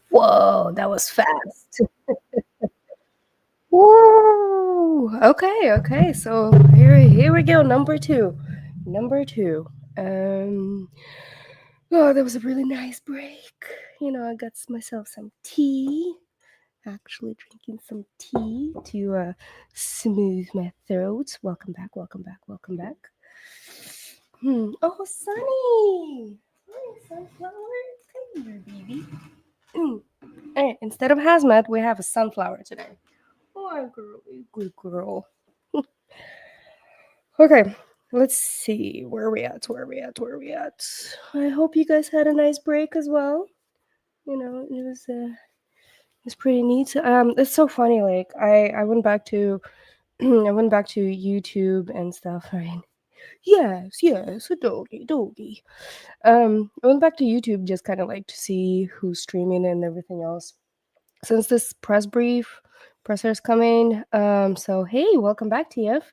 Whoa, that was fast. Woo! Okay. So here we go. Number two. Um, oh, that was a really nice break. I got myself some tea. Actually, drinking some tea to smooth my throat. Welcome back. Oh, Sunny! Hi, sunflower. Come here, baby. All right. Instead of hazmat, we have a sunflower today. Oh, girly, good girl. Okay, let's see. Where are we at? I hope you guys had a nice break as well. It was pretty neat. It's so funny. Like I went back to I went back to YouTube and stuff. Right? Yes, a doggy. I went back to YouTube just kind of like to see who's streaming and everything else. Since this presser's coming. So hey, welcome back, TF.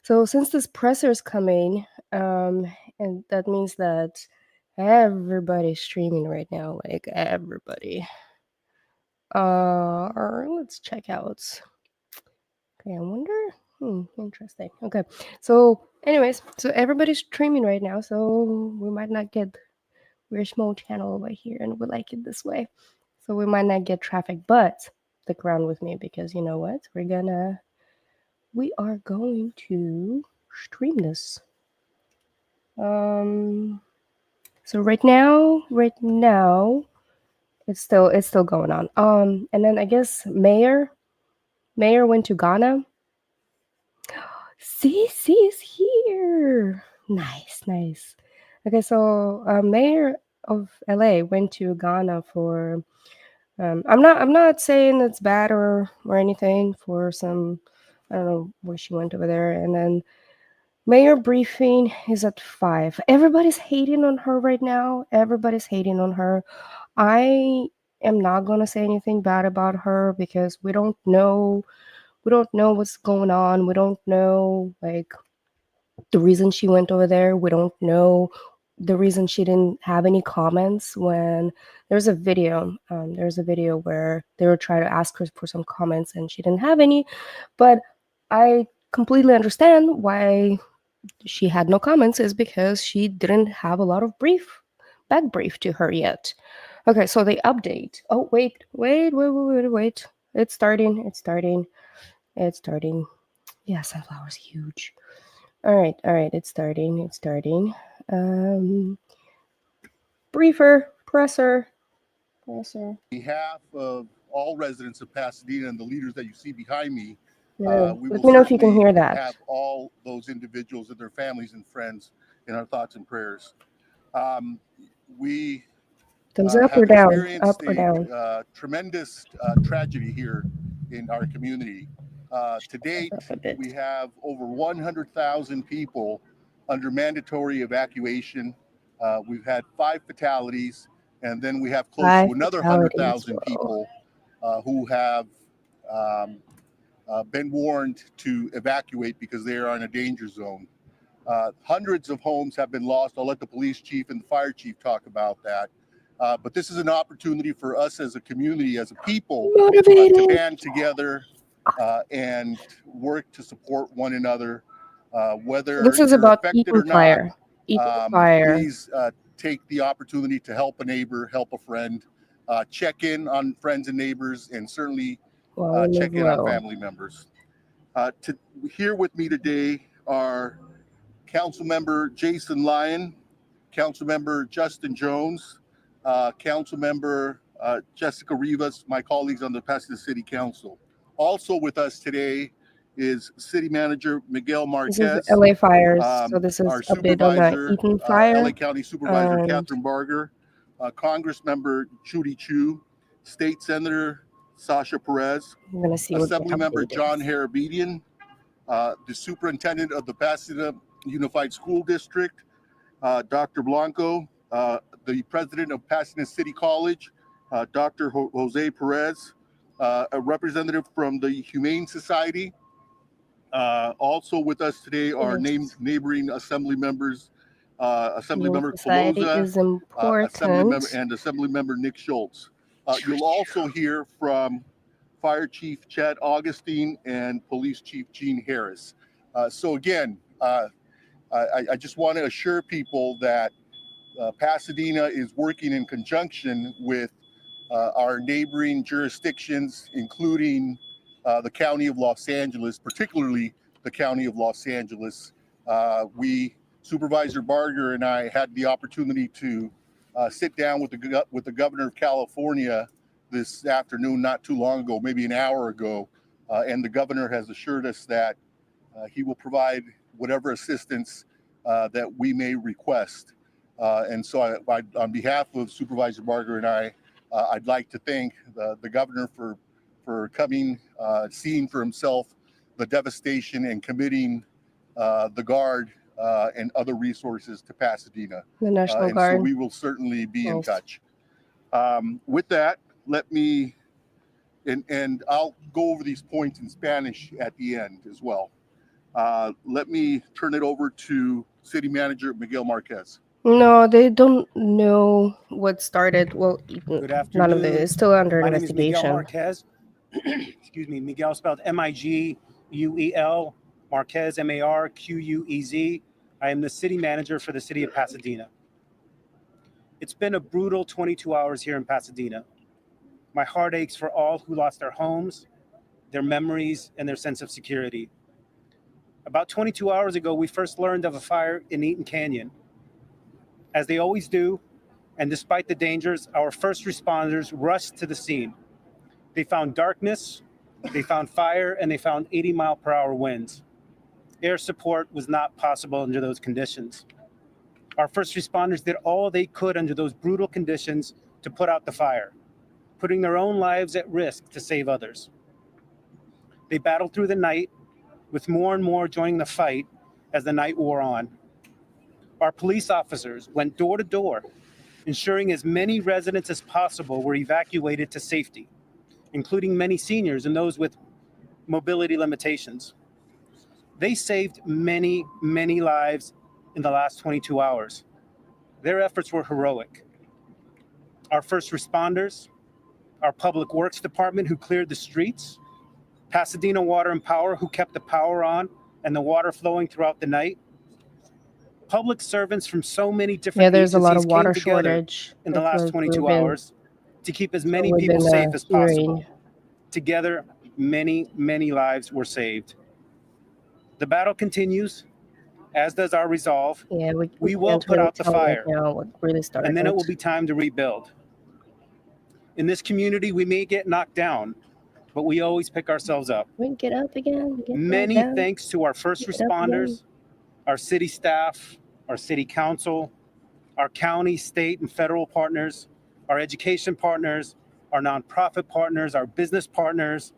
So since this presser's coming, and that means that everybody's streaming right now, like everybody. Let's check out. Okay, I wonder. Interesting. Okay, so anyways, so everybody's streaming right now, so we might not get. We're a small channel over here, and we like it this way, so we might not get traffic, but stick around with me because you know what? We are going to stream this. So right now, it's still going on. And then I guess Mayor went to Ghana. Cece is here. Nice. Okay, so Mayor of LA went to Ghana for. I'm not saying it's bad or anything for some. I don't know where she went over there, and then Mayor briefing is at 5. Everybody's hating on her right now. I am not going to say anything bad about her because we don't know what's going on. We don't know like the reason she went over there. We don't know the reason she didn't have any comments when there's a video where they were trying to ask her for some comments and she didn't have any. But I completely understand why she had no comments is because she didn't have a lot of back brief to her yet. Okay, so the update. Oh, wait. It's starting. Yeah, sunflower's huge. All right, it's starting. Presser. On behalf of all residents of Pasadena and the leaders that you see behind me, let me know if you can hear that. Have all those individuals and their families and friends in our thoughts and prayers. We thumbs up or down? Up or down? Tremendous tragedy here in our community. To date, we have over 100,000 people under mandatory evacuation. We've had 5 fatalities, and then we have close to another 100,000 people who have been warned to evacuate because they are in a danger zone. Hundreds of homes have been lost. I'll let the police chief and the fire chief talk about that. But this is an opportunity for us as a community, as a people, to band together and work to support one another. Whether this is about eating fire. Please take the opportunity to help a neighbor, help a friend, check in on friends and neighbors, and certainly check in on family members. Here with me today are Councilmember Jason Lyon, Councilmember Justin Jones, Councilmember Jessica Rivas, my colleagues on the Pasadena City Council. Also with us today is City Manager Miguel Marquez. This is LA Fires, so this is our a bit on the Eaton Fire. LA County Supervisor Catherine Barger, Congress Member Judy Chu, State Senator Sasha Perez, Assemblymember John Harabedian, the Superintendent of the Pasadena Unified School District, Dr. Blanco, the president of Pasadena City College, Dr. Jose Perez, a representative from the Humane Society. Also with us today are neighboring assembly members, Assemblymember Coloza, Assemblymember Nick Schultz. You'll also hear from Fire Chief Chad Augustine and Police Chief Gene Harris. So again, I just want to assure people that Pasadena is working in conjunction with our neighboring jurisdictions, including the County of Los Angeles, particularly the County of Los Angeles. Supervisor Barger and I had the opportunity to sit down with the governor of California this afternoon, not too long ago, maybe an hour ago, and the governor has assured us that he will provide whatever assistance that we may request. And so on behalf of Supervisor Barger and I'd like to thank the governor for coming, seeing for himself the devastation and committing the Guard and other resources to Pasadena. The National Guard. So we will certainly be in touch. With that, let me, and I'll go over these points in Spanish at the end as well. Let me turn it over to City Manager Miguel Marquez. No, they don't know what started. Well, good afternoon. None of it is still under investigation. My name is Miguel Marquez. Excuse me, Miguel spelled M-I-G-U-E-L, Marquez, M-A-R-Q-U-E-Z. I am the city manager for the city of Pasadena. It's been a brutal 22 hours here in Pasadena. My heart aches for all who lost their homes, their memories, and their sense of security. About 22 hours ago, we first learned of a fire in Eaton Canyon. As they always do, and despite the dangers, our first responders rushed to the scene. They found darkness, they found fire, and they found 80-mile-per-hour winds. Air support was not possible under those conditions. Our first responders did all they could under those brutal conditions to put out the fire, putting their own lives at risk to save others. They battled through the night, with more and more joining the fight as the night wore on. Our police officers went door to door, ensuring as many residents as possible were evacuated to safety, including many seniors and those with mobility limitations. They saved many, many lives in the last 22 hours. Their efforts were heroic. Our first responders, our Public Works Department who cleared the streets, Pasadena Water and Power who kept the power on and the water flowing throughout the night. Public servants from so many different there's a lot of agencies water came together shortage in the last 22 hours to keep as many we've people been, safe as possible. hearing. Together, many, many lives were saved. The battle continues, as does our resolve. Yeah, We will can't put really out the tell right fire, now what really started. and then it will be time to rebuild. In this community, we may get knocked down, but we always pick ourselves up. We can get up again. Many thanks to our first responders, our city staff, our city council, our county, state, and federal partners, our education partners, our nonprofit partners, our business partners,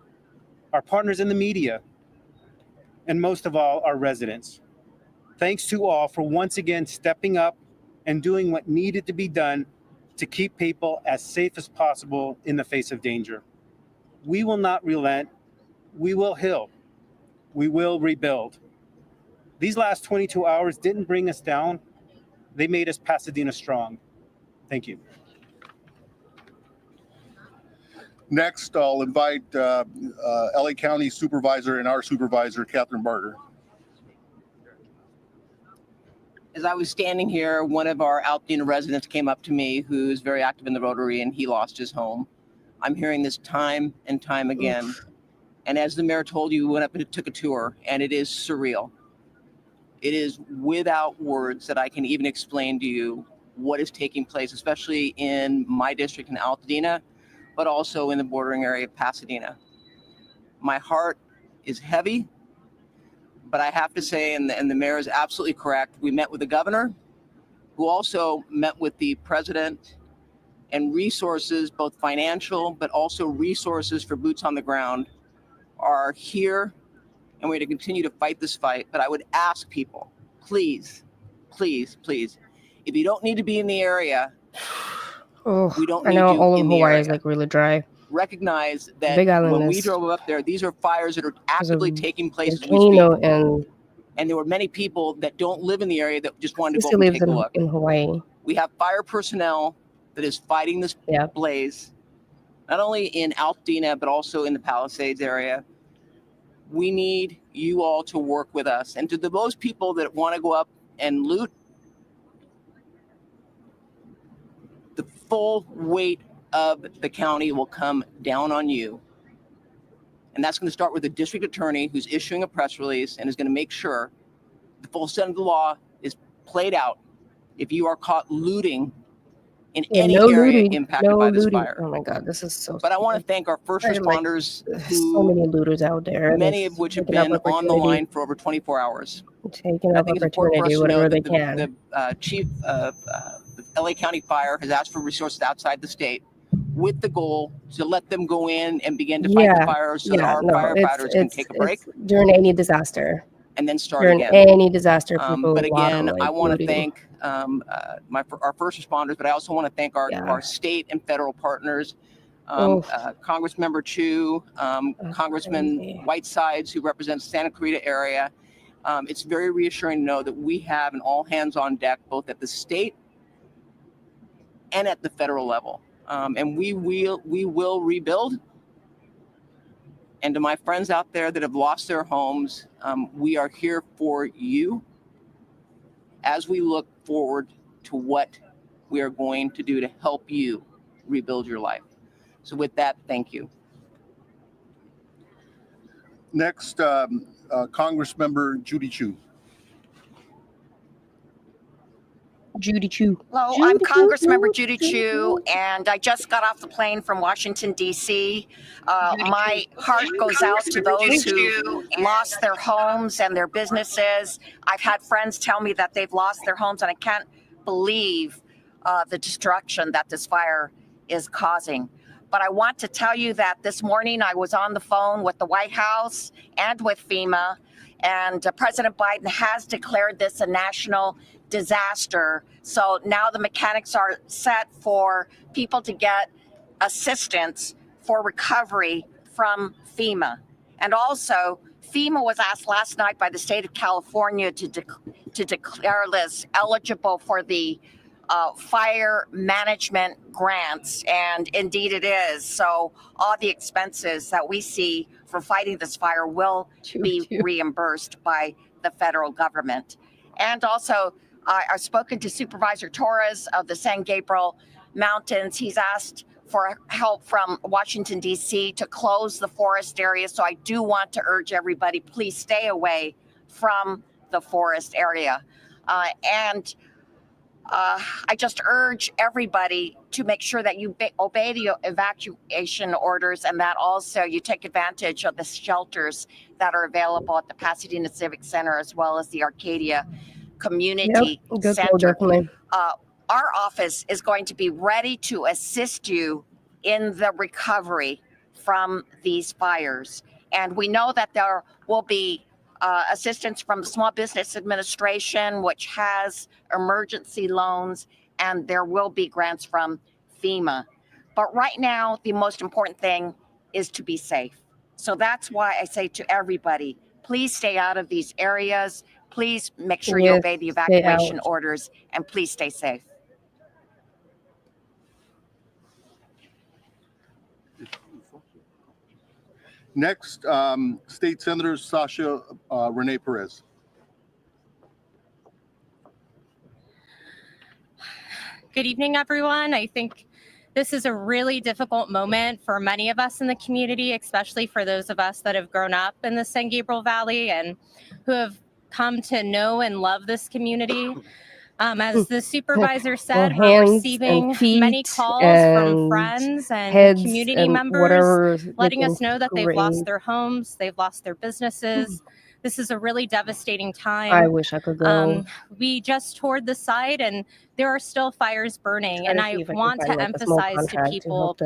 our partners in the media, and most of all, our residents. Thanks to all for once again stepping up and doing what needed to be done to keep people as safe as possible in the face of danger. We will not relent. We will heal. We will rebuild. These last 22 hours didn't bring us down. They made us Pasadena strong. Thank you. Next, I'll invite LA County Supervisor and our Supervisor, Catherine Barger. As I was standing here, one of our Altadena residents came up to me who's very active in the Rotary, and he lost his home. I'm hearing this time and time again. Oof. And as the mayor told you, we went up and took a tour, and it is surreal. It is without words that I can even explain to you what is taking place, especially in my district in Altadena, but also in the bordering area of Pasadena. My heart is heavy, but I have to say, and the mayor is absolutely correct, we met with the governor, who also met with the president, and resources, both financial, but also resources for boots on the ground are here, and we're going to continue to fight this fight. But I would ask people, please, please, please, If you don't need to be in the area, Oh, we don't I need know you all in of the Hawaii area. is like really dry. Recognize that Big Island when we is drove up there, these are fires that are actively taking place as we volcano, speak. And there were many people that don't live in the area that just wanted to go Sissy up and lives take a look. in Hawaii. We have fire personnel that is fighting this blaze, not only in Altadena, but also in the Palisades area. We need you all to work with us. And to those people that want to go up and loot, the full weight of the county will come down on you. And that's going to start with the district attorney who's issuing a press release and is going to make sure the full extent of the law is played out if you are caught looting in any area impacted by this fire. Oh my God, this is so. But I want to thank our first responders, so many looters out there, many of which have been on the line for over 24 hours. Taking up opportunity, whatever they can. The chief of the LA County Fire has asked for resources outside the state with the goal to let them go in and begin to fight the fire so that our firefighters can take a break during any disaster. And then start during again. Any disaster, people. But again, I want to thank our first responders, but I also want to thank our state and federal partners, Congressmember Chu, Congressman Whitesides, who represents Santa Clarita area. It's very reassuring to know that we have an all hands on deck, both at the state and at the federal level. And we will rebuild. And to my friends out there that have lost their homes, we are here for you as we look forward to what we are going to do to help you rebuild your life. So with that, thank you. Next, Congressmember Judy Chu. Judy Chu. Hello, I'm Congressmember Judy Chu, and I just got off the plane from Washington, D.C. My heart goes out to those who lost their homes and their businesses. I've had friends tell me that they've lost their homes, and I can't believe the destruction that this fire is causing. But I want to tell you that this morning I was on the phone with the White House and with FEMA, and President Biden has declared this a national disaster. So now the mechanics are set for people to get assistance for recovery from FEMA. And also, FEMA was asked last night by the state of California to declare this eligible for the fire management grants, and indeed it is. So all the expenses that we see for fighting this fire will be reimbursed by the federal government. And also, I've spoken to Supervisor Torres of the San Gabriel Mountains. He's asked for help from Washington, D.C. to close the forest area. So I do want to urge everybody, please stay away from the forest area. And I just urge everybody to make sure that you obey the evacuation orders, and that also you take advantage of the shelters that are available at the Pasadena Civic Center as well as the Arcadia Community Center. Our office is going to be ready to assist you in the recovery from these fires. And we know that there will be assistance from the Small Business Administration, which has emergency loans, and there will be grants from FEMA. But right now, the most important thing is to be safe. So that's why I say to everybody, please stay out of these areas. Please make sure you obey the evacuation orders, and please stay safe. Next, State Senator Sasha Renee Perez. Good evening, everyone. I think this is a really difficult moment for many of us in the community, especially for those of us that have grown up in the San Gabriel Valley and who have come to know and love this community. As the supervisor said, we're receiving many calls from friends and community members letting us know that they've lost their homes, they've lost their businesses, This is a really devastating time. I wish I could go. We just toured the site and there are still fires burning. And I want to emphasize to people,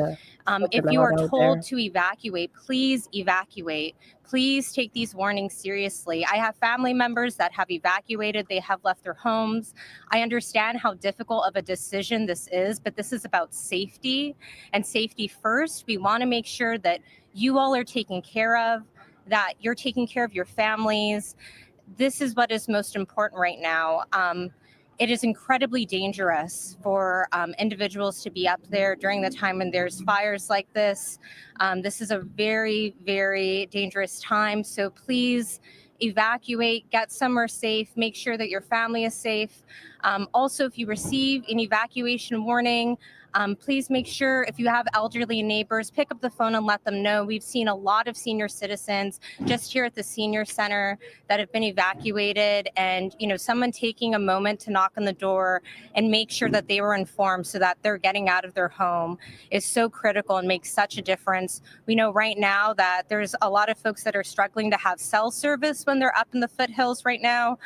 if you are told to evacuate, please evacuate. Please take these warnings seriously. I have family members that have evacuated. They have left their homes. I understand how difficult of a decision this is, but this is about safety and safety first. We want to make sure that you all are taken care of, that you're taking care of your families. This is what is most important right now. It is incredibly dangerous for individuals to be up there during the time when there's fires like this. This is a very, very dangerous time. So please evacuate, get somewhere safe, make sure that your family is safe. Also, if you receive an evacuation warning, please make sure if you have elderly neighbors, pick up the phone and let them know. We've seen a lot of senior citizens just here at the senior center that have been evacuated, and someone taking a moment to knock on the door and make sure that they were informed so that they're getting out of their home is so critical and makes such a difference. We know right now that there's a lot of folks that are struggling to have cell service when they're up in the foothills right now.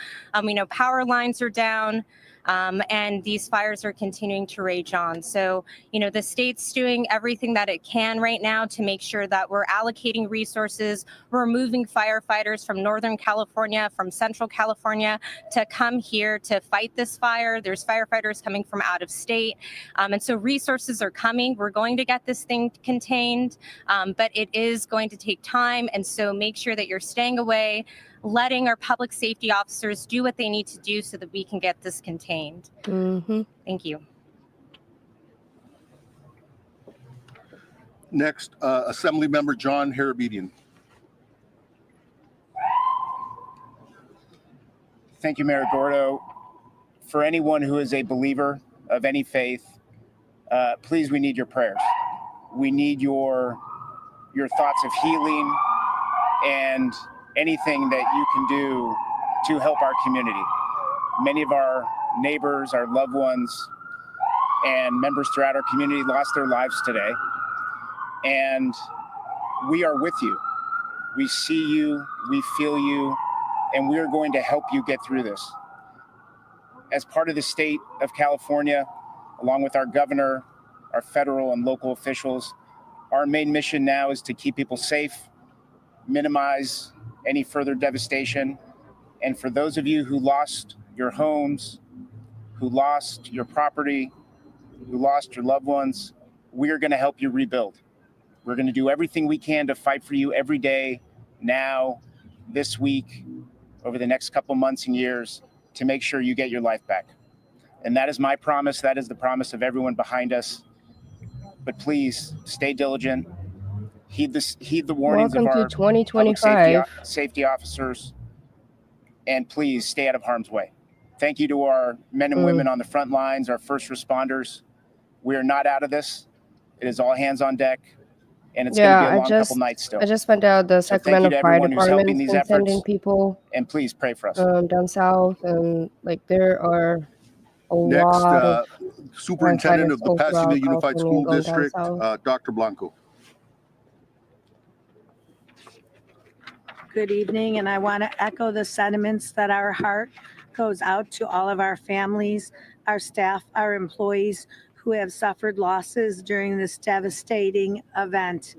We know power lines are down. And these fires are continuing to rage on. So, the state's doing everything that it can right now to make sure that we're allocating resources. We're moving firefighters from Northern California, from Central California to come here to fight this fire. There's firefighters coming from out of state. And so resources are coming. We're going to get this thing contained, but it is going to take time. And so make sure that you're staying away, letting our public safety officers do what they need to do so that we can get this contained. Thank you. Next, Assembly Member John Harabedian. Thank you, Mayor Gordo. For anyone who is a believer of any faith, please, we need your prayers. We need your thoughts of healing and anything that you can do to help our community. Many of our neighbors, our loved ones, and members throughout our community lost their lives today. And we are with you. We see you, we feel you, and we are going to help you get through this. As part of the state of California, along with our governor, our federal and local officials, our main mission now is to keep people safe, minimize any further devastation. And for those of you who lost your homes, who lost your property, who lost your loved ones, we are going to help you rebuild. We're going to do everything we can to fight for you every day, now, this week, over the next couple months and years, to make sure you get your life back. And that is my promise. That is the promise of everyone behind us. But please stay diligent. Heed the warnings of our public safety officers, and please stay out of harm's way. Thank you to our men and women on the front lines, our first responders. We are not out of this. It is all hands on deck, and it's going to be a long couple nights still. I just found out the Sacramento Fire Department is sending people. And please pray for us. Down south, and there are a lot of Superintendent of the Pasadena Unified School District, Dr. Blanco. Good evening, and I want to echo the sentiments that our heart goes out to all of our families, our staff, our employees who have suffered losses during this devastating event.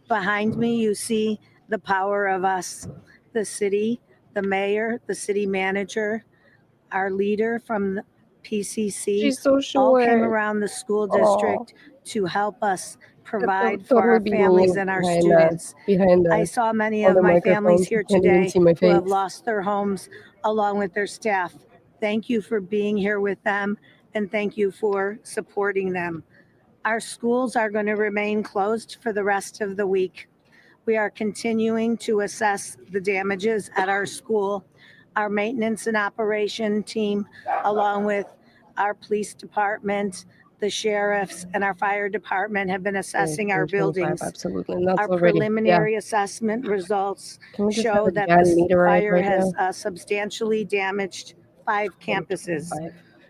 Behind me, you see the power of us, the city, the mayor, the city manager, our leader from the PCC. She's so all short. came around the school district to help us provide for our families and our students. I saw many of my families here today who have lost their homes along with their staff. Thank you for being here with them, and thank you for supporting them. Our schools are going to remain closed for the rest of the week. We are continuing to assess the damages at our school. Our maintenance and operation team, along with our police department, the sheriffs, and our fire department have been assessing our buildings. Absolutely. Our preliminary assessment results show that the fire has substantially damaged 5 campuses.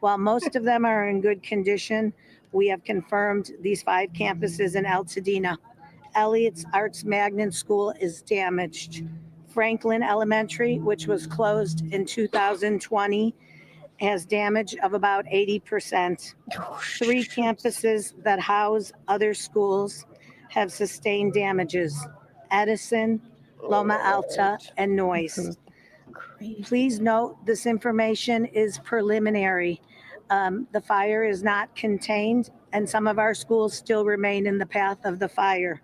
While most of them are in good condition, we have confirmed these 5 campuses in Altadena. Elliott's Arts Magnet School is damaged. Franklin Elementary, which was closed in 2020, has damage of about 80%. 3 campuses that house other schools have sustained damages: Edison, Loma Alta, and Noyes. Please note this information is preliminary. The fire is not contained, and some of our schools still remain in the path of the fire.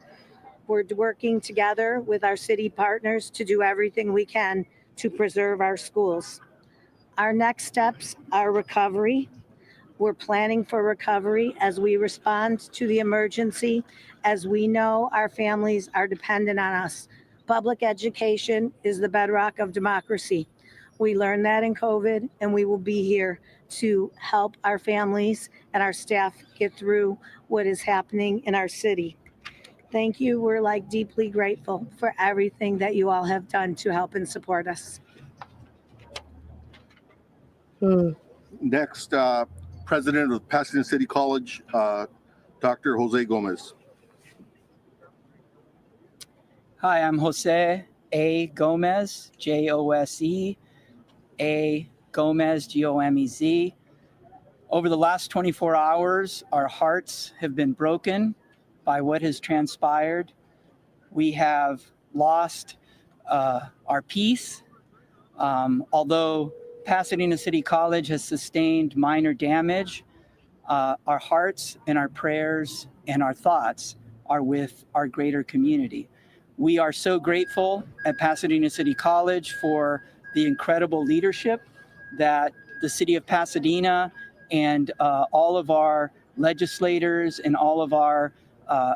We're working together with our city partners to do everything we can to preserve our schools. Our next steps are recovery. We're planning for recovery as we respond to the emergency, as we know our families are dependent on us. Public education is the bedrock of democracy. We learned that in COVID, and we will be here to help our families and our staff get through what is happening in our city. Thank you. We're deeply grateful for everything that you all have done to help and support us. Next, President of Pasadena City College, Dr. Jose Gomez. Hi, I'm Jose A. Gomez, Jose A. Gomez, Gomez. Over the last 24 hours, our hearts have been broken by what has transpired. We have lost our peace. Although Pasadena City College has sustained minor damage, our hearts and our prayers and our thoughts are with our greater community. We are so grateful at Pasadena City College for the incredible leadership that the city of Pasadena and all of our legislators and all of our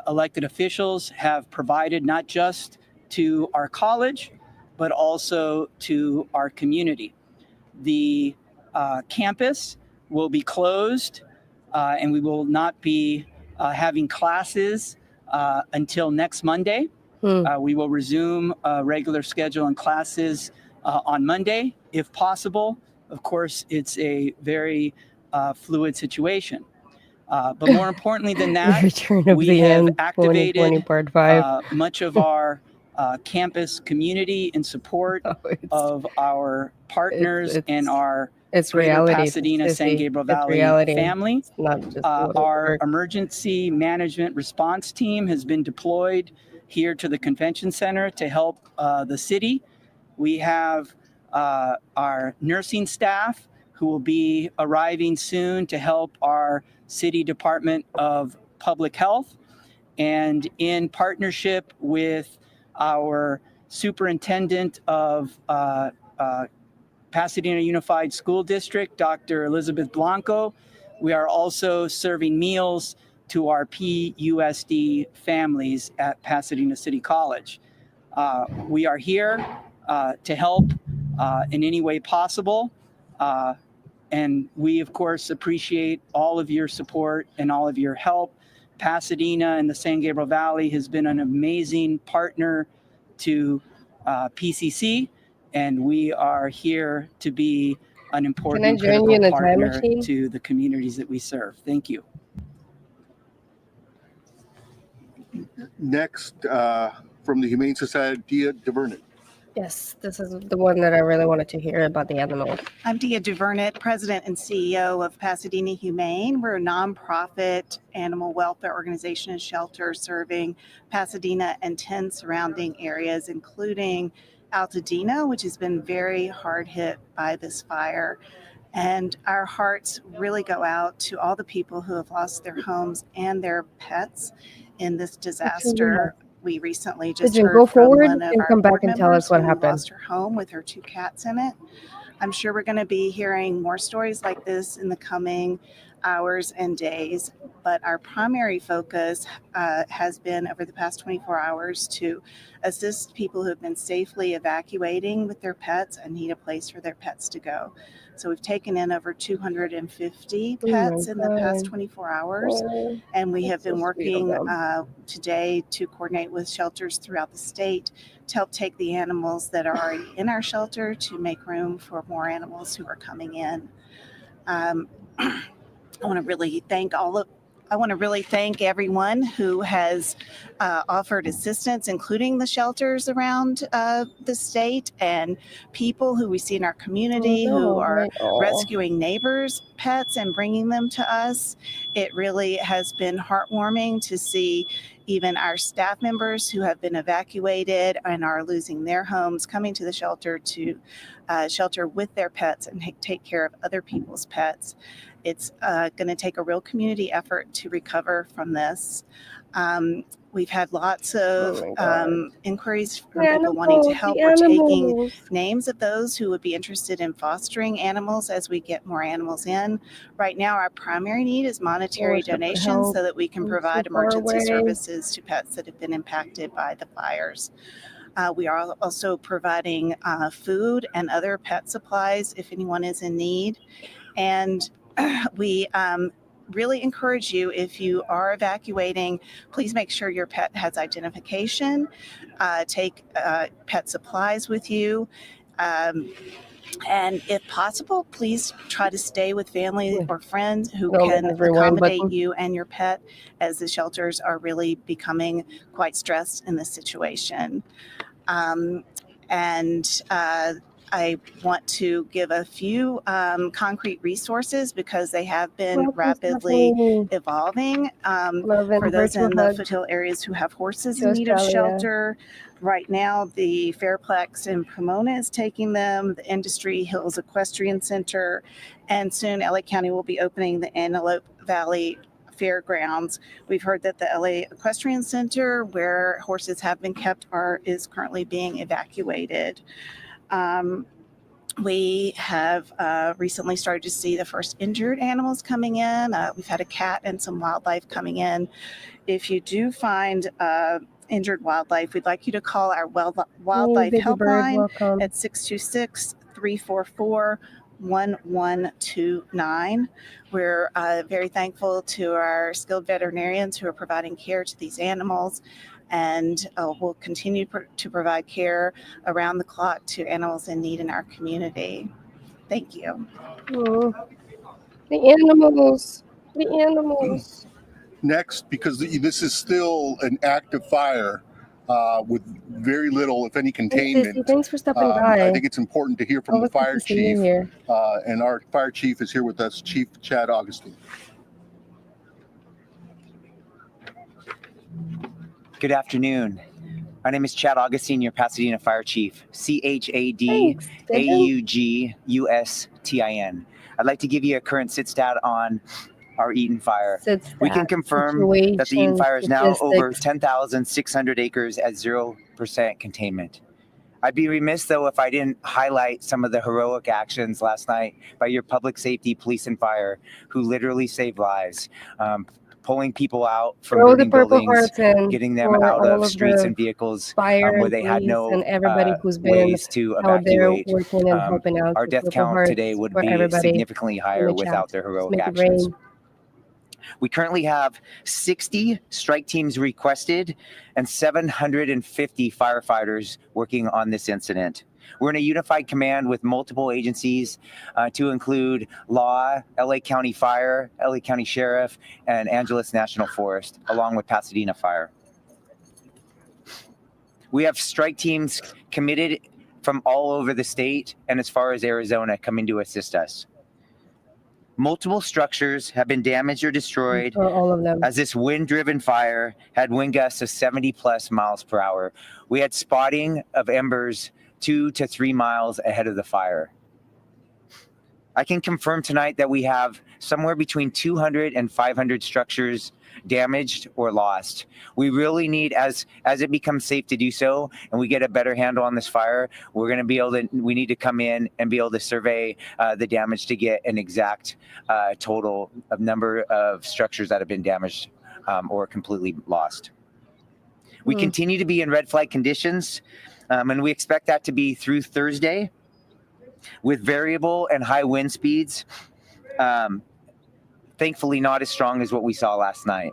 elected officials have provided, not just to our college, but also to our community. The campus will be closed and we will not be having classes until next Monday. We will resume regular schedule and classes on Monday, if possible. Of course, it's a very fluid situation. But more importantly than that, we have activated much of our campus community in support of our partners and our Pasadena San Gabriel Valley family. Our emergency management response team has been deployed here to the convention center to help the city. We have our nursing staff who will be arriving soon to help our City Department of Public Health. And in partnership with our superintendent of Pasadena Unified School District, Dr. Elizabeth Blanco, we are also serving meals to our PUSD families at Pasadena City College. We are here to help in any way possible. And we, of course, appreciate all of your support and all of your help. Pasadena and the San Gabriel Valley has been an amazing partner to PCC, and we are here to be an important and critical partner to the communities that we serve. Thank you. Next, from the Humane Society, Dia DeVernit. Yes, this is the one that I really wanted to hear about the animals. I'm Dia DeVernit, President and CEO of Pasadena Humane. We're a nonprofit animal welfare organization and shelter serving Pasadena and 10 surrounding areas, including Altadena, which has been very hard hit by this fire. And our hearts really go out to all the people who have lost their homes and their pets in this disaster. We recently just heard from one of our board members who lost her home with her 2 cats in it. I'm sure we're going to be hearing more stories like this in the coming hours and days, but our primary focus has been over the past 24 hours to assist people who have been safely evacuating with their pets and need a place for their pets to go. So we've taken in over 250 pets in the past 24 hours, and we have been working today to coordinate with shelters throughout the state to help take the animals that are already in our shelter to make room for more animals who are coming in. I want to really thank all of I want to really thank everyone who has offered assistance, including the shelters around the state and people who we see in our community who are rescuing neighbors' pets and bringing them to us. It really has been heartwarming to see even our staff members who have been evacuated and are losing their homes coming to the shelter to shelter with their pets and take care of other people's pets. It's going to take a real community effort to recover from this. We've had lots of inquiries from people wanting to help. We're taking names of those who would be interested in fostering animals as we get more animals in. Right now, our primary need is monetary donations so that we can provide emergency services to pets that have been impacted by the fires. We are also providing food and other pet supplies if anyone is in need. And we really encourage you, if you are evacuating, please make sure your pet has identification. Take pet supplies with you. And if possible, please try to stay with family or friends who can accommodate you and your pet, as the shelters are really becoming quite stressed in this situation. I want to give a few concrete resources because they have been rapidly evolving. For those in the foothill areas who have horses in need of shelter, right now the Fairplex in Pomona is taking them, the Industry Hills Equestrian Center, and soon LA County will be opening the Antelope Valley Fairgrounds. We've heard that the LA Equestrian Center, where horses have been kept, is currently being evacuated. We have recently started to see the first injured animals coming in. We've had a cat and some wildlife coming in. If you do find injured wildlife, we'd like you to call our wildlife helpline at 626-344-1129. We're very thankful to our skilled veterinarians who are providing care to these animals, and we'll continue to provide care around the clock to animals in need in our community. Thank you. Oh, the animals. Next, because this is still an active fire with very little, if any, containment. Thanks for stopping by. I think it's important to hear from the fire chief, and our fire chief is here with us, Chief Chad Augustine. Good afternoon. My name is Chad Augustine, your Pasadena Fire Chief, CHADAUGUSTIN. I'd like to give you a current stat on our Eaton fire. We can confirm that the Eaton fire is now over 10,600 acres at 0% containment. I'd be remiss, though, if I didn't highlight some of the heroic actions last night by your public safety, police, and fire, who literally saved lives. Pulling people out from burning buildings, getting them out of streets and vehicles where they had no ways to evacuate. Our death count today would be significantly higher without their heroic actions. We currently have 60 strike teams requested and 750 firefighters working on this incident. We're in a unified command with multiple agencies to include Law, LA County Fire, LA County Sheriff, and Angeles National Forest, along with Pasadena Fire. We have strike teams committed from all over the state and as far as Arizona coming to assist us. Multiple structures have been damaged or destroyed as this wind-driven fire had wind gusts of 70 plus miles per hour. We had spotting of embers 2 to 3 miles ahead of the fire. I can confirm tonight that we have somewhere between 200 and 500 structures damaged or lost. We really need, as it becomes safe to do so, and we get a better handle on this fire, we need to come in and be able to survey the damage to get an exact total of number of structures that have been damaged or completely lost. We continue to be in red flag conditions, and we expect that to be through Thursday with variable and high wind speeds. Thankfully not as strong as what we saw last night.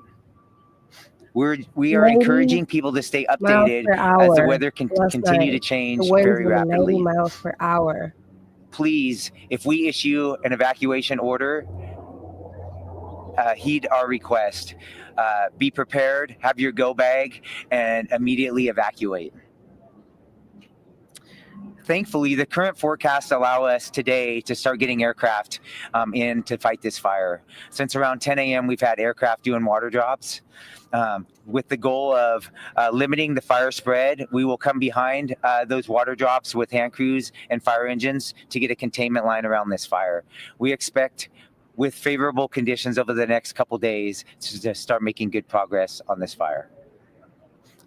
We are encouraging people to stay updated as the weather can continue to change very rapidly. 90 miles per hour. Please, if we issue an evacuation order, heed our request. Be prepared, have your go bag, and immediately evacuate. Thankfully, the current forecasts allow us today to start getting aircraft in to fight this fire. Since around 10 a.m., we've had aircraft doing water drops. With the goal of limiting the fire spread, we will come behind those water drops with hand crews and fire engines to get a containment line around this fire. We expect, with favorable conditions over the next couple days, to start making good progress on this fire.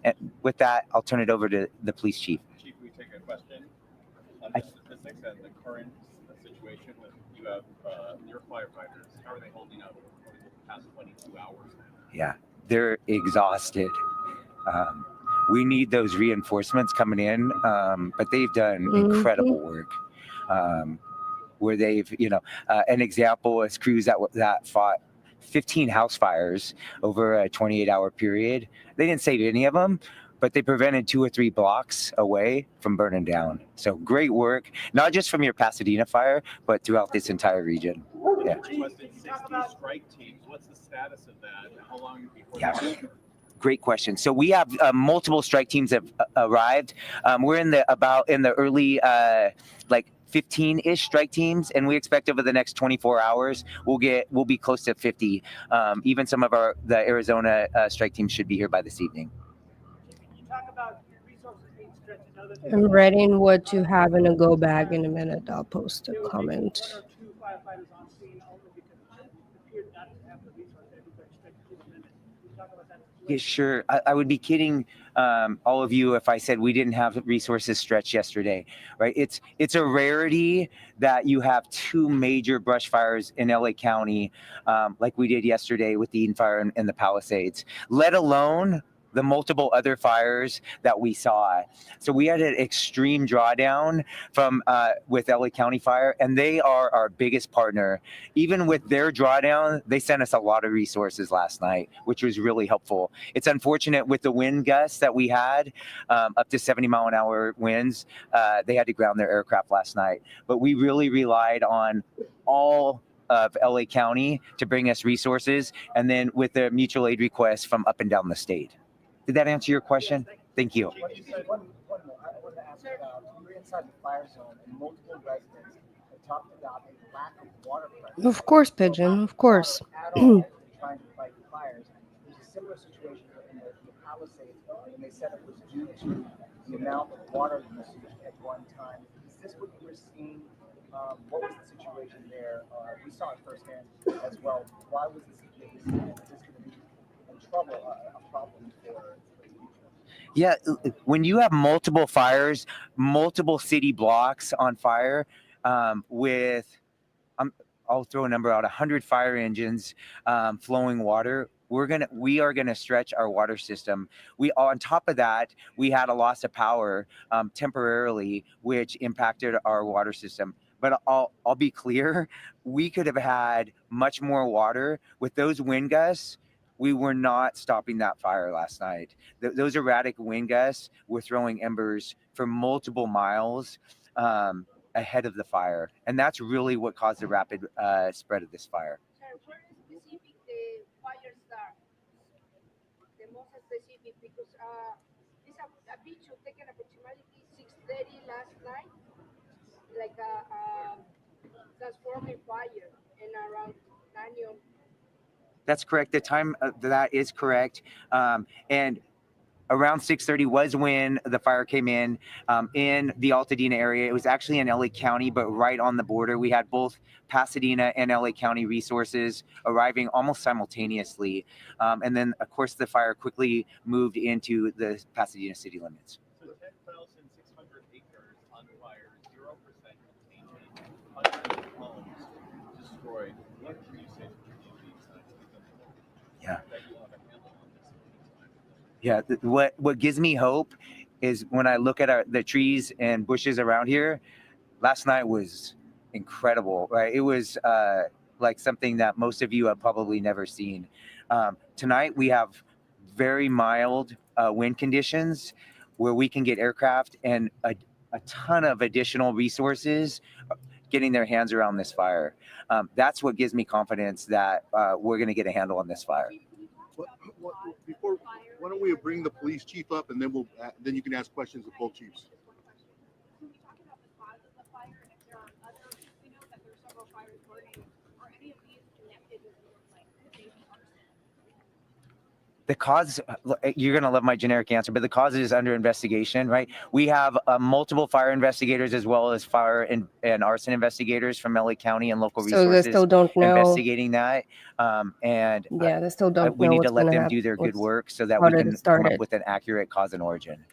And with that, I'll turn it over to the police chief. Chief, we take a question on the statistics and the current situation with you have your firefighters. How are they holding up over the past 22 hours? Yeah, they're exhausted. We need those reinforcements coming in, but they've done incredible work. Where they've, an example is crews that fought 15 house fires over a 28-hour period. They didn't save any of them, but they prevented 2 or 3 blocks away from burning down. So great work, not just from your Pasadena fire, but throughout this entire region. Yeah. 60 strike teams. What's the status of that? How long before? Yeah. Great question. So we have multiple strike teams have arrived. We're in the early 15-ish strike teams, and we expect over the next 24 hours we'll be close to 50. Even some of the Arizona strike teams should be here by this evening. I'm writing what to have in a go bag in a minute. I'll post a comment. Yeah, sure. I would be kidding all of you if I said we didn't have resources stretched yesterday, right? It's a rarity that you have 2 major brush fires in LA County, like we did yesterday with the Eden Fire and the Palisades, let alone the multiple other fires that we saw. So we had an extreme drawdown from with LA County Fire, and they are our biggest partner. Even with their drawdown, they sent us a lot of resources last night, which was really helpful. It's unfortunate with the wind gusts that we had, up to 70-mile-an-hour winds, they had to ground their aircraft last night. But we really relied on all of LA County to bring us resources, and then with the mutual aid requests from up and down the state. Did that answer your question? Thank you. One more. I wanted to ask about, you were inside the fire zone and multiple residents had talked about a lack of water pressure. Of course, Pigeon, of course. Trying to fight fires. There's a similar situation in the Palisades, and they said it was due to the amount of water usage at one time. Is this what you were seeing? What was the situation there? We saw it firsthand as well. Why was this the case? Is this going to be a problem for? Yeah, when you have multiple fires, multiple city blocks on fire, with I'll throw a number out, 100 fire engines flowing water, we are gonna stretch our water system. On top of that, we had a loss of power temporarily, which impacted our water system. But I'll be clear, we could have had much more water with those wind gusts. We were not stopping that fire last night. Those erratic wind gusts were throwing embers for multiple miles ahead of the fire. And that's really what caused the rapid spread of this fire. Sir, where specific the fire start? The most specific, because this a picture taken approximately 6:30 last night, like a transforming fire, and around 9. That's correct. The time that is correct. And around 6:30 was when the fire came in the Altadena area. It was actually in LA County, but right on the border. We had both Pasadena and LA County resources arriving almost simultaneously. And then, of course, the fire quickly moved into the Pasadena city limits. So 10,600 acres on fire, 0% containment, hundreds of homes destroyed. What can you say to the community? Yeah. Yeah. What gives me hope is when I look at the trees and bushes around here. Last night was incredible, right? It was like something that most of you have probably never seen. Tonight we have very mild wind conditions where we can get aircraft and a ton of additional resources getting their hands around this fire. That's what gives me confidence that we're going to get a handle on this fire. Before, why don't we bring the police chief up, and then you can ask questions of both chiefs. The cause, you're going to love my generic answer, but the cause is under investigation, right? We have multiple fire investigators as well as fire and arson investigators from LA County and local resources they still don't know. investigating that. They still don't we know need what's to let gonna them happen. do their good work so that How we did can it start come up it? with an accurate cause and origin.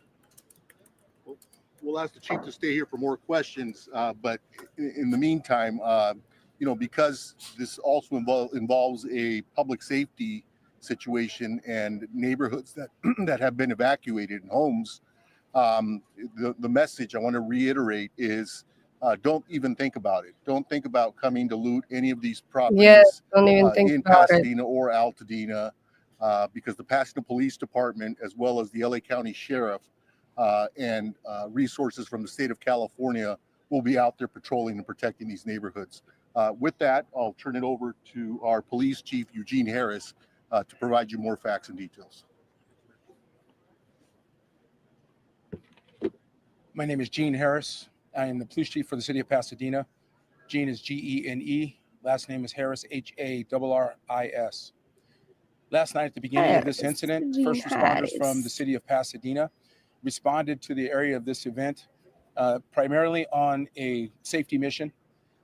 We'll ask the chief to stay here for more questions, but in the meantime, because this also involves a public safety situation and neighborhoods that have been evacuated and homes, the message I want to reiterate is don't even think about it. Don't think about coming to loot any of these properties don't even think in about Pasadena or Altadena, because the Pasadena Police Department, as well as the LA County Sheriff and resources from the state of California, will be out there patrolling and protecting these neighborhoods. With that, I'll turn it over to our police chief, Eugene Harris, to provide you more facts and details. My name is Gene Harris. I am the police chief for the city of Pasadena. Gene is Gene. Last name is Harris, Harris. Last night at the beginning of this incident, first responders from the city of Pasadena responded to the area of this event, primarily on a safety mission.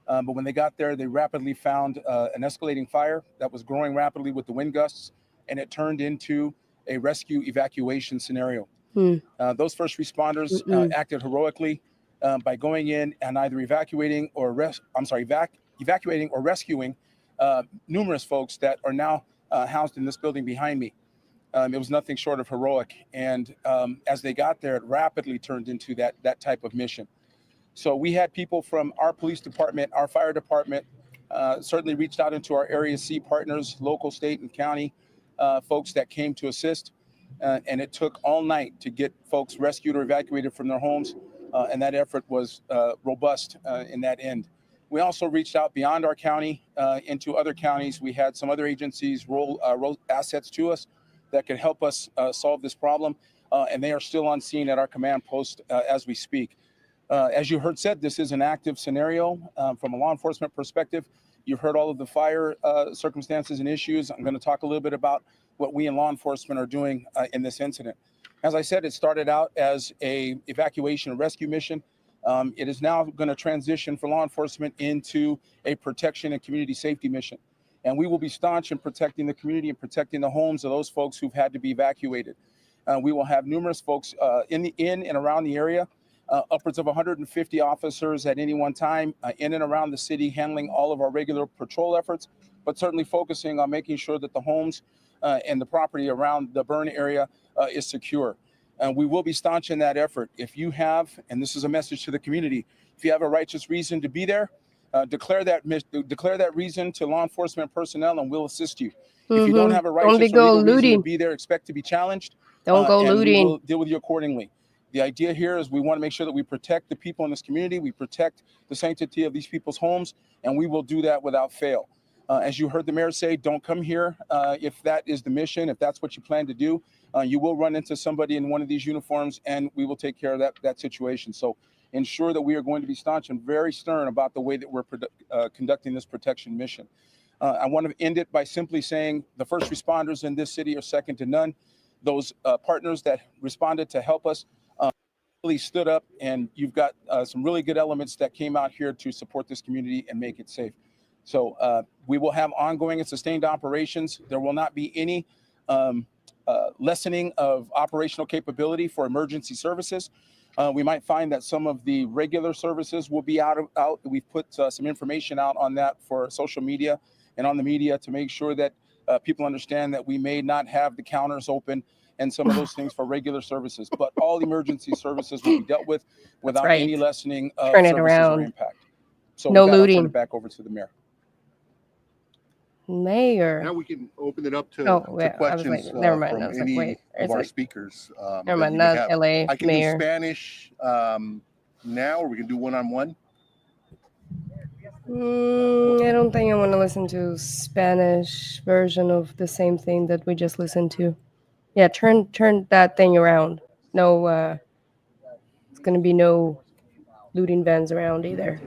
But when they got there, they rapidly found an escalating fire that was growing rapidly with the wind gusts, and it turned into a rescue evacuation scenario. Those first responders acted heroically by going in and either evacuating or rescuing numerous folks that are now housed in this building behind me. It was nothing short of heroic, and as they got there, it rapidly turned into that type of mission. So we had people from our police department, our fire department, certainly reached out into our Area C partners, local, state, and county folks that came to assist. And it took all night to get folks rescued or evacuated from their homes. And that effort was robust in that end. We also reached out beyond our county into other counties. We had some other agencies roll assets to us that could help us solve this problem. And they are still on scene at our command post as we speak. As you heard said, this is an active scenario from a law enforcement perspective. You've heard all of the fire circumstances and issues. I'm going to talk a little bit about what we in law enforcement are doing in this incident. As I said, it started out as a evacuation and rescue mission. It is now going to transition for law enforcement into a protection and community safety mission. And we will be staunch in protecting the community and protecting the homes of those folks who've had to be evacuated. We will have numerous folks in and around the area. Upwards of 150 officers at any one time in and around the city, handling all of our regular patrol efforts, but certainly focusing on making sure that the homes and the property around the burn area is secure. We will be staunch in that effort. If you have, and this is a message to the community, if you have a righteous reason to be there, declare that reason to law enforcement personnel, and we'll assist you. If you don't have a righteous or legal reason to be there, expect to be challenged. Don't go looting. We will deal with you accordingly. The idea here is we want to make sure that we protect the people in this community, we protect the sanctity of these people's homes, and we will do that without fail. As you heard the mayor say, don't come here if that is the mission, if that's what you plan to do. You will run into somebody in one of these uniforms, and we will take care of that situation. So ensure that we are going to be staunch and very stern about the way that we're conducting this protection mission. I want to end it by simply saying the first responders in this city are second to none. Those partners that responded to help us really stood up, and you've got some really good elements that came out here to support this community and make it safe. So we will have ongoing and sustained operations. There will not be any lessening of operational capability for emergency services. We might find that some of the regular services will be out. We've put some information out on that for social media and on the media to make sure that people understand that we may not have the counters open and some of those things for regular services, but all emergency services will be dealt with without any lessening of services or impact. So no with that, looting. I'll turn it back over to the mayor. Mayor. Now we can open it up to Like, questions never mind. from I was any like, wait, of our speakers. Never mind, not LA I can mayor. do Spanish now, or we can do one-on-one. I don't think I want to listen to Spanish version of the same thing that we just listened to. Yeah, turn that thing around. No, it's gonna be no looting vans around either.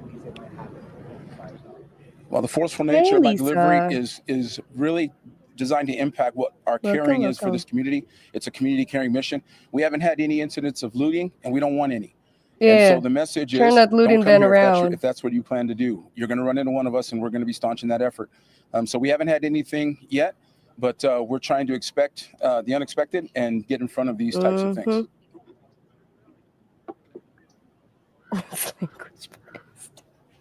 Well, the forceful nature of my delivery is really designed to impact what our caring is for this community. It's a community caring mission. We haven't had any incidents of looting, and we don't want any. Yeah, and so the message turn is, that looting don't come van here around. if that's what you plan to do. You're going to run into one of us, and we're going to be staunching that effort. So we haven't had anything yet, but we're trying to expect the unexpected and get in front of these types of things.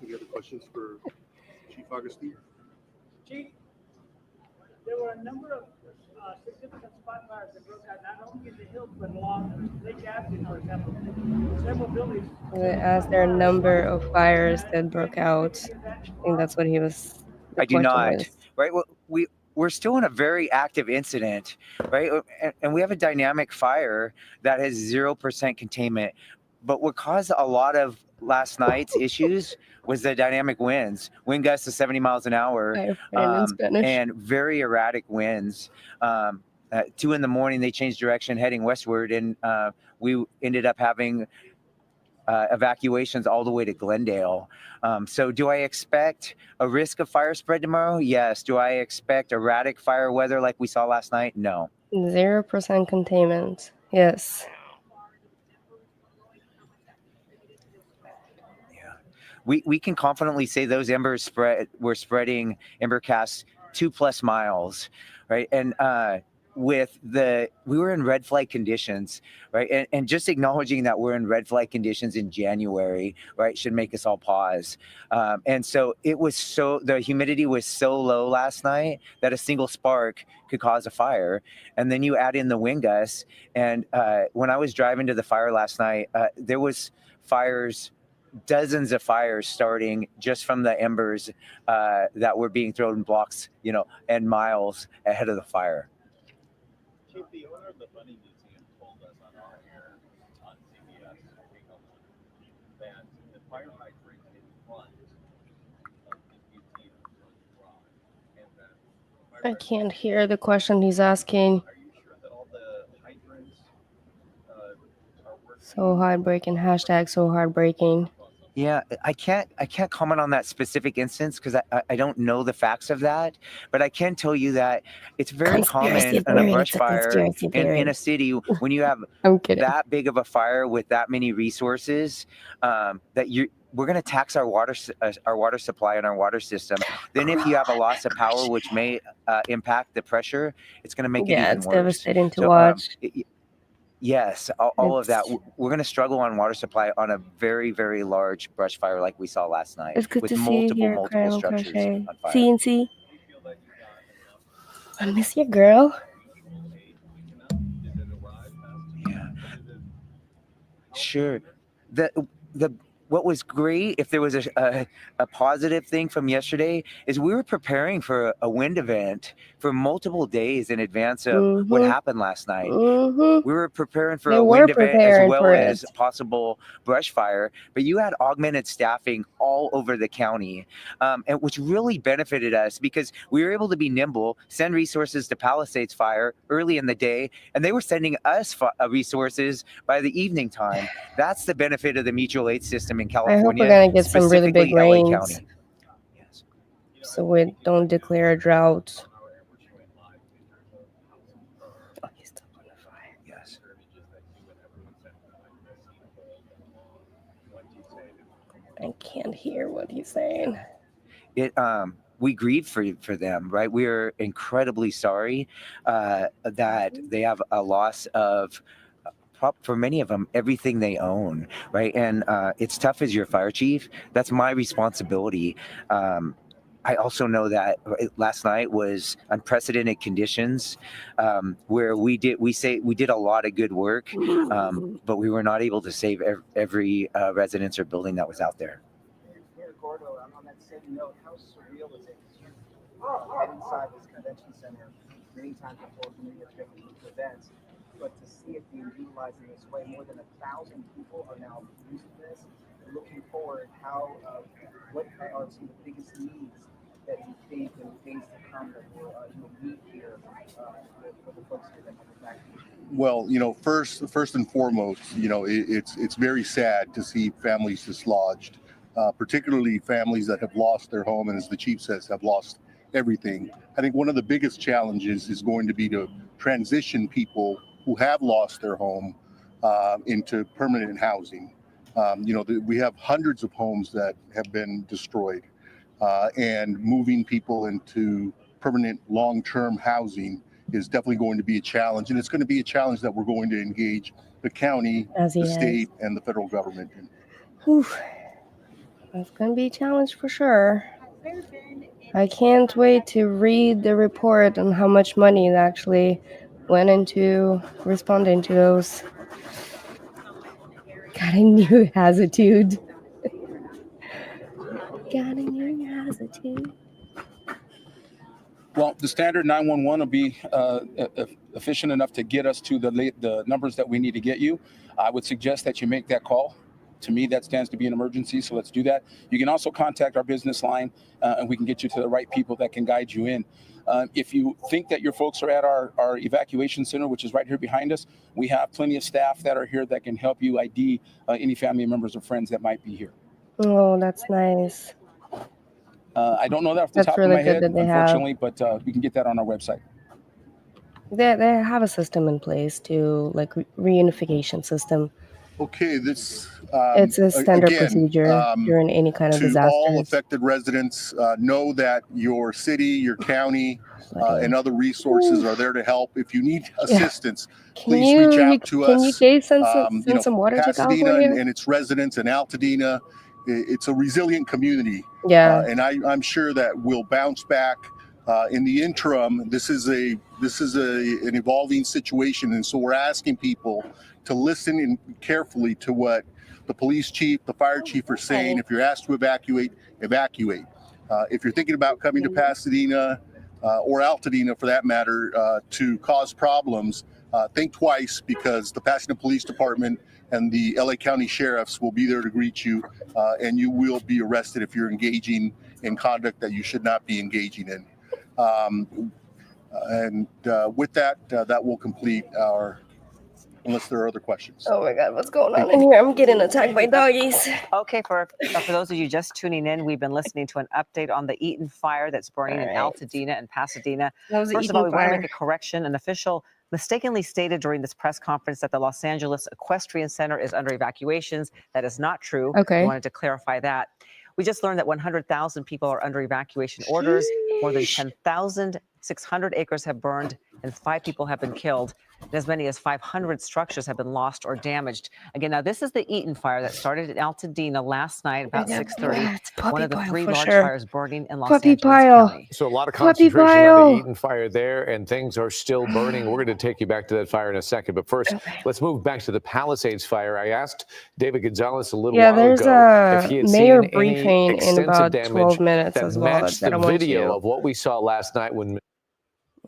Any other questions for Chief Augustine? Chief, there were a number of significant spot fires that broke out not only in the hills but along Lake Avenue, for example. Several buildings. As there are a number of fires that broke out. I think that's what he was. I do not. Right. We're still in a very active incident, right? And we have a dynamic fire that has 0% containment. But what caused a lot of last night's issues was the dynamic winds, wind gusts of 70 miles an hour, and very erratic winds. At 2 a.m, they changed direction heading westward, and we ended up having evacuations all the way to Glendale. So do I expect a risk of fire spread tomorrow? Yes. Do I expect erratic fire weather like we saw last night? No. 0% containment. Yes. We can confidently say those embers were spreading ember casts 2+ miles, right? And we were in red flag conditions, right? And just acknowledging that we're in red flag conditions in January, right, should make us all pause. And so the humidity was so low last night that a single spark could cause a fire. And then you add in the wind gusts. And when I was driving to the fire last night, there was dozens of fires starting just from the embers that were being thrown in blocks, and miles ahead of the fire. Chief, the owner of the Bunny Museum told us on our air on CBS that the fire hydrant in front of the museum was dry, and that I can't hear the question he's asking. Are you sure that all the hydrants are working? So heartbreaking. Hashtag so heartbreaking. Yeah, I can't comment on that specific instance because I don't know the facts of that, but I can tell you that it's very common in a brush fire in a city when you have that big of a fire with that many resources that we're going to tax our water supply and our water system. Then if you have a loss of power, which may impact the pressure, it's going to make it even worse. Yeah, it's devastating to watch. Yes, all of that. We're going to struggle on water supply on a very, very large brush fire like we saw last night. It's good with to multiple see you here, structures on fire. CNC. I miss you, girl. Yeah. Sure. What was great, if there was a positive thing from yesterday, is we were preparing for a wind event for multiple days in advance of what happened last night. We were preparing for a wind event as well as possible brush fire, but you had augmented staffing all over the county, and which really benefited us because we were able to be nimble, send resources to Palisades Fire early in the day, and they were sending us resources by the evening time. That's the benefit of the mutual aid system in California. I hope we're gonna get some really big rains, County. Yes. So we don't declare a drought. Oh, he's still on the fire. Yes. I can't hear what he's saying. We grieve for them, right? We are incredibly sorry that they have a loss of, for many of them, everything they own, right? And it's tough as your fire chief. That's my responsibility. I also know that last night was unprecedented conditions where we did a lot of good work, but we were not able to save every residence or building that was out there. Mayor Gordo, on that same note, how surreal is it to head inside this convention center many times before for many different events, but to see it being utilized in this way? More than 1,000 people are now using this. looking forward, how what are some of the biggest needs that you think in the days to come that will meet here for the folks here that have evacuation? Well, first and foremost, it's very sad to see families dislodged, particularly families that have lost their home and, as the chief says, have lost everything. I think one of the biggest challenges is going to be to transition people who have lost their home into permanent housing. We have hundreds of homes that have been destroyed, and moving people into permanent long-term housing is definitely going to be a challenge, and it's going to be a challenge that we're going to engage the county, the state, and the federal government in. Whew. That's going to be a challenge for sure. I can't wait to read the report on how much money it actually went into responding to those. Got a new attitude. Got a new attitude. Well, the standard 911 will be efficient enough to get us to the numbers that we need to get you. I would suggest that you make that call. To me, that stands to be an emergency, so let's do that. You can also contact our business line, and we can get you to the right people that can guide you in. If you think that your folks are at our evacuation center, which is right here behind us, we have plenty of staff that are here that can help you ID any family members or friends that might be here. Oh, that's nice. I don't know that off the top of my head, unfortunately, but we can get that on our website. They have a system in place to reunification system. Okay, this it's a standard procedure during any kind of disaster. All affected residents, know that your city, your county, and other resources are there to help. If you need assistance, please reach out to us. Can you send some water to California? And its residents and Altadena, it's a resilient community. Yeah, and I'm sure that we'll bounce back. In the interim, this is an evolving situation, and so we're asking people to listen in carefully to what the police chief, the fire chief are saying. If you're asked to evacuate, evacuate. If you're thinking about coming to Pasadena or Altadena, for that matter, to cause problems, think twice, because the Pasadena Police Department and the LA County Sheriffs will be there to greet you, and you will be arrested if you're engaging in conduct that you should not be engaging in. With that, that will complete our, unless there are other questions. Oh my God, what's going on in here? I'm getting attacked by doggies. Okay, for those of you just tuning in, we've been listening to an update on the Eaton fire that's burning in Altadena and Pasadena. First of all, we want to make a correction. An official mistakenly stated during this press conference that the Los Angeles Equestrian Center is under evacuations. That is not true. Okay. We wanted to clarify that. We just learned that 100,000 people are under evacuation orders. More than 10,600 acres have burned and 5 people have been killed. And as many as 500 structures have been lost or damaged. Again, now this is the Eaton fire that started in Altadena last night about 6:30. One of the 3 large fires burning in Los Angeles County. So a lot of concentration on the Eaton fire there, and things are still burning. We're going to take you back to that fire in a second. But first, let's move back to the Palisades fire. I asked David Gonzalez a little while ago if he had mayor seen briefing any extensive in about damage 12 minutes that as well. matched the video of what we saw last night when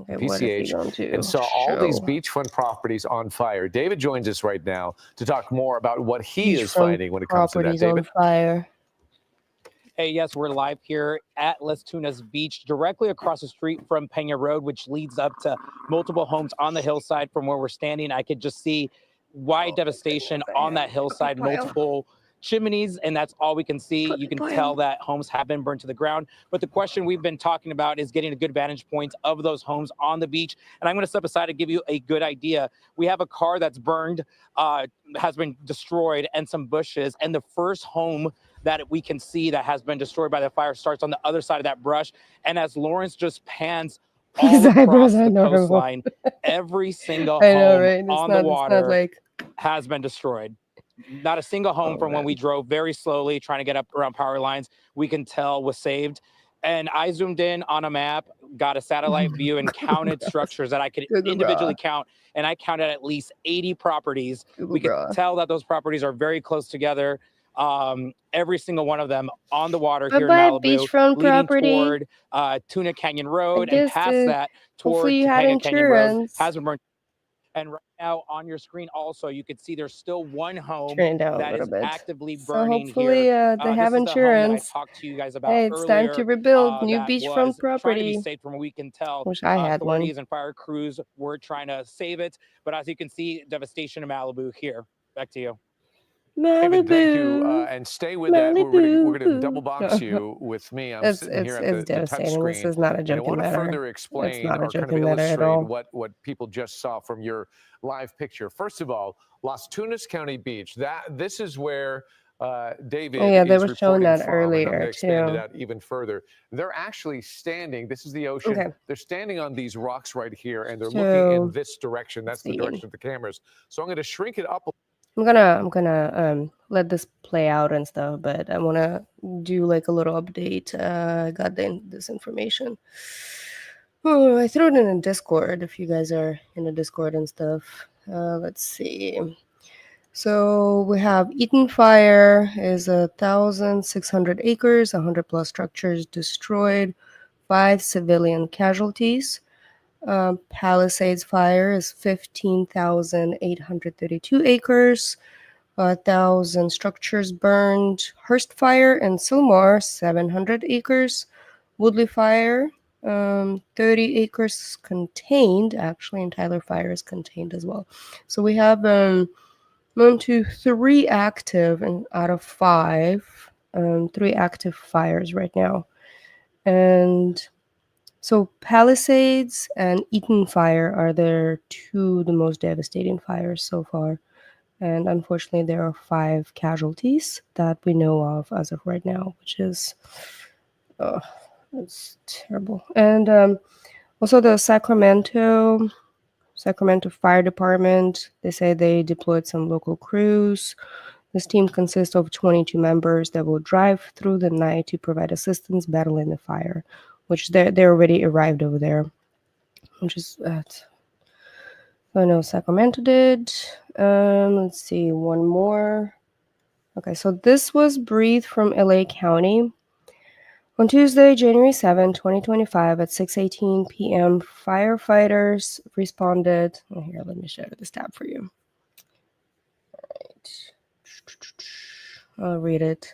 PCH and saw all these beachfront properties on fire. David joins us right now to talk more about what he is finding when it comes to that. David, fire. Hey, yes, we're live here at Las Tunas Beach, directly across the street from Pena Road, which leads up to multiple homes on the hillside. From where we're standing, I could just see wide devastation on that hillside, multiple chimneys, and that's all we can see. You can tell that homes have been burned to the ground. But the question we've been talking about is getting a good vantage point of those homes on the beach. And I'm going to step aside to give you a good idea. We have a car that's burned, has been destroyed, and some bushes. And the first home that we can see that has been destroyed by the fire starts on the other side of that brush. And as Lawrence just pans all across the coastline, every single home on the water has been destroyed. Not a single home from when we drove very slowly trying to get up around power lines, we can tell was saved. And I zoomed in on a map, got a satellite view, and counted structures that I could individually count. And I counted at least 80 properties. We could tell that those properties are very close together. Every single one of them on the water here in Malibu, beachfront leading property toward Tuna Canyon Road, and past that toward Topanga Canyon Road has been burned. And right now on your screen also, you can see there's still one home Turn it down a that little is bit. actively So burning hopefully here. they have This is the home that I insurance. talked to you guys about Hey, it's time to earlier rebuild new that beachfront was trying to be property. saved from what we can tell. Wish I had one. Authorities and fire crews were trying to save it. But as you can see, devastation in Malibu here. Back to you. David, thank you. Malibu. And stay with that. We're gonna double box No. you with me. I'm It's sitting here at it's the touch devastating. This screen. is not a And I joking want to matter. further It's explain not a or kind of joking matter at illustrate all. what people just saw from your live picture. First of all, Las Tunas County Beach. This is where David Oh yeah, they is were showing reporting that from, and I'm earlier going to expand it too. out even further. They're actually standing. This is the ocean. Okay. They're standing on these rocks right here, and they're looking in this direction. That's the direction of the cameras. So I'm going to shrink it up. I'm gonna let this play out and stuff, but I wanna do like a little update. I got this information. Oh, I threw it in a Discord if you guys are in a Discord and stuff. Let's see. So we have Eaton Fire is 1,600 acres, 100 plus structures destroyed, 5 civilian casualties. Palisades Fire is 15,832 acres, 1,000 structures burned. Hurst Fire and Sylmar, 700 acres. Woodley Fire, 30 acres contained, actually, and Tyler Fire is contained as well. So we have 1, 2, 3 active and out of 5, 3 active fires right now. And so Palisades and Eaton Fire are the most devastating fires so far. And unfortunately, there are 5 casualties that we know of as of right now, which is it's terrible. And also the Sacramento Fire Department, they say they deployed some local crews. This team consists of 22 members that will drive through the night to provide assistance battling the fire, which they already arrived over there, which is I know Sacramento did. Let's see, one more. Okay, so this was breathed from LA County. On Tuesday, January 7, 2025 at 6:18 p.m., firefighters responded. Oh, here, let me share this tab for you. All right. I'll read it.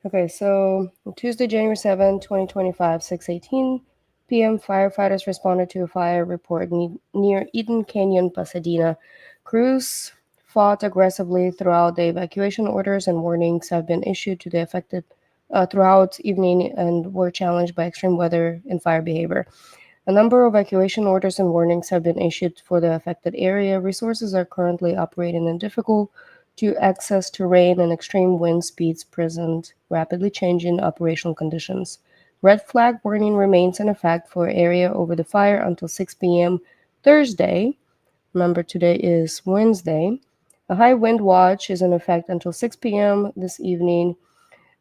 Okay, so on Tuesday, January 7, 2025, 6:18 p.m., firefighters responded to a fire report near Eden Canyon, Pasadena. Crews fought aggressively throughout. The evacuation orders and warnings have been issued to the affected throughout evening and were challenged by extreme weather and fire behavior. A number of evacuation orders and warnings have been issued for the affected area. Resources are currently operating in difficult to access terrain and extreme wind speeds present rapidly changing operational conditions. Red flag warning remains in effect for area over the fire until 6 p.m. Thursday. Remember, today is Wednesday. A high wind watch is in effect until 6 p.m. this evening.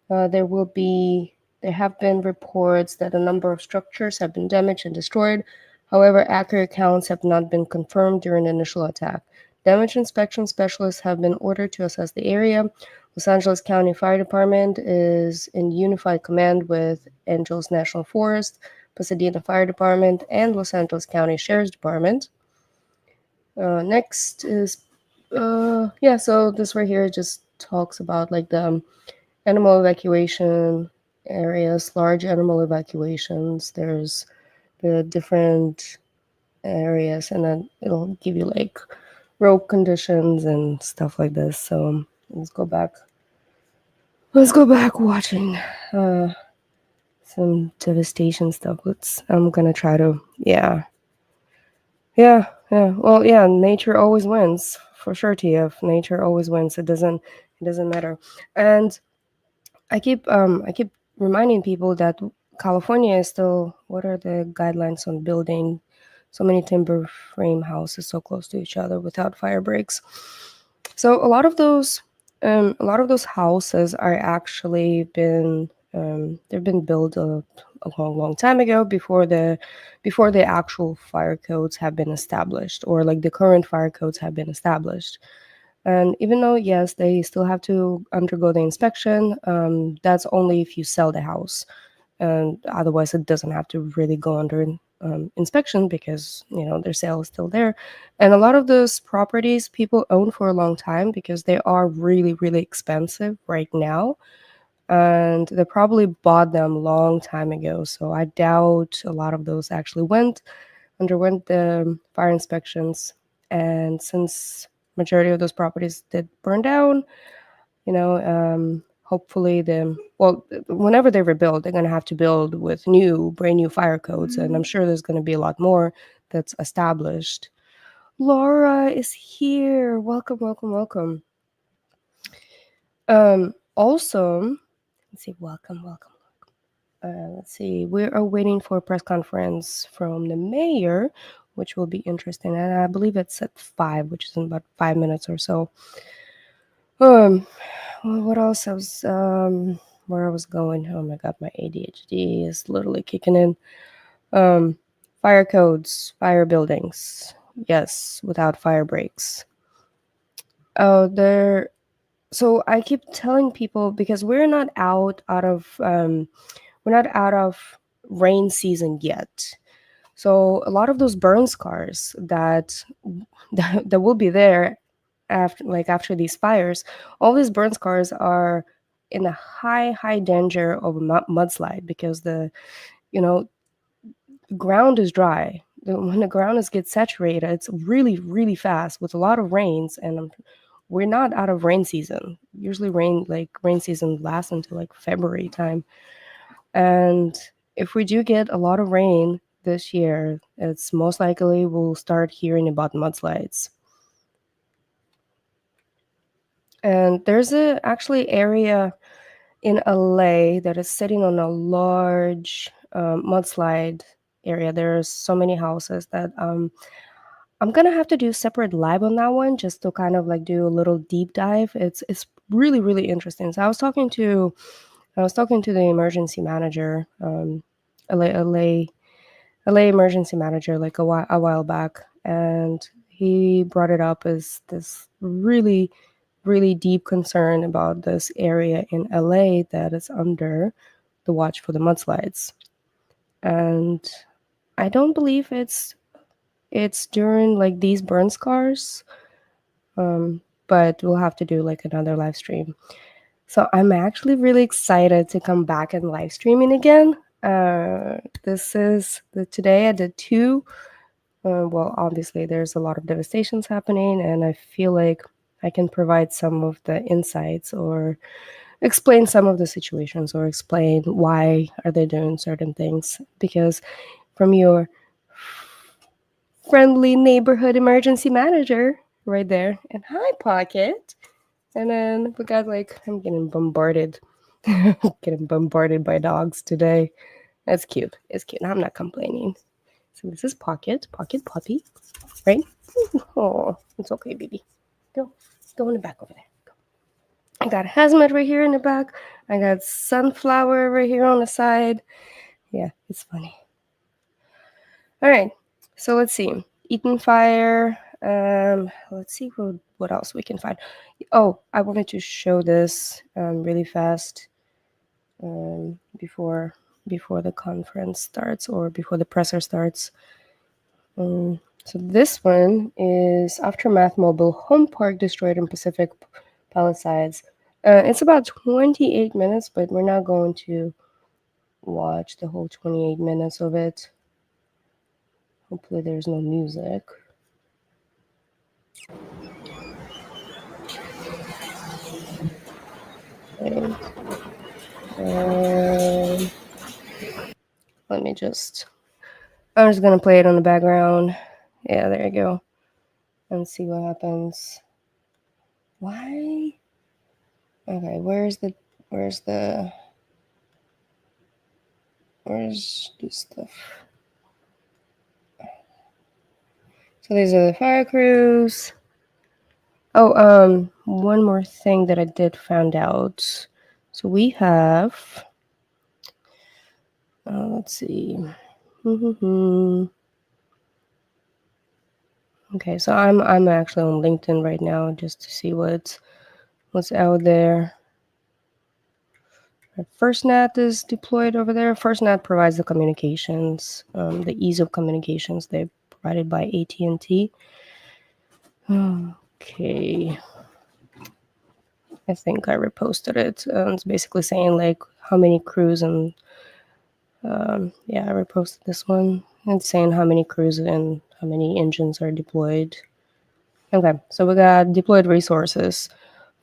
There have been reports that a number of structures have been damaged and destroyed. However, accurate counts have not been confirmed during the initial attack. Damage inspection specialists have been ordered to assess the area. Los Angeles County Fire Department is in unified command with Angeles National Forest, Pasadena Fire Department, and Los Angeles County Sheriff's Department. Next is, so this right here just talks about like the animal evacuation areas, large animal evacuations. There's the different areas, and then it'll give you like rope conditions and stuff like this. So let's go back watching some devastation stuff. I'm gonna try to well, nature always wins for sure, TF. Nature always wins. It doesn't matter. And I keep reminding people that California is still, what are the guidelines on building so many timber frame houses so close to each other without fire breaks? So a lot of those houses are actually they've been built a long time ago before the actual fire codes have been established, or like the current fire codes have been established. And even though, yes, they still have to undergo the inspection, that's only if you sell the house. And otherwise, it doesn't have to really go inspection because their sale is still there. And a lot of those properties people own for a long time because they are really, really expensive right now, and they probably bought them long time ago. So I doubt a lot of those actually underwent the fire inspections. And since majority of those properties did burn down, hopefully whenever they rebuild, they're going to have to build with brand new fire codes, and I'm sure there's going to be a lot more that's established. Laura is here. Welcome, welcome, welcome. Also, let's see, welcome. Let's see, we are waiting for a press conference from the mayor, which will be interesting, and I believe it's at 5, which is in about 5 minutes or so. What else? Where I was going. Oh my god, my ADHD is literally kicking in. Fire codes, fire buildings. Yes, without fire breaks. So I keep telling people, because we're not out of rain season yet. So a lot of those burn scars that will be there after these fires, all these burn scars are in a high danger of a mudslide, because the ground is dry. When the ground gets saturated, it's really, really fast with a lot of rains, and we're not out of rain season. Usually rain season lasts until like February time. And if we do get a lot of rain this year, it's most likely we'll start hearing about mudslides. And there's actually area in LA that is sitting on a large mudslide area. There's so many houses that I'm gonna have to do a separate live on that one, just to kind of like do a little deep dive. It's really, really interesting. So I was talking to the emergency manager, LA emergency manager, like a while back, and he brought it up as this really, really deep concern about this area in LA that is under the watch for the mudslides. And I don't believe it's during like these burn scars, but we'll have to do like another live stream. So I'm actually really excited to come back and live streaming again. This is today I did 2. Well, obviously there's a lot of devastations happening, and I feel like I can provide some of the insights or explain some of the situations or explain why are they doing certain things, because from your friendly neighborhood emergency manager right there. And hi, Pocket. And then we got I'm getting bombarded by dogs today. That's cute. It's cute. I'm not complaining. So this is Pocket puppy, right? Oh, it's okay, baby. Go in the back over there. Go. I got Hazmat right here in the back. I got Sunflower right here on the side. Yeah, it's funny. All right, so let's see. Eaton Fire. Let's see what else we can find. Oh, I wanted to show this really fast before the conference starts, or before the presser starts. So this one is Aftermath Mobile Home Park destroyed in Pacific Palisades. It's about 28 minutes, but we're not going to watch the whole 28 minutes of it. Hopefully there's no music. Okay. I'm just gonna play it on the background. Yeah, there you go. And see what happens. Why? Okay, where's this stuff? So these are the fire crews. Oh, one more thing that I did find out. So we have, let's see. Okay, so I'm actually on LinkedIn right now just to see what's out there. FirstNet is deployed over there. FirstNet provides the communications, the ease of communications they provided by AT&T. Okay. I think I reposted it. It's basically saying like how many crews and yeah, I reposted this one. It's saying how many crews and how many engines are deployed. Okay, so we got deployed resources.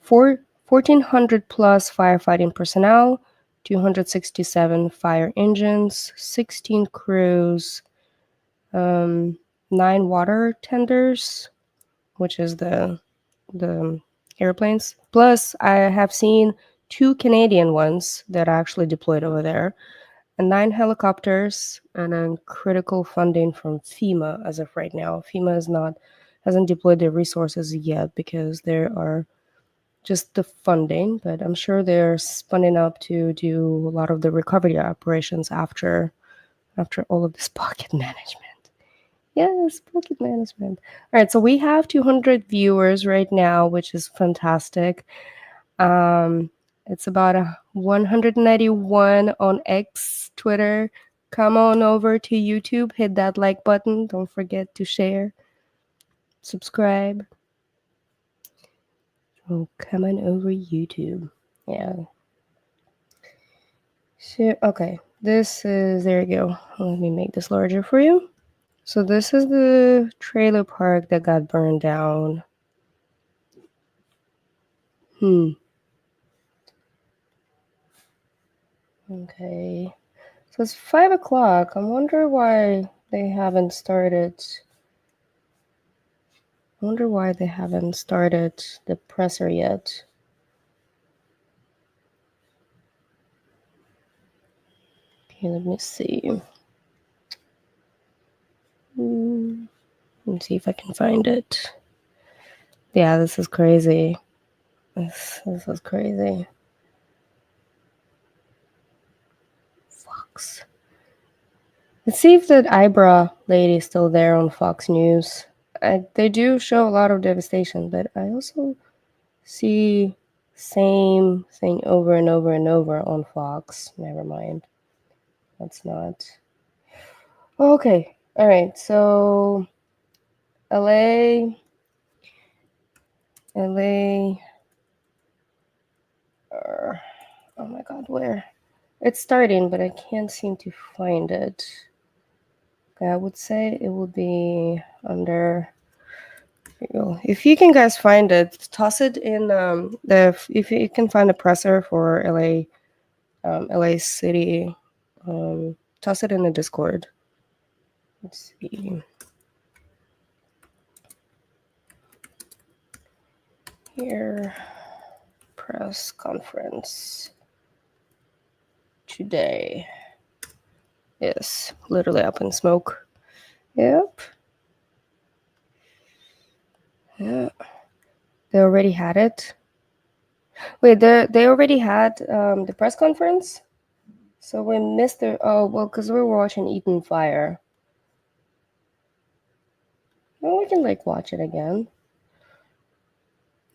1,400 plus firefighting personnel, 267 fire engines, 16 crews, 9 water tenders, which is the airplanes. Plus, I have seen 2 Canadian ones that are actually deployed over there, and 9 helicopters, and then critical funding from FEMA as of right now. FEMA hasn't deployed their resources yet because there are just the funding, but I'm sure they're spunning up to do a lot of the recovery operations after all of this pocket management. Yes, pocket management. All right, so we have 200 viewers right now, which is fantastic. It's about 191 on X, Twitter. Come on over to YouTube, hit that like button. Don't forget to share, subscribe. Oh, come on over YouTube. Yeah. So, okay, this is, there you go. Let me make this larger for you. So this is the trailer park that got burned down. Okay. So it's 5 o'clock. I wonder why they haven't started. I wonder why they haven't started the presser yet. Okay, let me see. Let's see if I can find it. Yeah, this is crazy. This is crazy. Fox. Let's see if that eyebrow lady is still there on Fox News. They do show a lot of devastation, but I also see same thing over and over and over on Fox. Never mind. That's not. Okay. All right. So LA. Oh my God, where? It's starting, but I can't seem to find it. Okay, I would say it would be under. If you can guys find it, toss it in if you can find a presser for LA City, toss it in the Discord. Let's see. Here, press conference today. Yes, literally up in smoke. Yep. Yeah. They already had it. Wait, they already had the press conference? So we missed the, oh, well, because we were watching Eaton Fire. Well, we can, like, watch it again.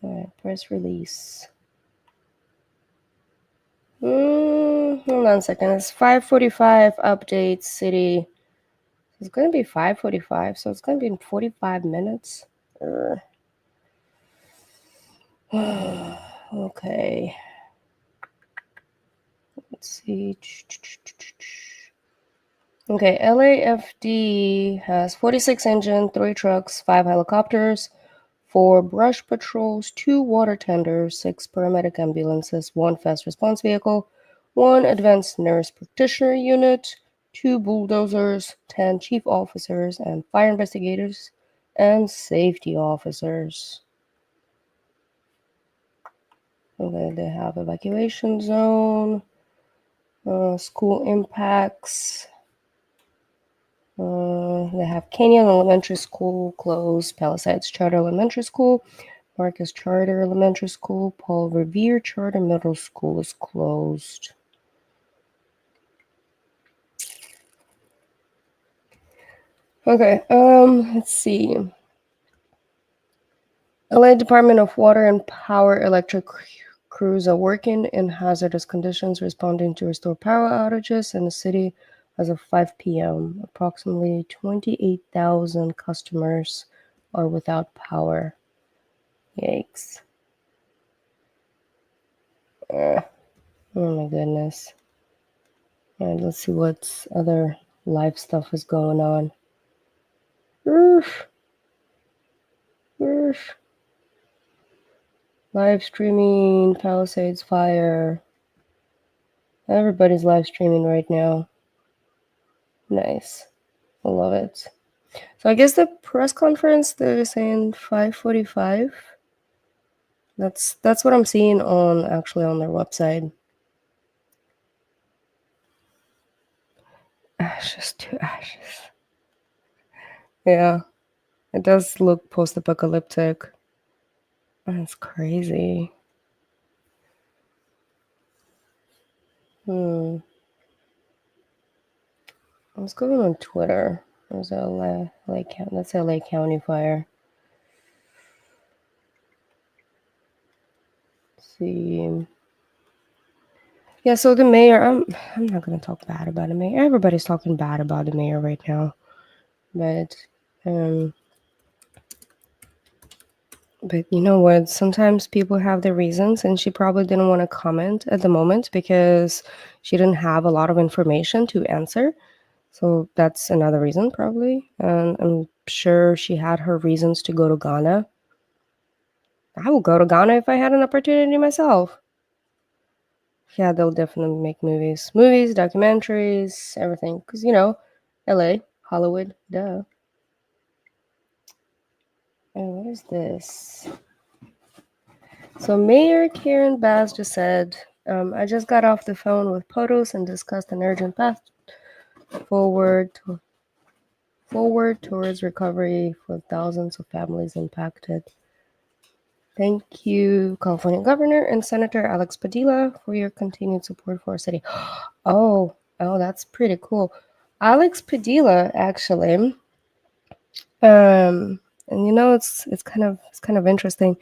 All right, press release. Hold on a second. It's 5:45 update city. It's going to be 5:45, so it's going to be in 45 minutes. Okay. Let's see. Okay, LAFD has 46 engine, 3 trucks, 5 helicopters, 4 brush patrols, 2 water tenders, 6 paramedic ambulances, 1 fast response vehicle, 1 advanced nurse practitioner unit, 2 bulldozers, 10 chief officers and fire investigators, and safety officers. Okay, they have evacuation zone, school impacts. They have Canyon Elementary School closed, Palisades Charter Elementary School, Marcus Charter Elementary School, Paul Revere Charter Middle School is closed. Okay, let's see. LA Department of Water and Power Electric crews are working in hazardous conditions, responding to restore power outages in the city as of 5 p.m. Approximately 28,000 customers are without power. Yikes. Oh my goodness. All right, let's see what other live stuff is going on. Oof. Oof. Live streaming, Palisades Fire. Everybody's live streaming right now. Nice. I love it. So I guess the press conference, they're saying 5:45. That's what I'm seeing on actually on their website. Ashes to ashes. Yeah. It does look post-apocalyptic. That's crazy. Let's go on Twitter. There's a LA County. That's LA County fire. Let's see. Yeah, so the mayor. I'm not gonna talk bad about the mayor. Everybody's talking bad about the mayor right now, but you know what? Sometimes people have their reasons, and she probably didn't want to comment at the moment because she didn't have a lot of information to answer. So that's another reason, probably. And I'm sure she had her reasons to go to Ghana. I would go to Ghana if I had an opportunity myself. Yeah, they'll definitely make movies. Movies, documentaries, everything. Because, you know, LA, Hollywood, duh. And what is this? So Mayor Karen Bass just said, I just got off the phone with POTUS and discussed an urgent path forward towards recovery for thousands of families impacted. Thank you, California Governor and Senator Alex Padilla, for your continued support for our city. Oh, that's pretty cool. Alex Padilla, actually, and you know, it's kind of interesting.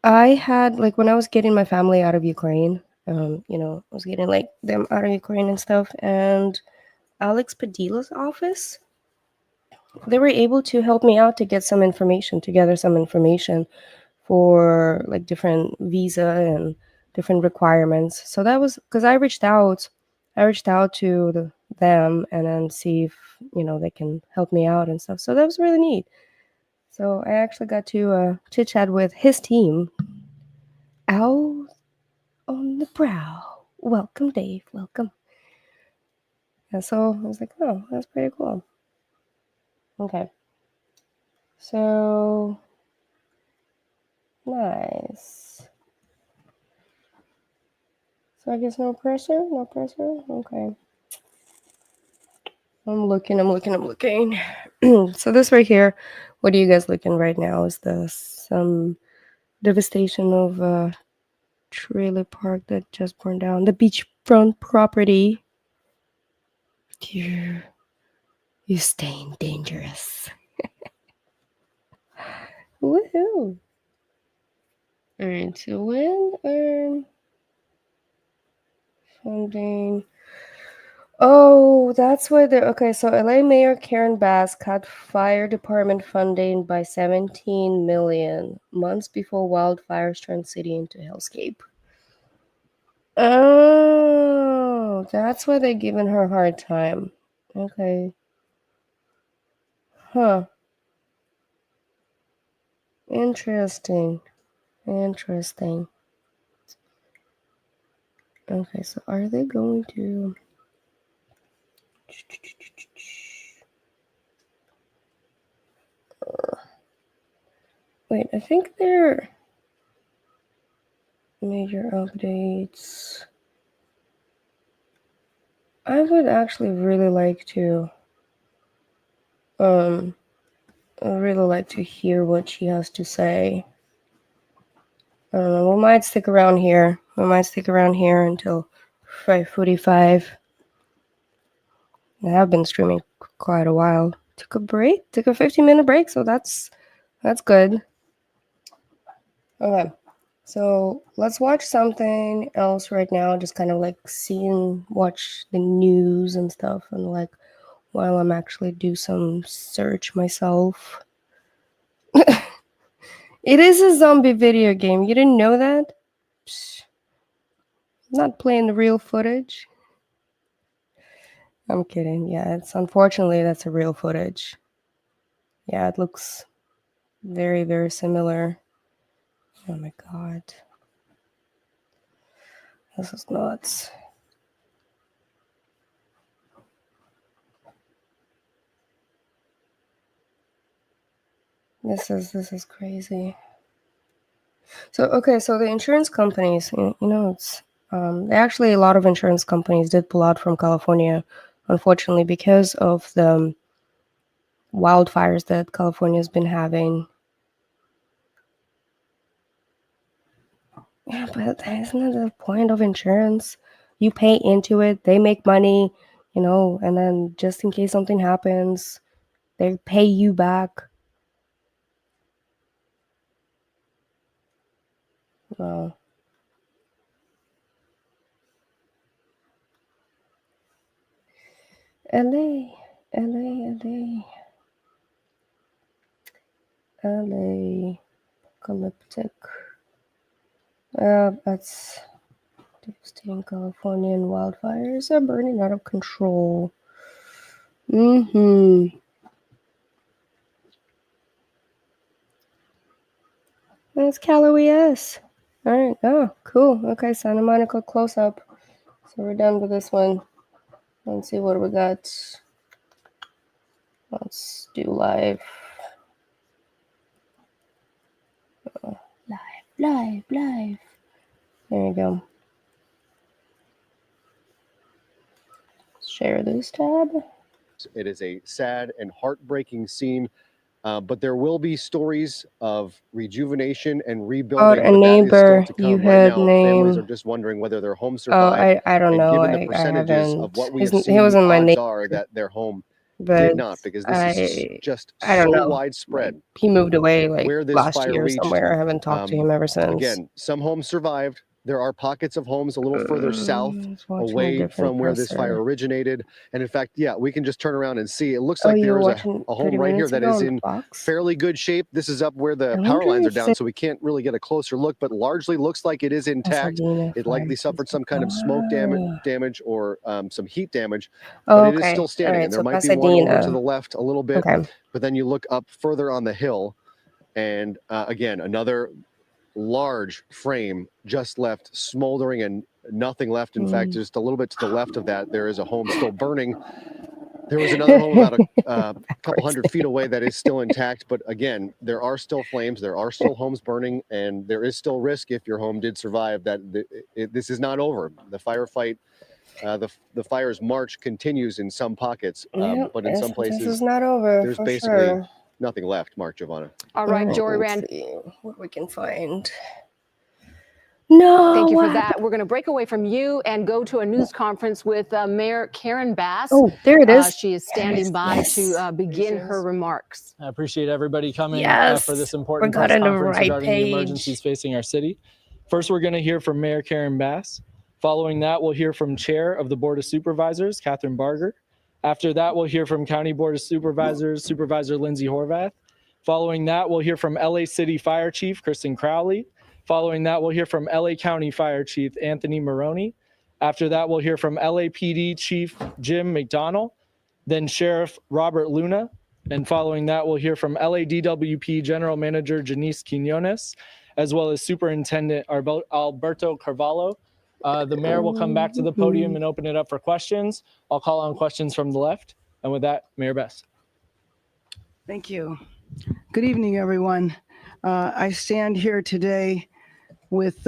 I had, like, when I was getting my family out of Ukraine, you know, I was getting like them out of Ukraine and stuff, and Alex Padilla's office, they were able to help me out to get some information, to gather some information for like different visa and different requirements. So that was because I reached out to them and then see if, you know, they can help me out and stuff. So that was really neat. So I actually got to chit chat with his team. Out on the brow. Welcome, Dave. Welcome. And so I was like, oh, that's pretty cool. Okay. So nice. So I guess no pressure? No pressure? Okay. I'm looking. So this right here, what are you guys looking right now? Is this some devastation of a trailer park that just burned down? The beachfront property. You staying dangerous. Woohoo! Alright, so when funding. Oh, that's why they're okay. So LA Mayor Karen Bass cut fire department funding by 17 million months before wildfires turned city into hellscape. Oh, that's why they're giving her a hard time. Okay. Huh. Interesting. Okay, so are they going to... Wait, I think they're... Major updates. I would actually really like to... I really like to hear what she has to say. I don't know, we might stick around here. Until 5:45. I have been streaming quite a while. Took a 15-minute break, so that's good. Okay. So let's watch something else right now. Just kind of like watch the news and stuff, and like while I'm actually do some search myself. It is a zombie video game. You didn't know that? Psh, I'm not playing the real footage. I'm kidding. Yeah, it's unfortunately that's a real footage. Yeah, it looks very, very similar. Oh my god. This is nuts. This is crazy. So the insurance companies, it's actually a lot of insurance companies did pull out from California, unfortunately, because of the wildfires that California's been having. Yeah, but isn't that the point of insurance? You pay into it, they make money, and then just in case something happens, they pay you back. Well, LA, apocalyptic. That's devastating. Californian wildfires are burning out of control. That's Cali-S. Alright, oh, cool. Okay, Santa Monica close-up. So we're done with this one. Let's see what we got. Let's do live. Live. There you go. Share this tab. It is a sad and heartbreaking scene, but there will be stories of rejuvenation and rebuilding. A neighbor you had Families are just wondering whether their home survived. I don't know. Given the percentages of what we have seen, he wasn't my odds neighbor, are that their home but did not, because this is just I don't so know. widespread. He moved away like Where this last fire year reached, somewhere. I haven't talked to him ever since. Again, some homes survived. There are pockets of homes a little further south, away from where this fire originated. And in fact, yeah, we can just turn around and see. It looks like there's a home right here that is in fairly good shape. This is up where the power lines are down, so we can't really get a closer look, but largely looks like it is intact. It likely suffered some kind of smoke damage or some heat damage, but it is still standing. And there might be one over to the left a little bit, but then you look up further on the hill, and again, another large frame just left smoldering and nothing left. In fact, just a little bit to the left of that, there is a home still burning. There was another home about a couple hundred feet away that is still intact. But again, there are still flames. There are still homes burning, and there is still risk if your home did survive that this is not over. The firefight, the fire's march continues in some pockets, but in some places, this is not over. There's basically nothing left, Mark Giovanna. All right, Jory Rand. Let's see what we can find. No. Thank you for that. We're going to break away from you and go to a news conference with Mayor Karen Bass. Oh, there it is. She is standing by to begin her remarks. I appreciate everybody coming for this important got press on the conference right regarding page. the emergencies facing our city. First, we're going to hear from Mayor Karen Bass. Following that, we'll hear from Chair of the Board of Supervisors, Catherine Barger. After that, we'll hear from County Board of Supervisors, Supervisor Lindsay Horvath. Following that, we'll hear from LA City Fire Chief, Kristen Crowley. Following that, we'll hear from LA County Fire Chief, Anthony Maroney. After that, we'll hear from LAPD Chief Jim McDonnell, then Sheriff Robert Luna. And following that, we'll hear from LADWP General Manager Janice Quinones, as well as Superintendent Alberto Carvalho. The mayor will come back to the podium and open it up for questions. I'll call on questions from the left. And with that, Mayor Bass. Thank you. Good evening, everyone. I stand here today with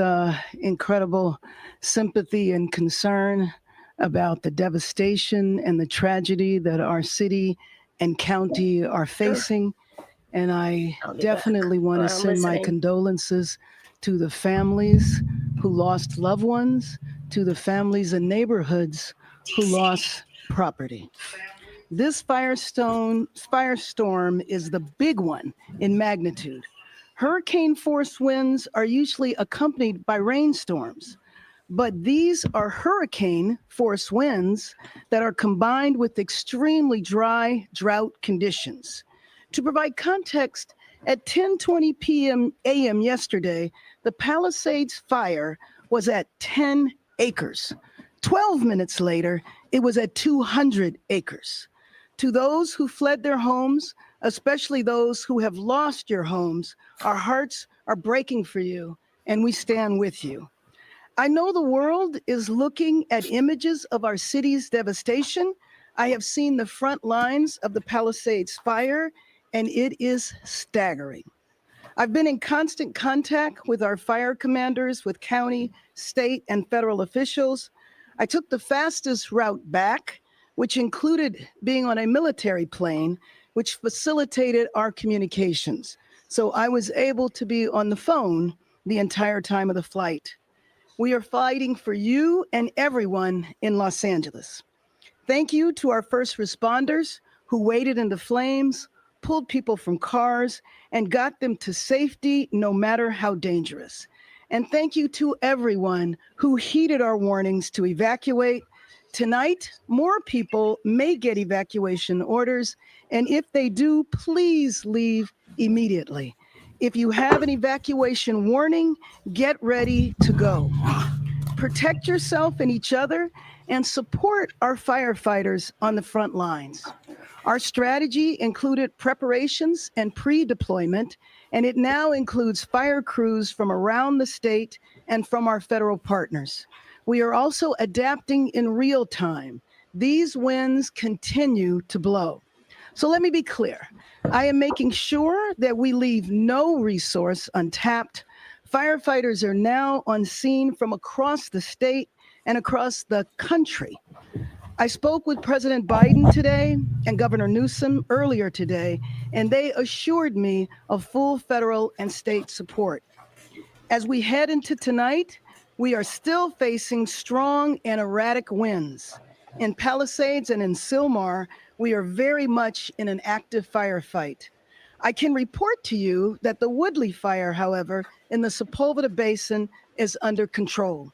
incredible sympathy and concern about the devastation and the tragedy that our city and county are facing. And I definitely want to send my condolences to the families who lost loved ones, to the families and neighborhoods who lost property. This firestorm is the big one in magnitude. Hurricane force winds are usually accompanied by rainstorms, but these are hurricane force winds that are combined with extremely dry drought conditions. To provide context, at 10:20 a.m. yesterday, the Palisades Fire was at 10 acres. 12 minutes later, it was at 200 acres. To those who fled their homes, especially those who have lost your homes, our hearts are breaking for you, and we stand with you. I know the world is looking at images of our city's devastation. I have seen the front lines of the Palisades Fire, and it is staggering. I've been in constant contact with our fire commanders, with county, state, and federal officials. I took the fastest route back, which included being on a military plane, which facilitated our communications. So I was able to be on the phone the entire time of the flight. We are fighting for you and everyone in Los Angeles. Thank you to our first responders who waded into flames, pulled people from cars, and got them to safety no matter how dangerous. And thank you to everyone who heeded our warnings to evacuate. Tonight, more people may get evacuation orders, and if they do, please leave immediately. If you have an evacuation warning, get ready to go. Protect yourself and each other, and support our firefighters on the front lines. Our strategy included preparations and pre-deployment, and it now includes fire crews from around the state and from our federal partners. We are also adapting in real time. These winds continue to blow. So let me be clear. I am making sure that we leave no resource untapped. Firefighters are now on scene from across the state and across the country. I spoke with President Biden today and Governor Newsom earlier today, and they assured me of full federal and state support. As we head into tonight, we are still facing strong and erratic winds. In Palisades and in Sylmar, we are very much in an active firefight. I can report to you that the Woodley fire, however, in the Sepulveda Basin is under control.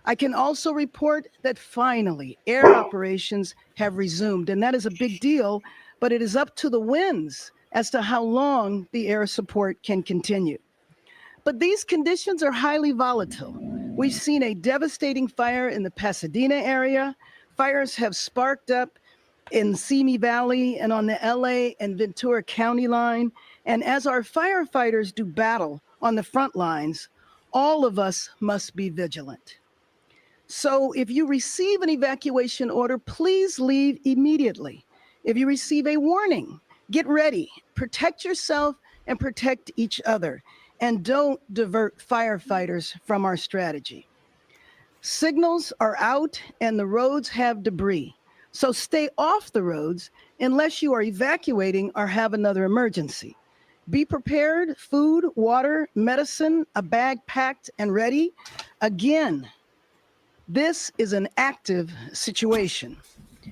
I can also report that finally air operations have resumed, and that is a big deal, but it is up to the winds as to how long the air support can continue. But these conditions are highly volatile. We've seen a devastating fire in the Pasadena area. Fires have sparked up in Simi Valley and on the LA and Ventura County line. And as our firefighters do battle on the front lines, all of us must be vigilant. So if you receive an evacuation order, please leave immediately. If you receive a warning, get ready, protect yourself and protect each other, and don't divert firefighters from our strategy. Signals are out and the roads have debris. So stay off the roads unless you are evacuating or have another emergency. Be prepared, food, water, medicine, a bag packed and ready. Again, this is an active situation.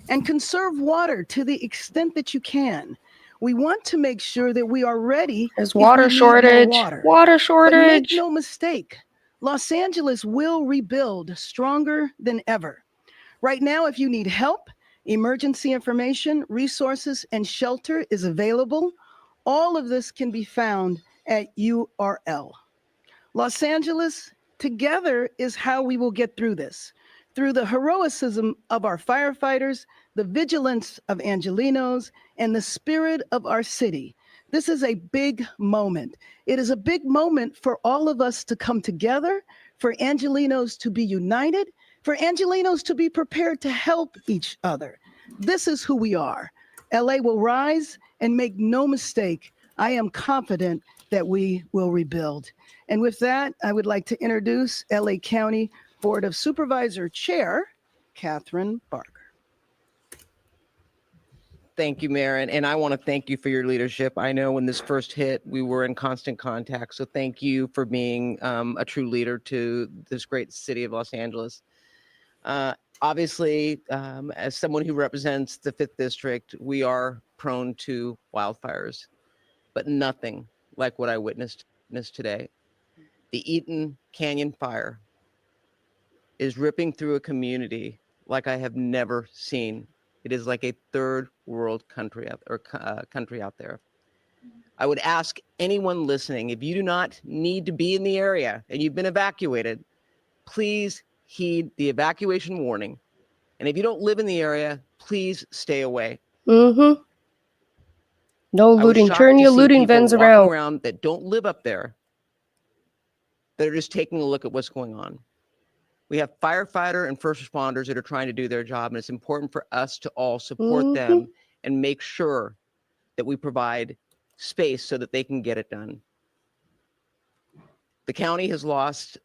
And conserve water to the extent that you can. We want to make sure that we are ready. There's water shortage. Water shortage. But make no mistake, Los Angeles will rebuild stronger than ever. Right now, if you need help, emergency information, resources, and shelter is available. All of this can be found at URL. Los Angeles, together is how we will get through this. Through the heroism of our firefighters, the vigilance of Angelenos, and the spirit of our city. This is a big moment. It is a big moment for all of us to come together, for Angelenos to be united, for Angelenos to be prepared to help each other. This is who we are. LA will rise, and make no mistake, I am confident that we will rebuild. And with that, I would like to introduce LA County Board of Supervisor Chair, Catherine Barger. Thank you, Mayor. And I want to thank you for your leadership. I know when this first hit, we were in constant contact. So thank you for being a true leader to this great city of Los Angeles. Obviously, as someone who represents the 5th District, we are prone to wildfires, but nothing like what I witnessed witnessed today, the Eaton Canyon fire is ripping through a community like I have never seen. It is like a third world country out there. I would ask anyone listening, if you do not need to be in the area and you've been evacuated, please heed the evacuation warning. And if you don't live in the area, please stay away. Mm-hmm. No looting. Turn your looting vans around. That don't live up there, that are just taking a look at what's going on. We have firefighter and first responders that are trying to do their job, and it's important for us to all support them and make sure that we provide space so that they can get it done. The county has lost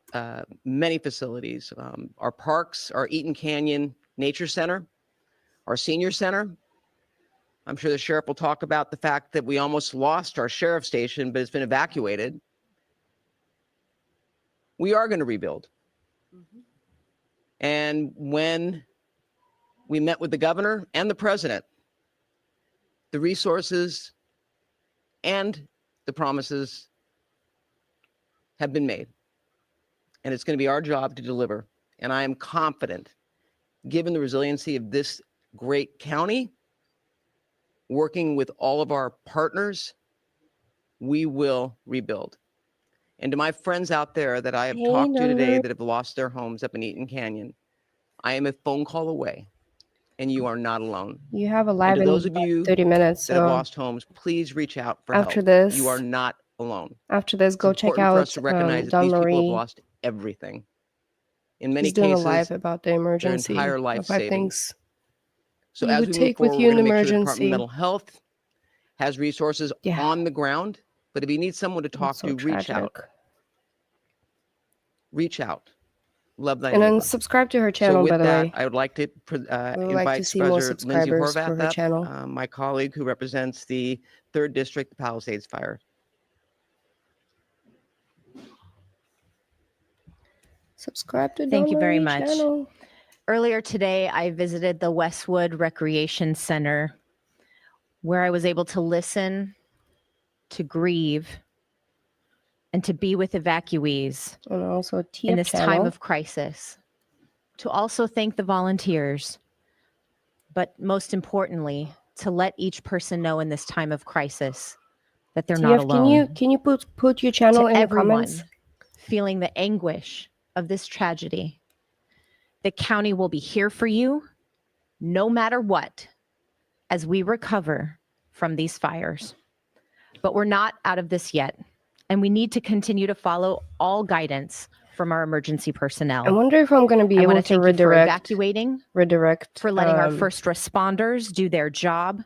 many facilities. Our parks, our Eaton Canyon Nature Center, our senior center. I'm sure the sheriff will talk about the fact that we almost lost our sheriff's station, but it's been evacuated. We are going to rebuild. And when we met with the governor and the president, the resources and the promises have been made. And it's going to be our job to deliver. And I am confident, given the resiliency of this great county, working with all of our partners, we will rebuild. And to my friends out there that I have talked to today that have lost their homes up in Eaton Canyon, I am a phone call away, and you are not alone. You have a live and to those in of you 30 minutes. that have lost homes, please reach out for after help. this, you are not alone. After this, go check for out us to recognize that Don these people have Marie. lost everything. In many He's doing cases, a live about the emergency. their entire life of 5 savings. things So you as would we take move with forward, you we're in going the to make sure the Department emergency. of Mental Health has resources on the ground. But if you need someone to talk so to, reach out. tragic. Reach out. Love thy And then neighbor. subscribe to her So channel, with by the that, way. I would like to We would like to invite see more Supervisor Lindsay subscribers for Horvath her up, channel. my colleague who represents the 3rd District, the Palisades Fire. Subscribe to Thank Don you very Marie much. channel. Earlier today, I visited the Westwood Recreation Center, where I was able to listen, to grieve, and to be with evacuees And also TF in this channel. time of crisis. To also thank the volunteers, but most importantly, to let each person know in this time of crisis that they're not TF, alone. can you put your channel To in the everyone comments? feeling the anguish of this tragedy, the county will be here for you no matter what as we recover from these fires. But we're not out of this yet, and we need to continue to follow all guidance from our emergency personnel. I wonder if I'm going to be able to thank you for redirect, evacuating, for letting our first responders do their job,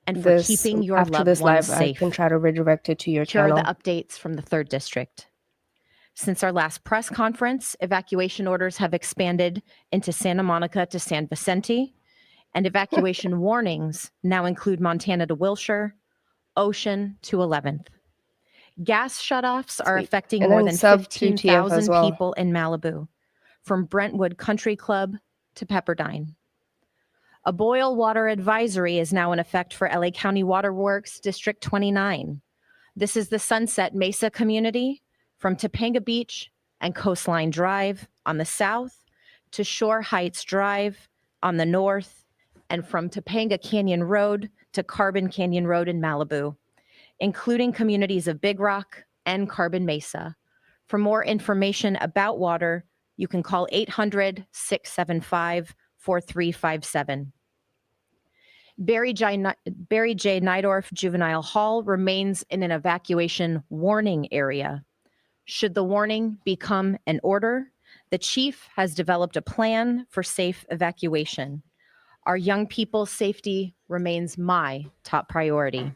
and for this keeping your after loved this ones live. safe. I can try to redirect it to your Here are channel. the updates from the 3rd District. Since our last press conference, evacuation orders have expanded into Santa Monica to San Vicente, and evacuation warnings now include Montana to Wilshire, Ocean to 11th. Gas shutoffs are affecting And more then than sub to TF 15,000 as well. people in Malibu, from Brentwood Country Club to Pepperdine. A boil water advisory is now in effect for LA County Waterworks District 29. This is the Sunset Mesa community from Topanga Beach and Coastline Drive on the south to Shore Heights Drive on the north, and from Topanga Canyon Road to Carbon Canyon Road in Malibu, including communities of Big Rock and Carbon Mesa. For more information about water, you can call 800-675-4357. Barry J. Nydorf Juvenile Hall remains in an evacuation warning area. Should the warning become an order, the chief has developed a plan for safe evacuation. Our young people's safety remains my top priority.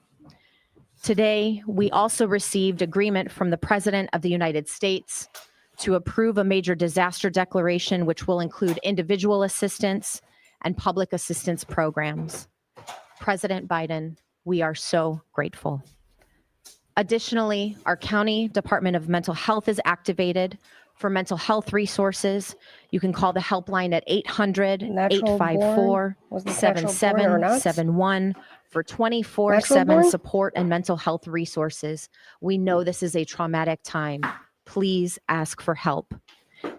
Today, we also received agreement from the President of the United States to approve a major disaster declaration, which will include individual assistance and public assistance programs. President Biden, we are so grateful. Additionally, our County Department of Mental Health is activated for mental health resources. You can call the helpline at 800-854-7771 for 24/7 support and mental health resources. We know this is a traumatic time. Please ask for help.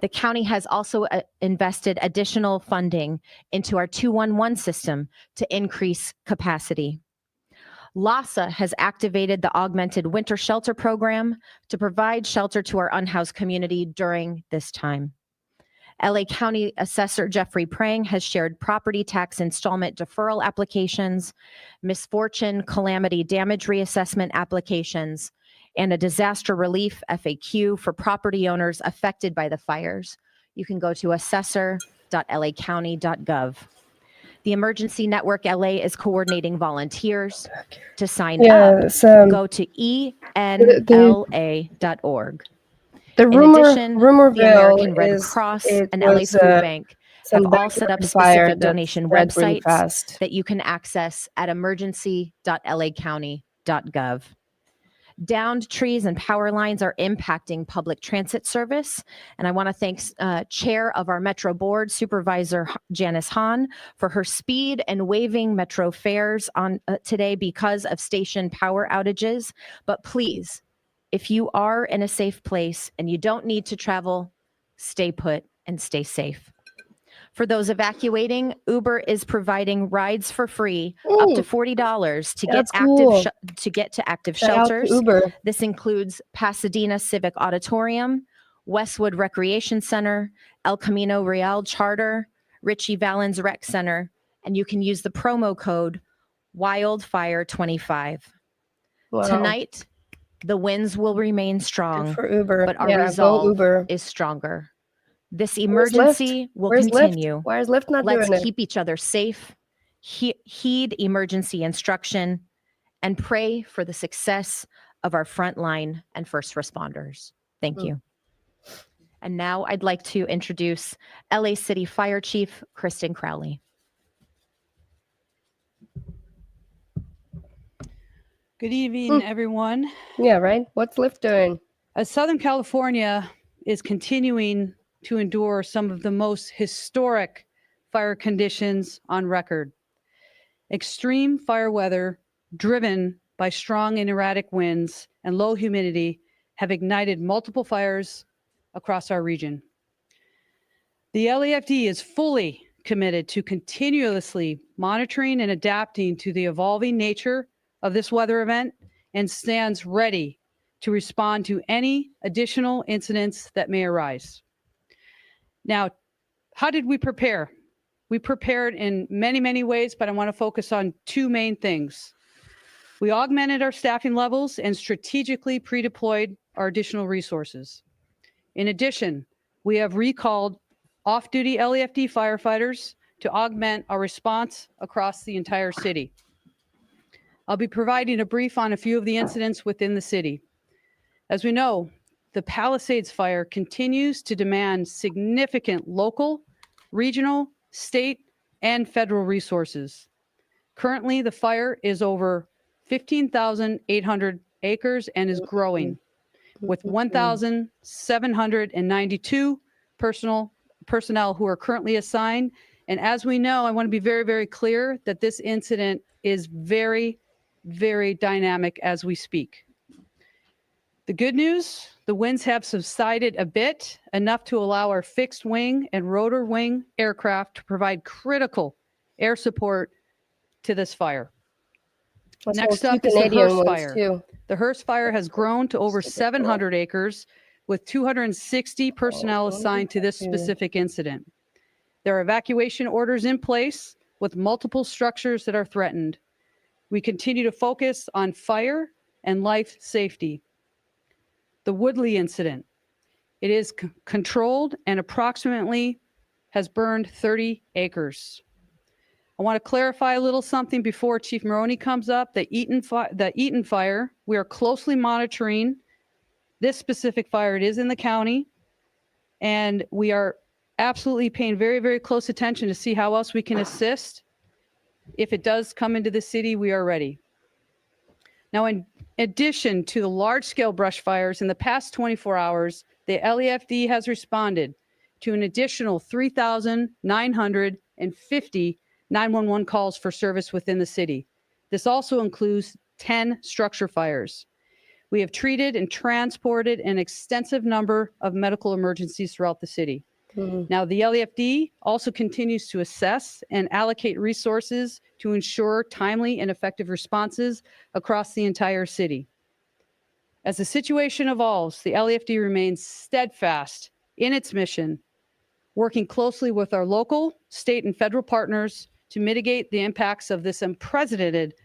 The county has also invested additional funding into our 211 system to increase capacity. LASA has activated the Augmented Winter Shelter Program to provide shelter to our unhoused community during this time. LA County Assessor Jeffrey Prang has shared property tax installment deferral applications, misfortune calamity damage reassessment applications, and a disaster relief FAQ for property owners affected by the fires. You can go to assessor.lacounty.gov. The Emergency Network LA is coordinating volunteers. To sign up, go to enla.org. The In rumor addition, the American Red Cross and LA Food Bank have all set up specific donation websites that you can access at emergency.lacounty.gov. Downed trees and power lines are impacting public transit service. And I want to thank Chair of our Metro Board, Supervisor Janice Hahn, for her speed and waiving Metro fares on today because of station power outages. But please, if you are in a safe place and you don't need to travel, stay put and stay safe. For those evacuating, Uber is providing rides for free up to $40 to get to active shelters. Uber. This includes Pasadena Civic Auditorium, Westwood Recreation Center, El Camino Real Charter, Richie Valens Rec Center, and you can use the promo code WILDFIRE25. Wow. Tonight, the winds will remain strong, Good for Uber. but our Yeah, resolve Uber. is stronger. This Where's emergency will Where's continue. Lyft? Why is Lyft not Let's doing it? keep each other safe, heed emergency instruction, and pray for the success of our frontline and first responders. Thank you. And now I'd like to introduce LA City Fire Chief Kristen Crowley. Good evening, everyone. Yeah, right? What's Lyft doing? As Southern California is continuing to endure some of the most historic fire conditions on record, extreme fire weather driven by strong and erratic winds and low humidity have ignited multiple fires across our region. The LAFD is fully committed to continuously monitoring and adapting to the evolving nature of this weather event and stands ready to respond to any additional incidents that may arise. Now, how did we prepare? We prepared in many, many ways, but I want to focus on two main things. We augmented our staffing levels and strategically pre-deployed our additional resources. In addition, we have recalled off-duty LAFD firefighters to augment our response across the entire city. I'll be providing a brief on a few of the incidents within the city. As we know, the Palisades Fire continues to demand significant local, regional, state, and federal resources. Currently, the fire is over 15,800 acres and is growing, with 1,792 personnel who are currently assigned. And as we know, I want to be very, very clear that this incident is very, very dynamic as we speak. The good news, the winds have subsided a bit, enough to allow our fixed wing and rotor wing aircraft to provide critical air support to this fire. Next up is the Hearst Fire. The Hearst Fire has grown to over 700 acres with 260 personnel assigned to this specific incident. There are evacuation orders in place with multiple structures that are threatened. We continue to focus on fire and life safety. The Woodley incident. It is controlled and approximately has burned 30 acres. I want to clarify a little something before Chief Maroney comes up. The Eaton Fire, we are closely monitoring this specific fire. It is in the county, and we are absolutely paying very, very close attention to see how else we can assist. If it does come into the city, we are ready. Now, in addition to the large-scale brush fires, in the past 24 hours, the LAFD has responded to an additional 3,950 911 calls for service within the city. This also includes 10 structure fires. We have treated and transported an extensive number of medical emergencies throughout the city. Now, the LAFD also continues to assess and allocate resources to ensure timely and effective responses across the entire city. As the situation evolves, the LAFD remains steadfast in its mission, working closely with our local, state, and federal partners to mitigate the impacts of this unprecedented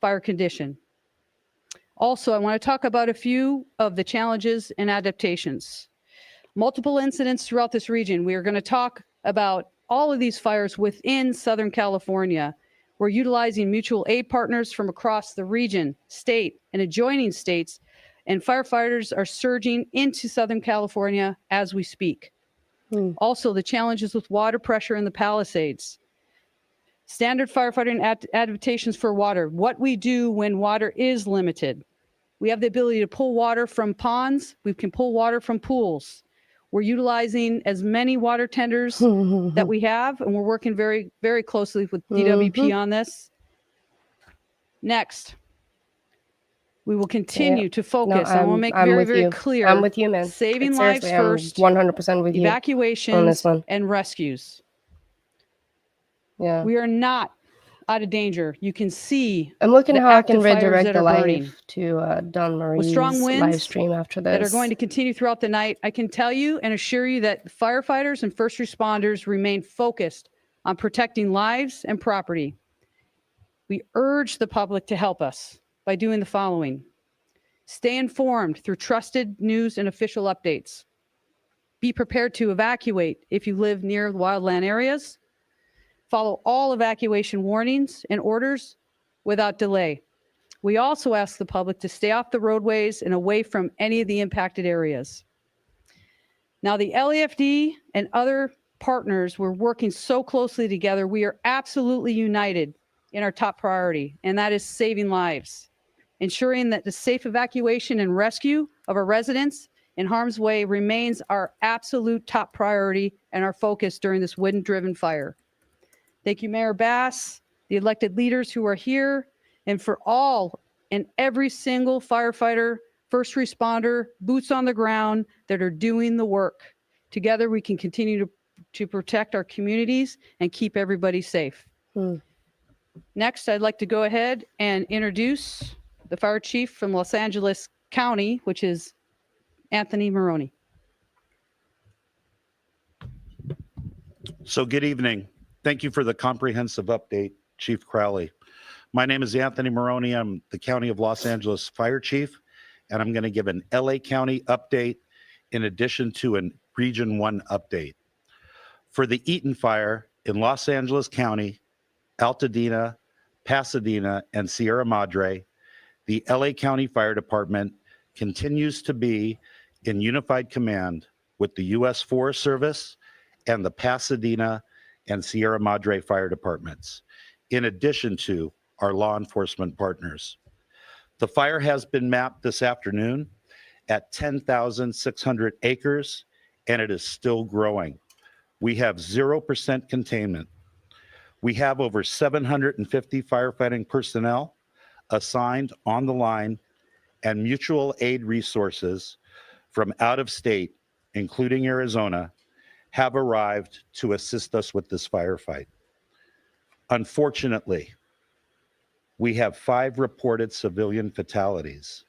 fire condition. Also, I want to talk about a few of the challenges and adaptations. Multiple incidents throughout this region. We are going to talk about all of these fires within Southern California. We're utilizing mutual aid partners from across the region, state, and adjoining states, and firefighters are surging into Southern California as we speak. Also, the challenges with water pressure in the Palisades. Standard firefighting adaptations for water. What we do when water is limited. We have the ability to pull water from ponds. We can pull water from pools. We're utilizing as many water tenders that we have, and we're working very, very closely with DWP on this. Next, we will continue to focus. I want to make very, very clear. I'm with you, man. Saving lives first. I'm 100% with you. Evacuations on this one. and rescues. Yeah. We are not out of danger. You can see. I'm looking how I can active fires redirect that the are live burning. to Don With Marie's strong winds live stream after this. that are going to continue throughout the night, I can tell you and assure you that firefighters and first responders remain focused on protecting lives and property. We urge the public to help us by doing the following. Stay informed through trusted news and official updates. Be prepared to evacuate if you live near wildland areas. Follow all evacuation warnings and orders without delay. We also ask the public to stay off the roadways and away from any of the impacted areas. Now, the LAFD and other partners, we're working so closely together. We are absolutely united in our top priority, and that is saving lives. Ensuring that the safe evacuation and rescue of our residents in harm's way remains our absolute top priority and our focus during this wind-driven fire. Thank you, Mayor Bass, the elected leaders who are here, and for all and every single firefighter, first responder, boots on the ground that are doing the work. Together, we can continue to protect our communities and keep everybody safe. Next, I'd like to go ahead and introduce the fire chief from Los Angeles County, which is Anthony Maroney. So good evening. Thank you for the comprehensive update, Chief Crowley. My name is Anthony Maroney. I'm the County of Los Angeles Fire Chief, and I'm going to give an LA County update in addition to a Region 1 update. For the Eaton Fire in Los Angeles County, Altadena, Pasadena, and Sierra Madre, the LA County Fire Department continues to be in unified command with the U.S. Forest Service and the Pasadena and Sierra Madre Fire Departments, in addition to our law enforcement partners. The fire has been mapped this afternoon at 10,600 acres, and it is still growing. We have 0% containment. We have over 750 firefighting personnel assigned on the line, and mutual aid resources from out of state, including Arizona, have arrived to assist us with this firefight. Unfortunately, we have 5 reported civilian fatalities,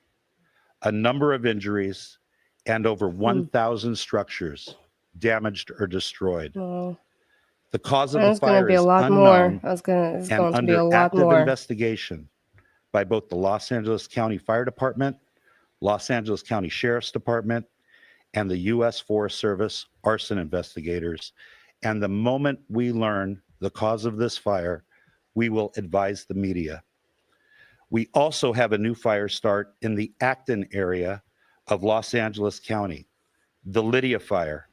a number of injuries, and over 1,000 structures damaged or destroyed. The cause of the fire is unknown and under active investigation by both the Los Angeles County Fire Department, Los Angeles County Sheriff's Department, and the U.S. Forest Service arson investigators. And the moment we learn the cause of this fire, we will advise the media. We also have a new fire start in the Acton area of Los Angeles County, the Lydia Fire,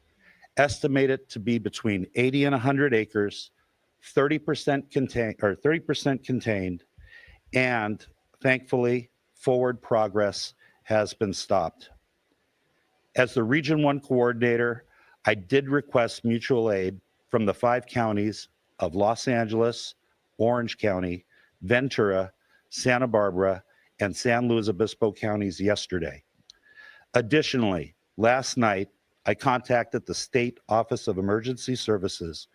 estimated to be between 80 and 100 acres, 30% contained, and thankfully, forward progress has been stopped. As the Region 1 coordinator, I did request mutual aid from the 5 counties of Los Angeles, Orange County, Ventura, Santa Barbara, and San Luis Obispo counties yesterday. Additionally, last night, I contacted the State Office of Emergency Services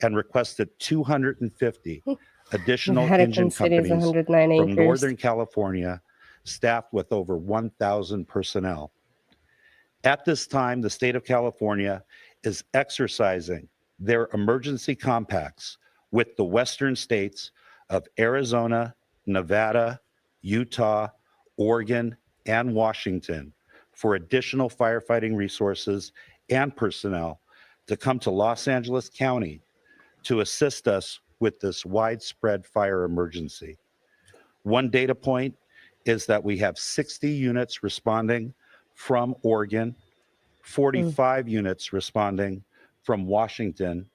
and requested 250 additional engine companies 109 from acres. Northern California, staffed with over 1,000 personnel. At this time, the state of California is exercising their emergency compacts with the western states of Arizona, Nevada, Utah, Oregon, and Washington for additional firefighting resources and personnel to come to Los Angeles County to assist us with this widespread fire emergency. One data point is that we have 60 units responding from Oregon, 45 units responding from Washington,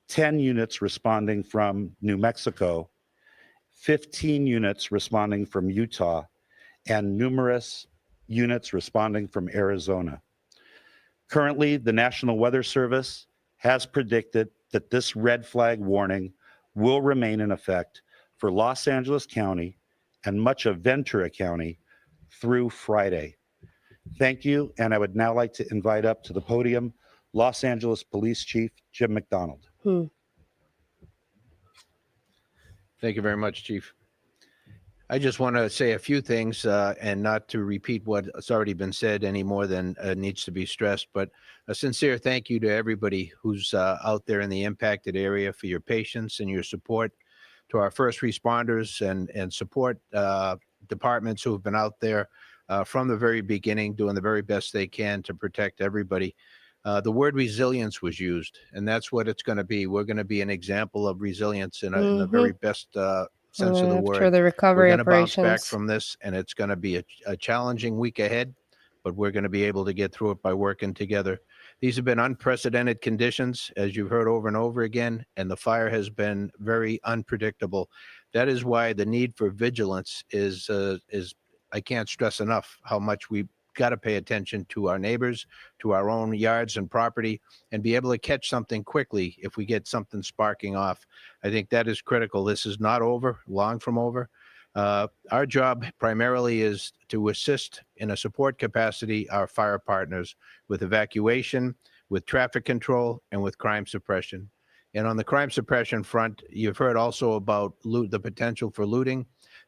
10 units responding from New Mexico, 15 units responding from Utah, and numerous units responding from Arizona. Currently, the National Weather Service has predicted that this red flag warning will remain in effect for Los Angeles County and much of Ventura County through Friday. Thank you, and I would now like to invite up to the podium Los Angeles Police Chief Jim McDonald. Thank you very much, Chief. I just want to say a few things and not to repeat what's already been said any more than needs to be stressed, but a sincere thank you to everybody who's out there in the impacted area for your patience and your support, to our first responders and support departments who have been out there from the very beginning, doing the very best they can to protect everybody. The word resilience was used, and that's what it's going to be. We're going to be an example of resilience in the very best sense of the word. After the recovery We're going to bounce back operations. from this, and it's going to be a challenging week ahead, but we're going to be able to get through it by working together. These have been unprecedented conditions, as you've heard over and over again, and the fire has been very unpredictable. That is why the need for vigilance is I can't stress enough how much we've got to pay attention to our neighbors, to our own yards and property, and be able to catch something quickly if we get something sparking off. I think that is critical. This is not over, long from over. Our job primarily is to assist in a support capacity our fire partners with evacuation, with traffic control, and with crime suppression. And on the crime suppression front, you've heard also about the potential for looting,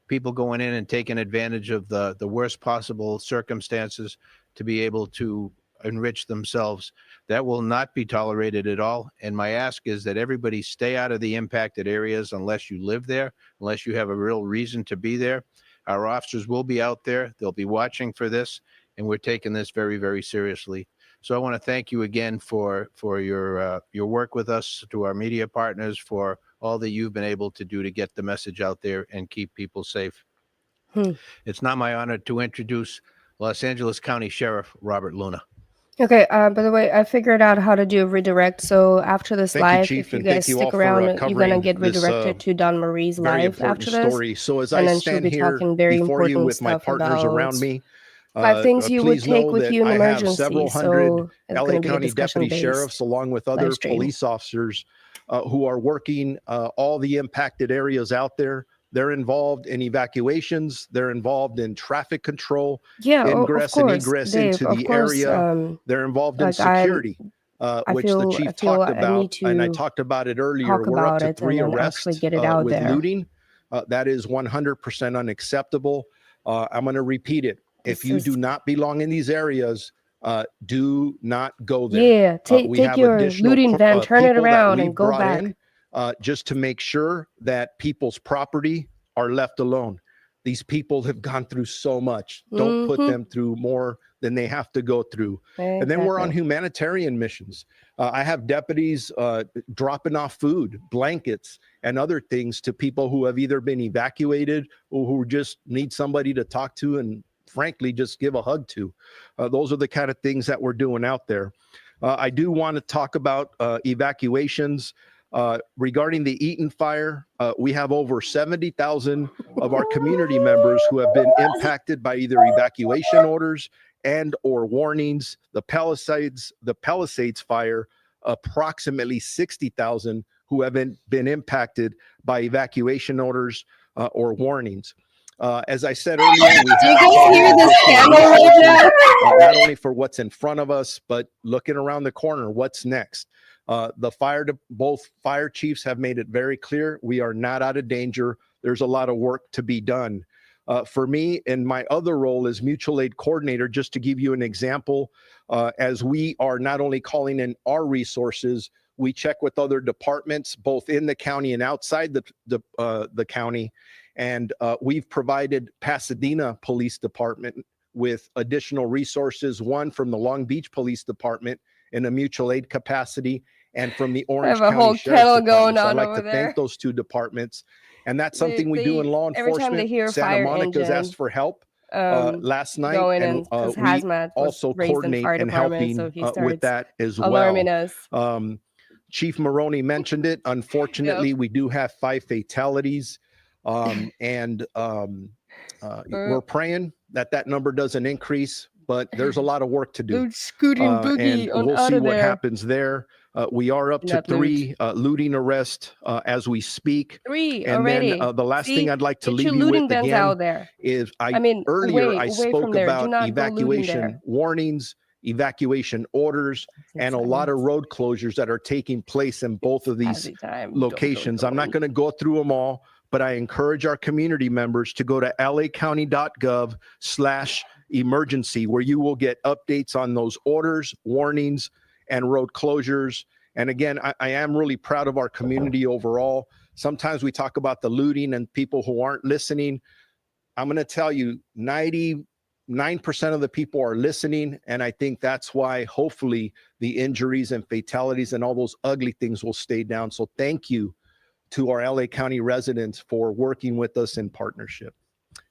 people going in and taking advantage of the worst possible circumstances to be able to enrich themselves. That will not be tolerated at all. And my ask is that everybody stay out of the impacted areas unless you live there, unless you have a real reason to be there. Our officers will be out there. They'll be watching for this, and we're taking this very, very seriously. So I want to thank you again for your work with us, to our media partners, for all that you've been able to do to get the message out there and keep people safe. It's now my honor to introduce Los Angeles County Sheriff Robert Luna. Okay, by the way, I figured out how to do a redirect. So after this Thank you, live, Chief, if you and thank guys you all stick for, around, you're covering gonna get this, redirected to Don Marie's very live important after this. story. So as and I then she'll stand be here talking very before you important with my stuff partners about around me, 5 things you would please take know with that you in I have emergency. several hundred So it's LA gonna be a County deputy discussion-based sheriffs, along with other live stream. police officers who are working all the impacted areas out there. They're involved in evacuations. They're involved in traffic control, Yeah, ingress of and course, egress Dave, into of the course. area. They're involved in Like security, I which the feel chief I feel talked I need about, and I to talked about it earlier. talk We're up about to it 3 and then actually arrests get it out with there. looting. That is 100% unacceptable. I'm going to repeat it. If This you is do not belong in these areas, do not go there. Yeah, We take have your additional looting van, turn it people that around, we've and go brought back. in just to make sure that people's property are left alone. These people have gone through so much. Don't put them through more than they have to go through. And then we're on Exactly. humanitarian missions. I have deputies dropping off food, blankets, and other things to people who have either been evacuated or who just need somebody to talk to and frankly just give a hug to. Those are the kind of things that we're doing out there. I do want to talk about evacuations. Regarding the Eaton fire, we have over 70,000 of our community members who have been impacted by either evacuation orders and or warnings. The Palisades Fire, approximately 60,000 who have been impacted by evacuation orders or warnings. As I said earlier, we Do you guys hear the scandal right now? not only for what's in front of us, but looking around the corner, what's next? Both fire chiefs have made it very clear we are not out of danger. There's a lot of work to be done. For me, in my other role as mutual aid coordinator, just to give you an example, as we are not only calling in our resources, we check with other departments, both in the county and outside the county. And we've provided Pasadena Police Department with additional resources, one from the Long Beach Police Department in a mutual aid capacity, and from the Orange have a whole County Sheriff's kettle Department. going So I'd on like over to there. thank those two departments. And that's something we do in law every time they enforcement. hear Santa fire Monica's engine, asked for help last night, going and in, 'cause we hazmat was also raised in coordinate fire and department, helping so he with starts that as alarming well. us. Chief Maroney mentioned it. Unfortunately, we do have 5 fatalities, and we're praying that number doesn't increase, but there's a lot of work to do. Scooting boogie And on we'll out see of what there. happens there. We are up to Not 3 looting arrests as we speak. 3 And already. then the last See? thing I'd like to Get leave your you looting with bans again out there. is away from spoke there. Do about not go looting evacuation there. warnings, evacuation orders, and a lot of road closures that are taking place in both of these Every time. locations. I'm not going to go through them all, but I encourage our community members to go to lacounty.gov/emergency, where you will get updates on those orders, warnings, and road closures. And again, I am really proud of our community overall. Sometimes we talk about the looting and people who aren't listening. I'm going to tell you, 99% of the people are listening. And I think that's why hopefully the injuries and fatalities and all those ugly things will stay down. So thank you to our LA County residents for working with us in partnership.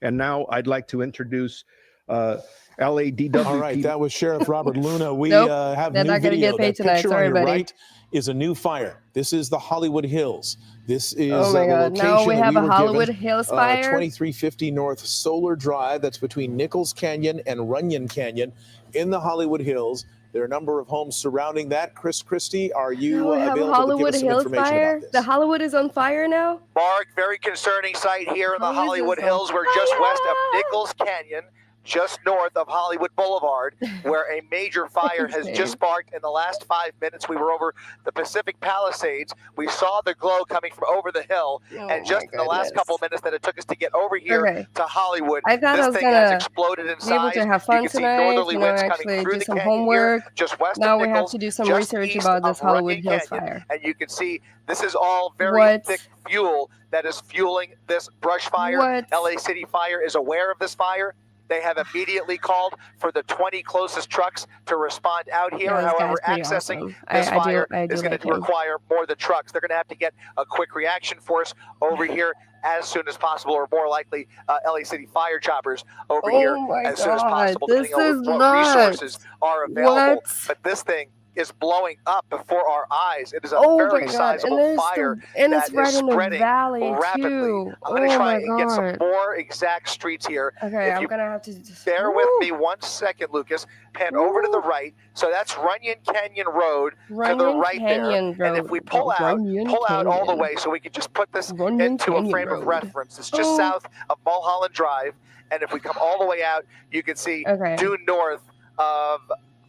And now I'd like to introduce LADWP. All right, that was Sheriff Robert Luna. We Nope, have they're new not gonna video. get paid That tonight. picture Sorry, on your buddy. right is a new fire. This is the Hollywood Hills. This is Oh my the God, location now we that have we a were Hollywood given, Hills fire? 2350 North Solar Drive. That's between Nichols Canyon and Runyon Canyon in the Hollywood Hills. There are a number of homes surrounding that. Chris Christie, are you Now we have a available to give Hollywood us some Hills information fire. about this? The Hollywood is on fire now. Mark, very concerning sight here in the How is Hollywood this on Hills. We're just west of Nichols Canyon, just north of Hollywood Boulevard, where a major fire has just sparked in the last 5 minutes. We were over the Pacific Palisades. We saw the glow coming from over the hill, and just in the last couple minutes that it took us to get over here to Hollywood, I thought I this was thing has gonna exploded in be able size. to have You fun can see tonight, northerly winds coming actually through do the some canyon homework. here, just west Now of we have Nichols, to do some just research east about this of Runyon Hollywood Hills Canyon. fire. And you can see this is all very What? thick fuel that is fueling this brush fire. What? LA City Fire is aware of this fire. They have immediately called for the 20 closest trucks to respond out here. Yeah, this However, guy's pretty accessing awesome. this I do fire is like going to him. require more than trucks. They're going to have to get a quick reaction force over here as soon as possible, or more likely LA City Fire choppers over here as soon as possible, This depending on is what nuts. resources are available. What? But this thing is blowing up before our eyes. It is a Oh very my God! sizable And fire and that it's right is in the spreading valley rapidly. too. I'm going to Oh try my and get some God! more exact streets here. Okay, If I'm you gonna have to just bear with me 1 second, Lucas. Pan over to the right. So that's Runyon Canyon Road to the Runyon right Canyon there. And if Road. we pull out all the way, so we can just put this Runyon into Canyon a frame Road. of reference. It's just south of Mulholland Drive. And if we come all the way out, you can see due north of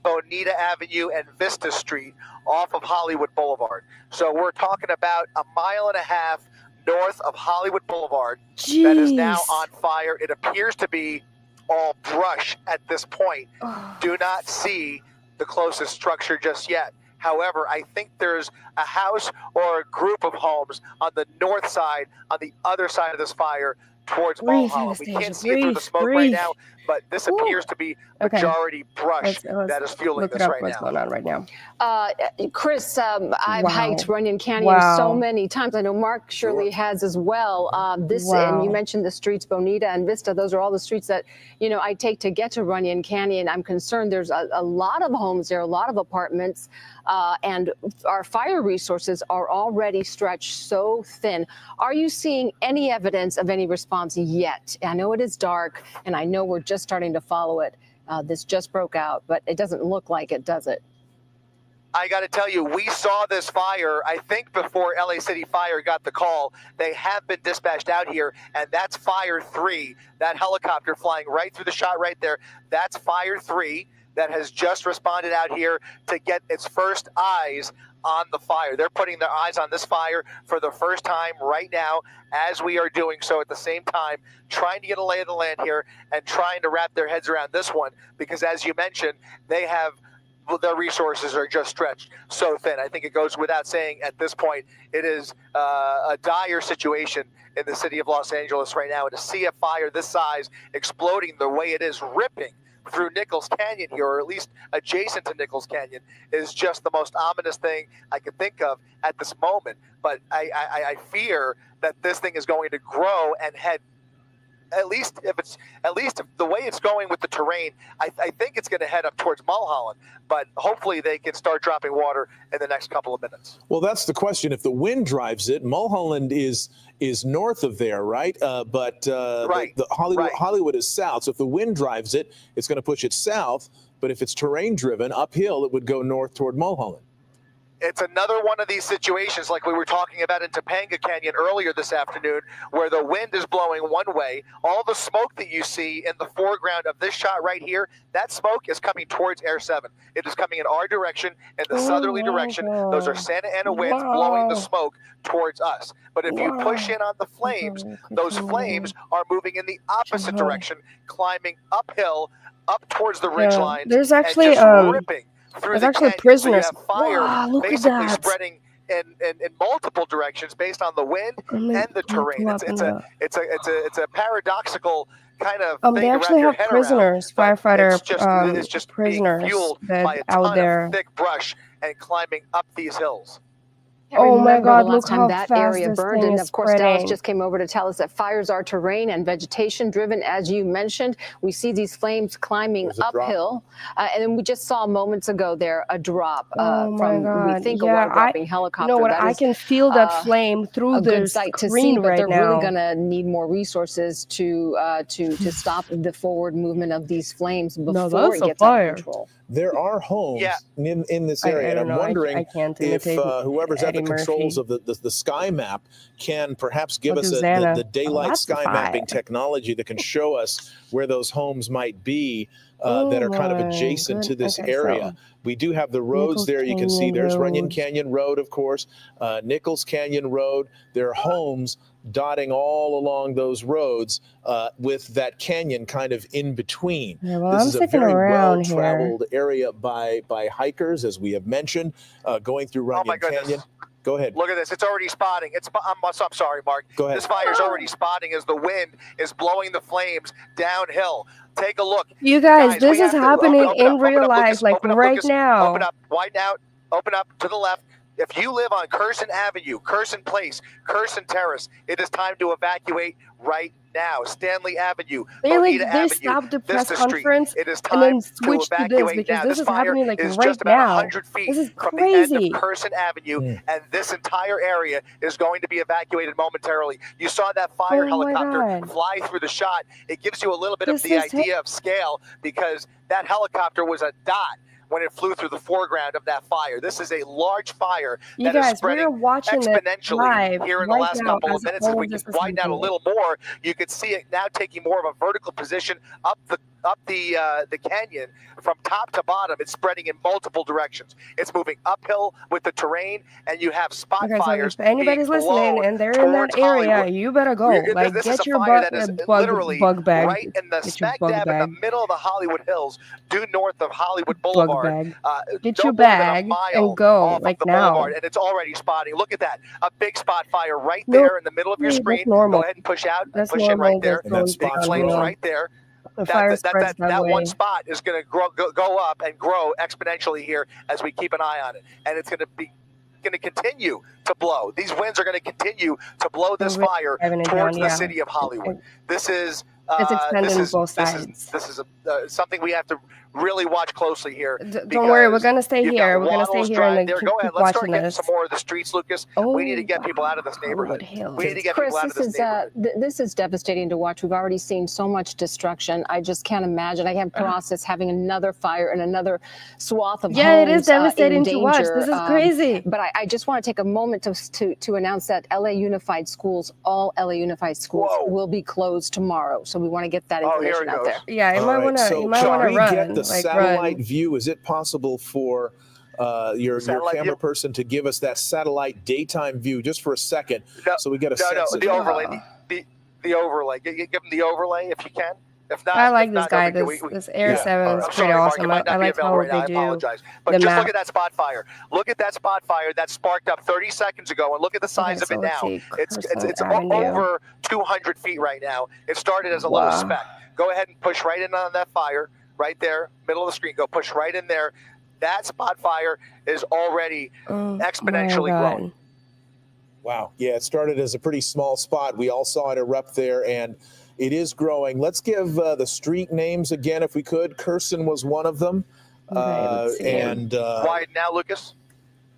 Bonita Avenue and Vista Street off of Hollywood Boulevard. So we're talking about 1.5 miles north of Hollywood Boulevard that is now on fire. It appears to be all brush at this point. Do not see the closest structure just yet. However, I think there's a house or a group of homes on the north side, on the other side of this fire, towards Mulholland. We can't see it through the smoke right now, but this appears to be majority brush that is fueling this right what's going on right now. Chris, I've hiked Runyon Canyon so Wow. many times. I know Mark surely has as well. And you mentioned the streets, Bonita and Vista. Those are all the streets that, I take to get to Runyon Canyon. I'm concerned there's a lot of homes there, a lot of apartments, and our fire resources are already stretched so thin. Are you seeing any evidence of any response yet? I know it is dark, and I know we're just starting to follow it. This just broke out, but it doesn't look like it, does it? I got to tell you, we saw this fire, I think, before LA City Fire got the call. They have been dispatched out here, and that's Fire 3, that helicopter flying right through the shot right there. That's Fire 3 that has just responded out here to get its first eyes on the fire. They're putting their eyes on this fire for the first time right now as we are doing so at the same time, trying to get a lay of the land here and trying to wrap their heads around this one because, as you mentioned, they have their resources are just stretched so thin. I think it goes without saying at this point, it is a dire situation in the city of Los Angeles right now. And to see a fire this size exploding the way it is, ripping through Nichols Canyon here, or at least adjacent to Nichols Canyon, is just the most ominous thing I can think of at this moment. But I fear that this thing is going to grow and head, at least if the way it's going with the terrain, I think it's going to head up towards Mulholland. But hopefully they can start dropping water in the next couple of minutes. Well, that's the question. If the wind drives it, Mulholland is north of there, right? But right. Hollywood is south. So if the wind drives it, it's going to push it south. But if it's terrain driven uphill, it would go north toward Mulholland. It's another one of these situations like we were talking about in Topanga Canyon earlier this afternoon, where the wind is blowing one way. All the smoke that you see in the foreground of this shot right here, that smoke is coming towards Air 7. It is coming in our direction, in the southerly direction. Those are Santa Ana winds blowing the smoke towards us. But if you push in on the flames, those flames are moving in the opposite direction, climbing uphill, up towards the ridge lines, There's actually and just ripping through there's the actually canyon. prisoners. So you have fire Wow, look at basically that. spreading in multiple directions based on the wind and the terrain. It's a paradoxical kind of thing They to actually wrap your have head prisoners, around, but firefighter it's just prisoners being fueled that by a out ton there. of thick brush and climbing up these hills. Oh my Remember God, the look last time how that fast area this burned, thing and is of course Dallas spreading. just came over to tell us that fires are terrain and vegetation driven, as you mentioned. We see these flames climbing uphill, and then we just saw moments ago there a drop Oh my from God. we think a Yeah, water dropping helicopter. You know what? That I is, can feel that flame through a the good sight to see, screen but right they're now. really going to need more resources to stop the forward movement of these flames before it gets out of control. There are homes in this I area, and don't I'm know. wondering I can't if imitate whoever's at Eddie the controls Murphy. of the sky map can perhaps give us Susanna. the daylight Lots of sky fire. mapping technology that can show us where those homes might be that are kind of adjacent to this area. We do have the roads Nichols there. You can see Canyon there's Runyon Road. Canyon Road, of course, Nichols Canyon Road. There are homes dotting all along those roads with that canyon kind of in between. Yeah, well, This I'm is a sticking very around here. well-traveled area by hikers, as we have mentioned, going through Runyon Canyon. Go ahead. Look at this. It's already spotting. I'm sorry, Mark. Go ahead. This fire's already spotting as the wind is blowing the flames downhill. Take a look. You guys, this we is have to happening open in up, real open up, life, Lucas, like open up, right Lucas. now. Open up, widen out, open up to the left. If you live on Curson Avenue, Curson Place, Curson Terrace, it is time to evacuate right now. Stanley Avenue, Bonita Avenue, stopped the press Vista Street. conference It is and then time switched to to this evacuate because now. this is fire happening like is right just about now. 100 feet This is from the end crazy. of Curson Avenue, and this entire area is going to be evacuated momentarily. You saw that fire Oh my helicopter God. fly through the shot. It gives you a little bit of This the is idea of scale because that helicopter was a dot when it flew through the foreground of that fire. This is a large fire You that is guys, spreading we're watching this exponentially live here in the right last now couple as of minutes. If all we of can this is widen out a happening. little more, you can see it now taking more of a vertical position up the canyon from top to bottom. It's spreading in multiple directions. It's moving uphill with the terrain, and you have spot Okay, so fires if anybody's being listening blown and they're in that towards area, Hollywood. you better go. Like, This is get a your fire butt that is bug literally bag. right in the Get your smack bug dab in bag. the middle of the Hollywood Hills, due north of Hollywood Bug Boulevard. bag. Get No your more than a bag mile and go, off like of the now. boulevard, and it's already spotting. Look at that, a big spot fire right No, there in the middle of your that's screen. normal. Go ahead and push out, That's push in normal. right there. That's going Big down, flames you know. right there. The fire spreads that way. one spot is going to go up and grow exponentially here as we keep an eye on it, and it's going to continue to blow. These winds are going to continue to blow this fire Driving it towards down, the yeah. city of Hollywood. This is It's expanding both sides. This is something we have to really watch closely here. Don't worry, we're gonna stay here. We're gonna stay Waddles here Drive and there. keep Go ahead. Let's start watching getting this. some more of the streets, Lucas. We need to get people out of this neighborhood. We need to get Chris, people out of this neighborhood. this is devastating to watch. We've already seen so much destruction. I just can't imagine. I can't process having another fire in another swath of homes. Yeah, it is devastating in to watch. danger. This is crazy. But I just want to take a moment to announce that LA Unified Schools, all LA Unified Schools, will be closed tomorrow. So we want to get that information out there. Yeah, you might want to. You might can want to we run. get the like satellite run. view? Is it possible for your camera person to give us that satellite daytime view just for a second, so we get a sense of the overlay, the overlay. Give them the overlay if you can. If not, I like this guy. This Air 7 is pretty awesome. I like how they I do apologize. the But just map. look at that spot fire. Look at that spot fire that sparked up 30 seconds ago, and look at the size of it now. It's over 200 feet right now. It started as a little speck. Go ahead and push right in on that fire, right there, middle of the screen. Go push right in there. That spot fire is already exponentially growing. Wow. Yeah, it started as a pretty small spot. We all saw it erupt there, and it is growing. Let's give the street names again, if we could. Curson was one of them. Wide now, Lucas.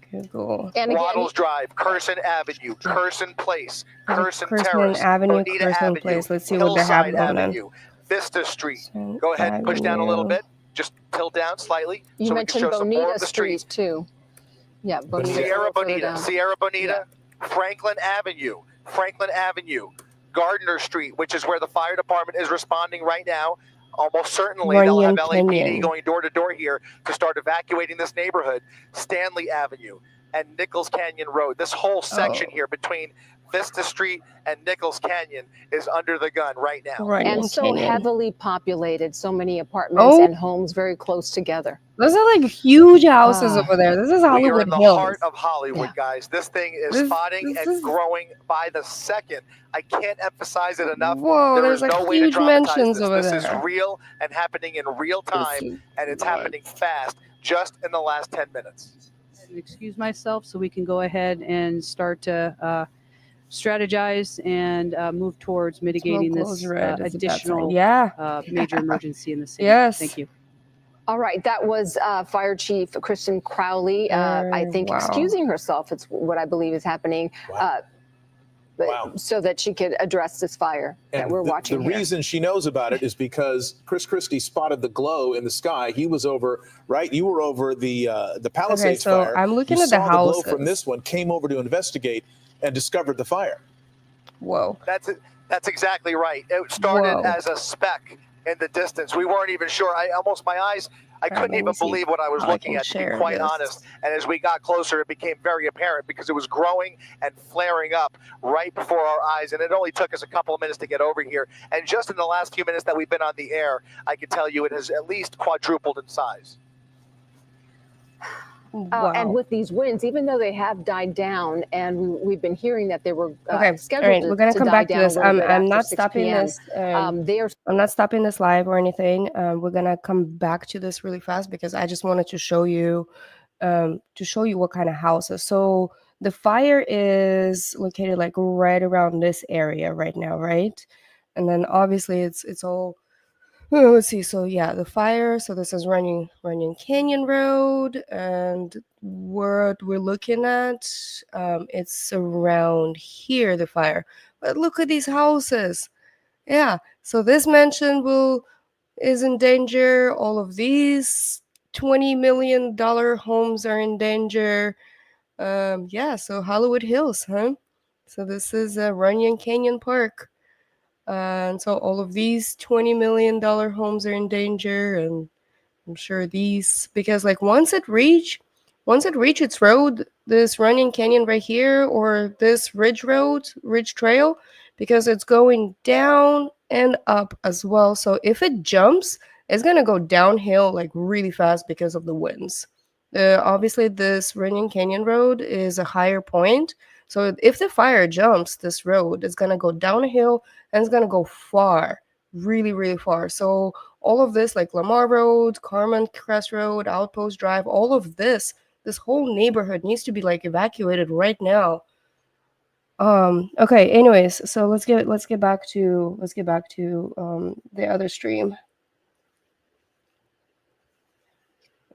Google. Waddles Drive, Curson Avenue, Curson Place, Curson Terrace, Avenue, Bonita Curson Avenue, Place. Let's see what they have Hillside going on. Avenue, Vista Street. Go ahead and push down a little bit. Just tilt down slightly You so we can mentioned show some more Bonita of the Street streets. too. Yeah, Bonita. Sierra Bonita, Franklin Avenue, Gardner Street, which is where the fire department is responding right now. Almost certainly they'll have LAPD going door to door here to start evacuating this neighborhood. Stanley Avenue and Nichols Canyon Road. This whole section here between Vista Street and Nichols Canyon is under the gun right now. And so heavily populated, so many apartments and homes very close together. Those are like huge houses over there. This is We are Hollywood in the Hills. heart of Hollywood, guys. This thing is spotting and growing by the second. I can't emphasize it enough. Whoa, There is there's, like, no way to huge dramatize mansions this. over This is there. real and happening in real time, and it's happening fast, just in the last 10 minutes. Excuse myself so we can go ahead and start to strategize and move towards mitigating this additional major emergency in the city. Yes. Thank you. All right, that was Fire Chief Kristen Crowley, I think, excusing herself. It's what I believe is happening, so that she could address this fire that we're watching The here. reason she knows about it is because Chris Christie spotted the glow in the sky. He was over, right? You were over the Palisades so fire. I'm looking You at the saw glow houses. from this one, came over to investigate, and discovered the fire. Whoa. That's exactly right. It started as a speck in the distance. We weren't even sure. I couldn't even believe what I was looking at, to be quite honest. And as we got closer, it became very apparent because it was growing and flaring up right before our eyes. And it only took us a couple of minutes to get over here. And just in the last few minutes that we've been on the air, I can tell you it has at least quadrupled in size. And with these winds, even though they have died down, and we've been hearing that they were scheduled all right, we're gonna to come die back to down a this. little bit I'm after not 6 stopping p.m. this. I'm not stopping this live or anything. We're gonna come back to this really fast because I just wanted to show you what kind of houses. So the fire is located like right around this area right now, right? And then obviously it's all. Oh, let's see. So yeah, the fire. So this is Runyon Canyon Road, and what we're looking at, it's around here. The fire, but look at these houses. Yeah. So this mansion is in danger. All of these $20 million homes are in danger. Yeah. So Hollywood Hills, huh? So this is Runyon Canyon Park. And so all of these $20 million homes are in danger, and I'm sure these, because like once it reach its road, this Runyon Canyon right here, or this ridge trail, because it's going down and up as well. So if it jumps, it's gonna go downhill like really fast because of the winds. Obviously, this Runyon Canyon Road is a higher point. So if the fire jumps this road, it's going to go downhill and it's going to go far, really, really far. So all of this, like Lamar Road, Carmen Crest Road, Outpost Drive, all of this whole neighborhood needs to be like evacuated right now. Okay, anyways, so let's get back to the other stream.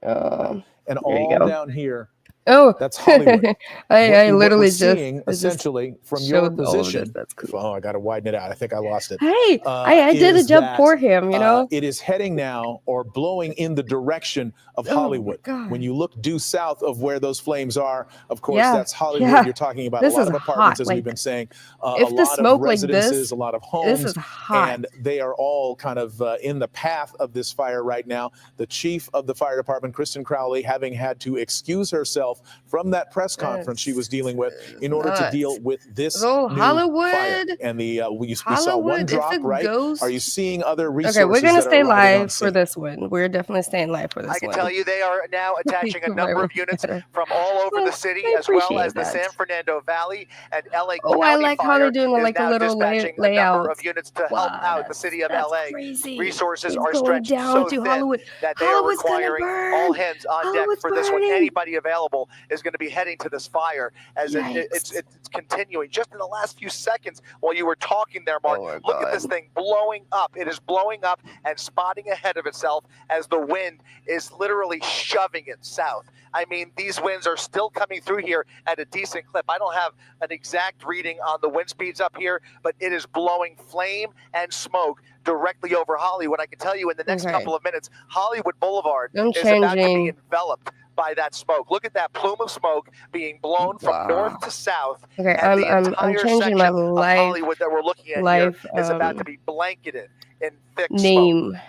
And there you all go. down here, Oh, that's Hollywood. I what literally we're just seeing essentially from your showed all of this. position. That's cool. Oh, I got to widen it out. I think I lost it. Hey, I did a is jump that, for him, you know. it is heading now or blowing in the direction of Hollywood. When you look due south of where those flames are, of course, that's Hollywood. Yeah. You're talking about This a lot is of apartments, hot. as we've been saying, if a the lot smoke of like residences, this, a lot of homes. this is hot. And they are all kind of in the path of this fire right now. The chief of the fire department, Kristen Crowley, having had to excuse herself from that press conference she was dealing with in order to deal with this new Hollywood fire. And we saw one drop, right? Are you seeing other resources? Okay, we're gonna that stay are arriving on live for scene? this one. We're definitely staying live for this one. I can tell you they are now attaching a number of units from all over the city, I as well appreciate as the that. San Fernando Valley and LA Oh, County I like how Fire they're doing is like a now little dispatching a layout. number of units to help out the city of LA. Crazy. Resources It's are going stretched down so to thin Hollywood. that they Hollywood's are gonna requiring all burn. hands on Hollywood's deck for this one. burning. Anybody available is going to be heading to this fire as it's continuing. Just in the last few seconds while you were talking there, Mark, look at this thing blowing up. It is blowing up and spotting ahead of itself as the wind is literally shoving it south. I mean, these winds are still coming through here at a decent clip. I don't have an exact reading on the wind speeds up here, but it is blowing flame and smoke directly over Hollywood. I can tell you in the next couple of minutes, Hollywood Boulevard is about to be enveloped by that smoke. Look at that plume of smoke being blown from north to south. Okay, and the I'm entire changing my section of live Hollywood that we're looking at here is about to be blanketed in thick smoke. name.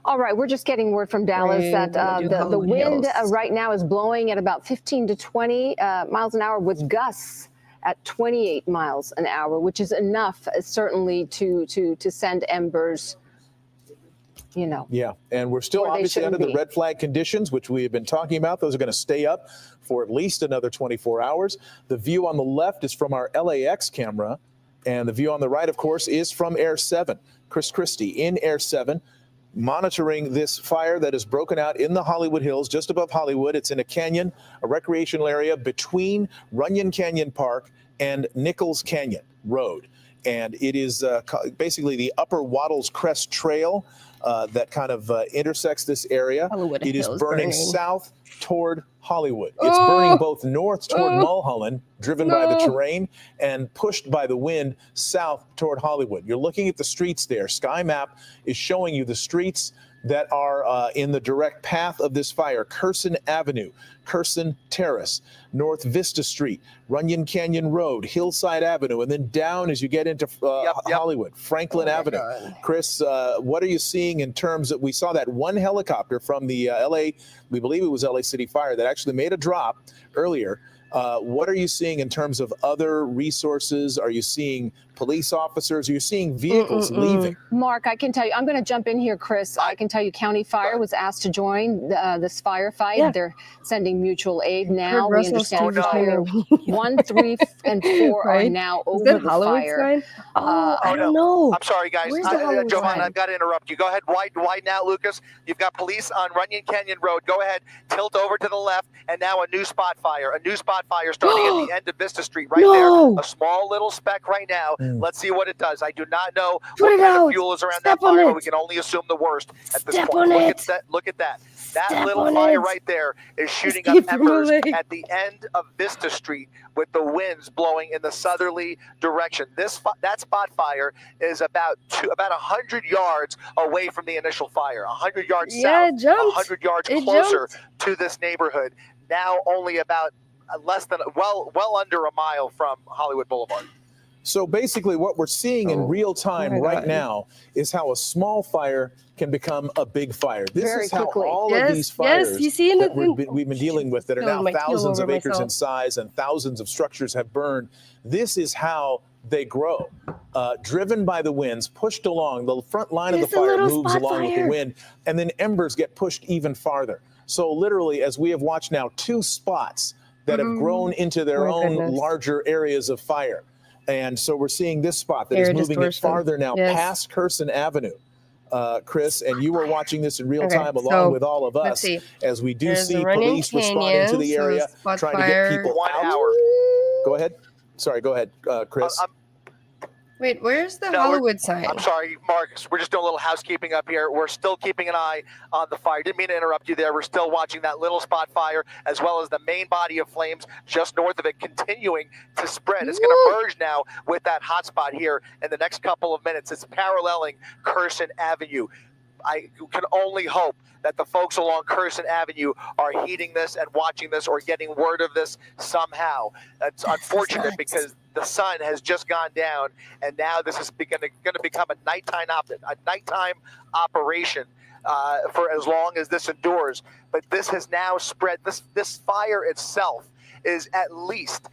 All right, we're just getting word from Dallas that the wind right now is blowing at about 15 to 20 miles an hour with gusts at 28 miles an hour, which is enough certainly to send embers, you know. Yeah, and we're still obviously under the red flag conditions, which we have been talking about. Those are going to stay up for at least another 24 hours. The view on the left is from our LAX camera, and the view on the right, of course, is from Air 7. Chris Christie in Air 7, monitoring this fire that has broken out in the Hollywood Hills, just above Hollywood. It's in a canyon, a recreational area between Runyon Canyon Park and Nichols Canyon Road. And it is basically the Upper Wattles Crest Trail that kind of intersects this area. It is burning south toward Hollywood. It's burning both north toward Mulholland, driven by the terrain, and pushed by the wind south toward Hollywood. You're looking at the streets there. Sky Map is showing you the streets that are in the direct path of this fire. Curson Avenue, Curson Terrace, North Vista Street, Runyon Canyon Road, Hillside Avenue, and then down as you get into Hollywood, Franklin Avenue. Chris, what are you seeing in terms of, we saw that one helicopter from the LA, we believe it was LA City Fire, that actually made a drop earlier. What are you seeing in terms of other resources? Are you seeing police officers? Are you seeing vehicles leaving? Mark, I can tell you, I'm going to jump in here, Chris. I can tell you County Fire was asked to join this firefight. Yeah. They're sending mutual aid now. We understand fire 1, 3, and 4 are now over the fire. I don't know. I'm sorry, guys. Johanna, I've got to interrupt you. Go ahead, widen out, Lucas. You've got police on Runyon Canyon Road. Go ahead, tilt over to the left, and now a new spot fire. A new spot fire starting at the end of Vista Street right there. A small little speck right now. Let's see what it does. I do not know what kind of fuel is around that fire, but we can only assume the worst at this point. Look at that. That little fire right there is shooting up embers at the end of Vista Street with the winds blowing in the southerly direction. That spot fire is about 100 yards away from the initial fire. 100 yards south, 100 yards closer to this neighborhood. Now only about less than well under a mile from Hollywood Boulevard. So basically what we're seeing in real time right now is how a small fire can become a big fire. This is how all of these fires that we've been dealing with that are now thousands of acres in size and thousands of structures have burned. This is how they grow, driven by the winds, pushed along. The front line of the fire moves along with the wind, and then embers get pushed even farther. So literally, as we have watched now, 2 spots that have grown into their own larger areas of fire. And so we're seeing this spot that is moving it farther now past Curson Avenue. Chris, and you were watching this in real time along with all of us as we do see police responding to the area, trying to get people out. Go ahead. Sorry, go ahead, Chris. Wait, where's the Hollywood sign? I'm sorry, Mark. We're just doing a little housekeeping up here. We're still keeping an eye on the fire. Didn't mean to interrupt you there. We're still watching that little spot fire as well as the main body of flames just north of it continuing to spread. It's going to merge now with that hot spot here in the next couple of minutes. It's paralleling Curson Avenue. I can only hope that the folks along Curson Avenue are heeding this and watching this or getting word of this somehow. It's unfortunate because the sun has just gone down, and now this is going to become a nighttime operation for as long as this endures. But this has now spread. This fire itself is at least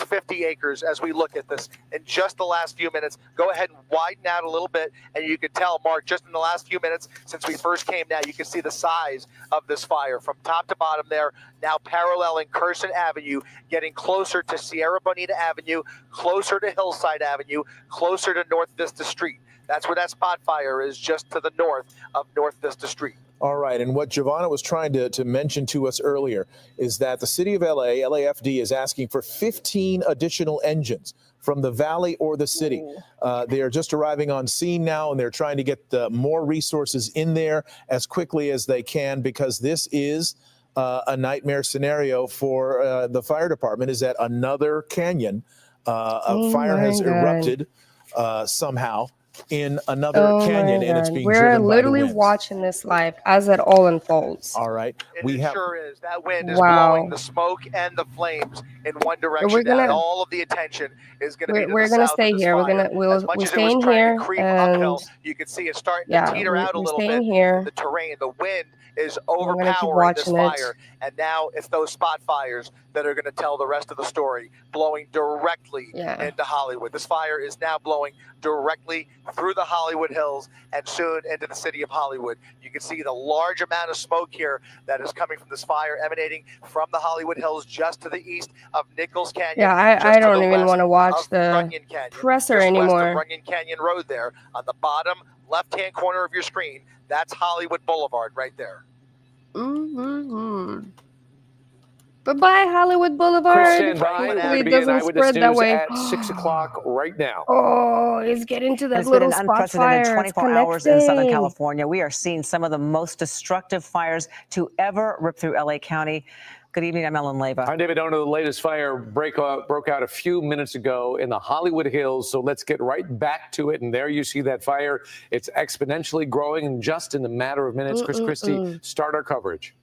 50 acres as we look at this in just the last few minutes. Go ahead and widen out a little bit, and you can tell, Mark, just in the last few minutes since we first came down, you can see the size of this fire from top to bottom there, now paralleling Curson Avenue, getting closer to Sierra Bonita Avenue, closer to Hillside Avenue, closer to North Vista Street. That's where that spot fire is, just to the north of North Vista Street. All right, and what Giovanna was trying to mention to us earlier is that the city of LA, LAFD, is asking for 15 additional engines from the valley or the city. They are just arriving on scene now, and they're trying to get more resources in there as quickly as they can, because this is a nightmare scenario for the fire department, is that another canyon, a fire has erupted somehow in another canyon, and it's being driven by the winds. We're literally watching this live as it all unfolds. All right. It sure is. That wind is blowing the smoke and the flames in one direction. And all of the attention is going to be to we're the gonna south stay of this here. fire. We're staying here, and you can see it starting to teeter out a little bit. Here. The terrain, the wind is We're gonna keep overpowering this watching it. fire, and now it's those spot fires that are going to tell the rest of the story, blowing directly into Hollywood. This fire is now blowing directly through the Hollywood Hills and soon into the city of Hollywood. You can see the large amount of smoke here that is coming from this fire emanating from the Hollywood Hills just to the east of Nichols Canyon. Yeah, I don't even want to watch the presser anymore. West of Runyon Canyon Road there on the bottom left-hand corner of your screen. That's Hollywood Boulevard right there. Bye-bye, Hollywood Boulevard. Chris, stand by. Hopefully it doesn't spread that way. At 6 o'clock right now. Oh, it's getting to that It's little been an spot unprecedented fire. 24 hours in Southern California. We are seeing some of the most destructive fires to ever rip through LA County. Good evening, I'm Ellen Leyva. I'm David Ono. The latest fire broke out a few minutes ago in the Hollywood Hills. So let's get right back to it. And there you see that fire. It's exponentially growing, and just in a matter of minutes. Chris Christie, start our coverage.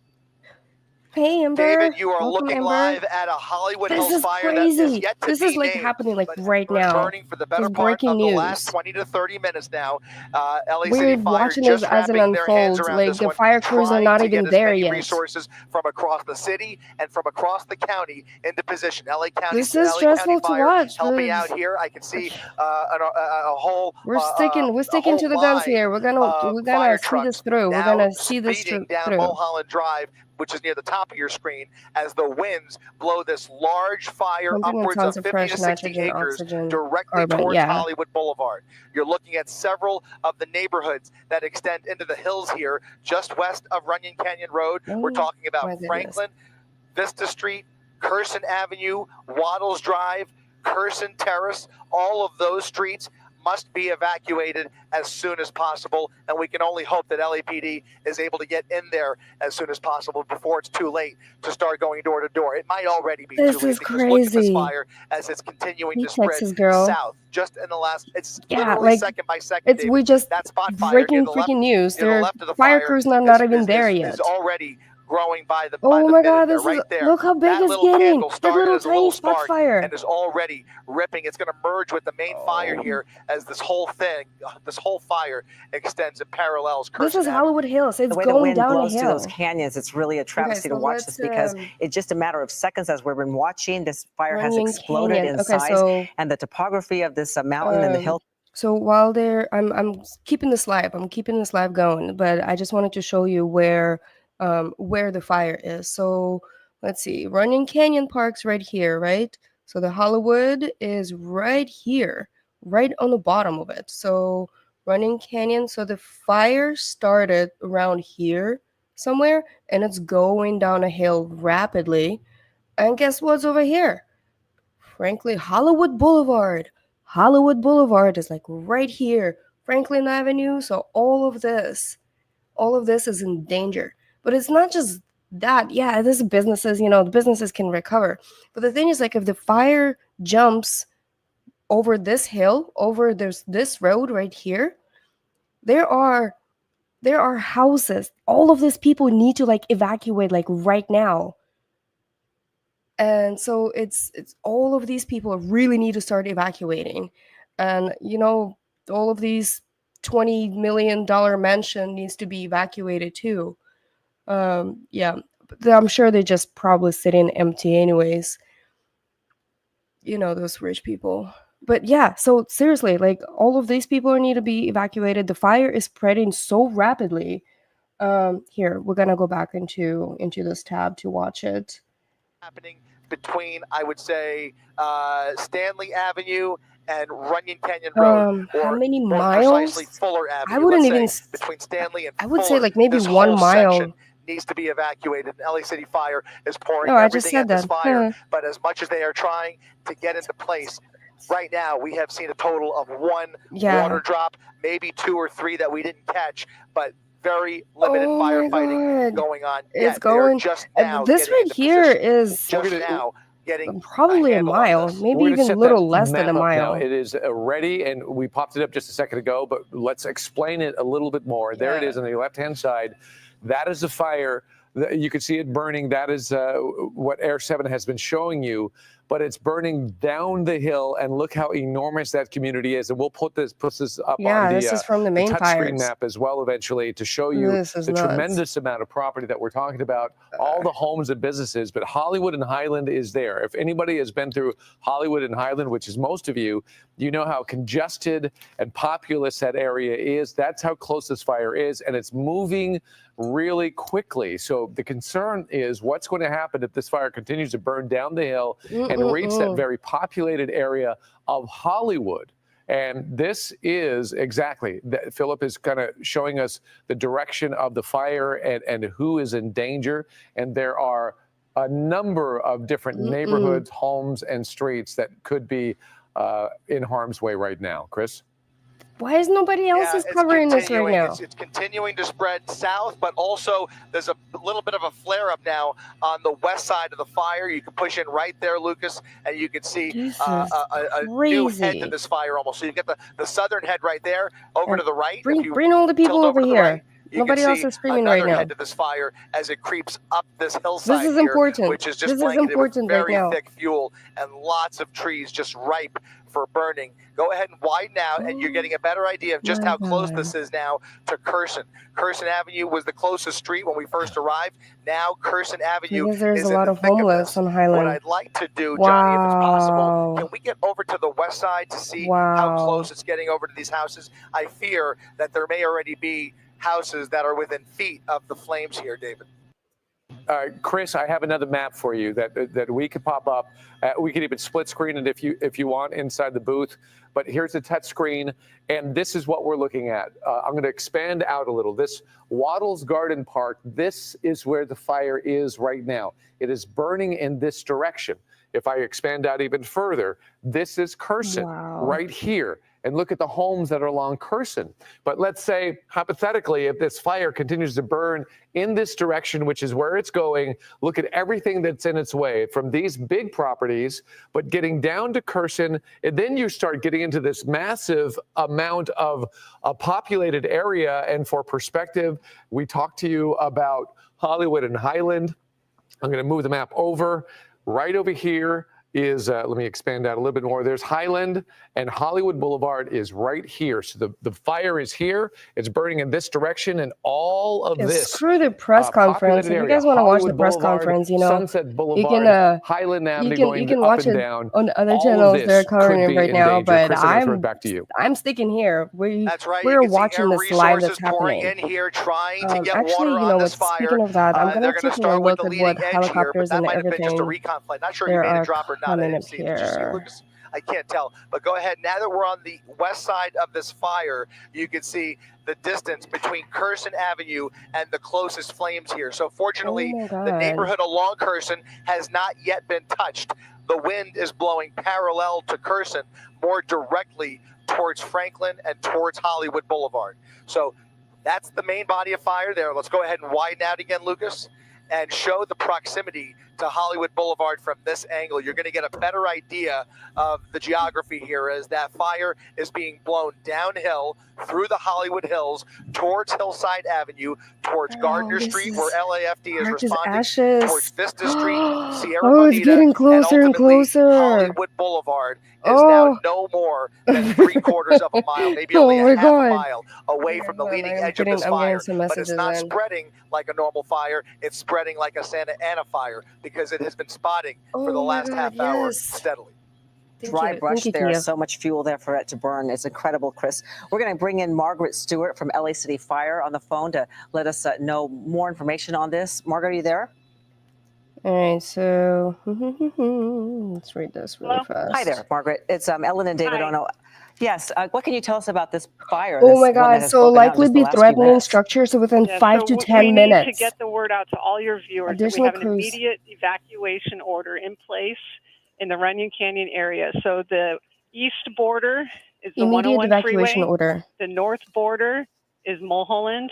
Hey, Amber. David, you are Welcome, looking Amber. live at a Hollywood This Hills is fire crazy. that is yet to This be is like named, happening like but right now. burning for the better Just part breaking of the news. last 20 to 30 minutes now. LA We're City Fire watching this just as it wrapping their hands unfolds. around Like this the one, fire crews are trying not to even get as there many yet. resources from across the city and from across the county into position. LA County, This is LA stressful County to Fire, watch. help me out here. I can see a whole. We're sticking to the guns here. We're gonna see this through. We're gonna see this speeding through. down Mulholland Drive, which is near the top of your screen, as the winds blow this large fire Pumping in upwards tons of of 50 fresh to 60 nitrogen, acres oxygen, directly carbon, towards yeah. Hollywood Boulevard. You're looking at several of the neighborhoods that extend into the hills here, just west of Runyon Canyon Road. We're talking about my goodness. Franklin, Vista Street, Curson Avenue, Waddles Drive, Curson Terrace. All of those streets must be evacuated as soon as possible, and we can only hope that LAPD is able to get in there as soon as possible before it's too late to start going door to door. It might already be This too late is because look at this crazy. fire as it's continuing Hey, to spread Texas girl. south. Just in the last, it's Yeah, literally like second by second. it's we just that spot fire breaking near the left, freaking news. near the Their left of the fire fire crews are not even is there yet. already growing by the Oh my God, minute this there, is right there. look how big That it's little getting. candle That started little as a little tiny spot spark fire. and is already ripping. It's going to merge with the main fire here as this whole fire extends and parallels This Curson is Hollywood Hills. It's The way the going wind down a blows through hill. those canyons, it's really a travesty so to watch this because it's just a matter of seconds as we've been watching. This fire has Runyon exploded Canyon. in Okay, size, so, and the topography of this mountain and the hill. So while I'm keeping this live. I'm keeping this live going, but I just wanted to show you where the fire is. So let's see. Runyon Canyon Park's right here, right? So the Hollywood is right here, right on the bottom of it. So Runyon Canyon. So the fire started around here somewhere, and it's going down a hill rapidly. And guess what's over here? frankly, Hollywood Boulevard is like right here, Franklin Avenue. So all of this is in danger. But it's not just that. Yeah, this is businesses, the businesses can recover. But the thing is, like, if the fire jumps over this hill, over this road right here, there are houses. All of these people need to like evacuate like right now. And so it's all of these people really need to start evacuating. And all of these $20 million mansion needs to be evacuated too. Yeah, but I'm sure they're just probably sitting empty anyways. Those rich people. But yeah, so seriously, like all of these people need to be evacuated. The fire is spreading so rapidly. Here, we're gonna go back into this tab to watch it. Happening between, I would say, Stanley Avenue and Runyon Canyon Road, how or many more miles? precisely Fuller Avenue. I wouldn't Let's even say between Stanley and I would Fuller, say like maybe this 1 whole mile. section needs to be evacuated. And LA City Fire is pouring No, I just everything at said this that. fire. But as much as they are trying to get into place, right now we have seen a total of one water drop, maybe 2 or 3 that we didn't catch, but very limited firefighting going on. It's going. Just now This right here is just now getting probably a mile, maybe even a little less than a mile. Now. It is ready, and we popped it up just a second ago, but let's explain it a little bit more. There it is on the left-hand side. That is a fire. You can see it burning. That is what Air 7 has been showing you, but it's burning down the hill, and look how enormous that community is. And we'll put this up on this is from the main touchscreen map as well eventually to show you the tremendous amount of property that we're talking about, all the homes and businesses. But Hollywood and Highland is there. If anybody has been through Hollywood and Highland, which is most of you, you know how congested and populous that area is. That's how close this fire is, and it's moving really quickly. So the concern is what's going to happen if this fire continues to burn down the hill and reach that very populated area of Hollywood. And this is exactly that. Philip is kind of showing us the direction of the fire and who is in danger. And there are a number of different neighborhoods, homes, and streets that could be in harm's way right now. Chris? Why is nobody else is covering this right now? It's continuing to spread south, but also there's a little bit of a flare-up now on the west side of the fire. You can push in right there, Lucas, and you can see a new head to this fire almost. So you get the southern head right there, over to the right. Bring all the people over here. Nobody else is screaming right now. Head to this fire as it creeps up this hillside. This is important. Which is just blanketed with very thick fuel and lots of trees just ripe for burning. Go ahead and widen out, and you're getting a better idea of just how close this is now to Curson. Curson Avenue was the closest street when we first arrived. Now Curson Avenue because there's is a lot of homeless on Highland. What I'd like to do, Johnny, if it's possible, can we get over to the west side to see how close it's getting over to these houses? I fear that there may already be houses that are within feet of the flames here, David. Chris, I have another map for you that we could pop up. We could even split screen it if you want inside the booth. But here's the touch screen, and this is what we're looking at. I'm going to expand out a little. This Waddles Garden Park, this is where the fire is right now. It is burning in this direction. If I expand out even further, this is Curson right here. And look at the homes that are along Curson. But let's say, hypothetically, if this fire continues to burn in this direction, which is where it's going, look at everything that's in its way from these big properties, but getting down to Curson, and then you start getting into this massive amount of a populated area. And for perspective, we talked to you about Hollywood and Highland. I'm going to move the map over. Right over here is, let me expand out a little bit more. There's Highland, and Hollywood Boulevard is right here. So the fire is here. It's burning in this direction, and all of this. Screw the press conference. If you guys want to watch the press conference, Sunset Boulevard, you can, Highland Avenue, you can watch it down. On other channels. They're covering it right now, but Chris, back to you. I'm sticking here. That's right. We're watching this live that's happening. In here trying to get actually, water you know on what? this fire. Speaking of that, I'm gonna take a look at what here, helicopters that and might have been everything just a recon flight. Not sure there you made are a drop or not. coming I up didn't see. Did you see, here. Lucas? I can't tell. But go ahead. Now that we're on the west side of this fire, you can see the distance between Curson Avenue and the closest flames here. So fortunately, the neighborhood along Curson has not yet been touched. The wind is blowing parallel to Curson, more directly towards Franklin and towards Hollywood Boulevard. So that's the main body of fire there. Let's go ahead and widen out again, Lucas, and show the proximity to Hollywood Boulevard from this angle. You're going to get a better idea of the geography here as that fire is being blown downhill through the Hollywood Hills towards Hillside Avenue, towards Gardner Street, where LAFD is responding, towards Vista Street, Sierra Bonita, it's getting closer and closer. Hollywood Boulevard is now no more than 3/4 of a mile, maybe only a half a mile away from the leading edge of this fire. But it's not spreading like a normal fire. It's spreading like a Santa Ana fire because it has been spotting for the last half hour steadily. Dry brush there, so much fuel there for it to burn. It's incredible, Chris. We're going to bring in Margaret Stewart from LA City Fire on the phone to let us know more information on this. Margaret, are you there? All right, so let's read this really fast. Hi there, Margaret. It's Ellen and David Ono. Yes, what can you tell us about this fire? Oh my God, so likely be threatening structures within 5 to 10 minutes. We need to get the word out to all your viewers that we have an immediate evacuation order in place in the Runyon Canyon area. So the east border is the 101 evacuation freeway. Order. The north border is Mulholland.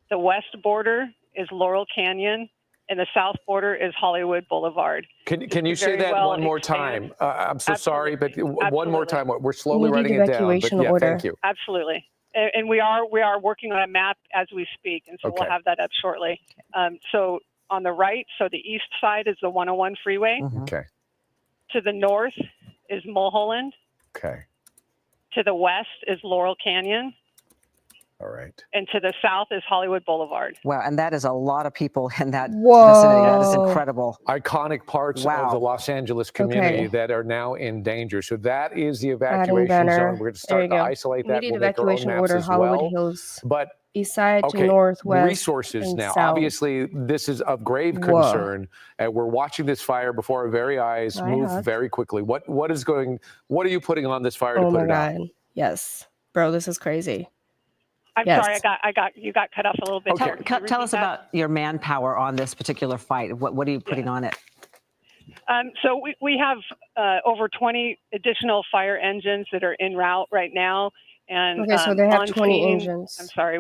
The west border is Laurel Canyon. And the south border is Hollywood Boulevard. Can you say that one more time? I'm so sorry, but one more time. We're slowly writing it down. But yeah, thank you. Absolutely. And we are working on a map as we speak, and so we'll have that up shortly. So on the right, so the east side is the 101 freeway. Okay. To the north is Mulholland. Okay. To the west is Laurel Canyon. All right. And to the south is Hollywood Boulevard. Wow, and that is a lot of people in that vicinity. That is incredible. Iconic parts of the Los Angeles community that are now in danger. So that is the evacuation zone. We're going to start to isolate that. Immediate we'll make our own evacuation maps order, as Hollywood well. Hills. But east side to northwest. Resources and now. south. Obviously, this is of grave concern. We're watching this fire before our very eyes move very quickly. What are you putting on this fire to put it out? Oh my God. Yes. Bro, this is crazy. I'm sorry, you got cut off a little bit. Okay. Tell us about your manpower on this particular fight. What are you putting on it? So we have over 20 additional fire engines that are en route right now. And so they have 20 scene, engines. I'm sorry,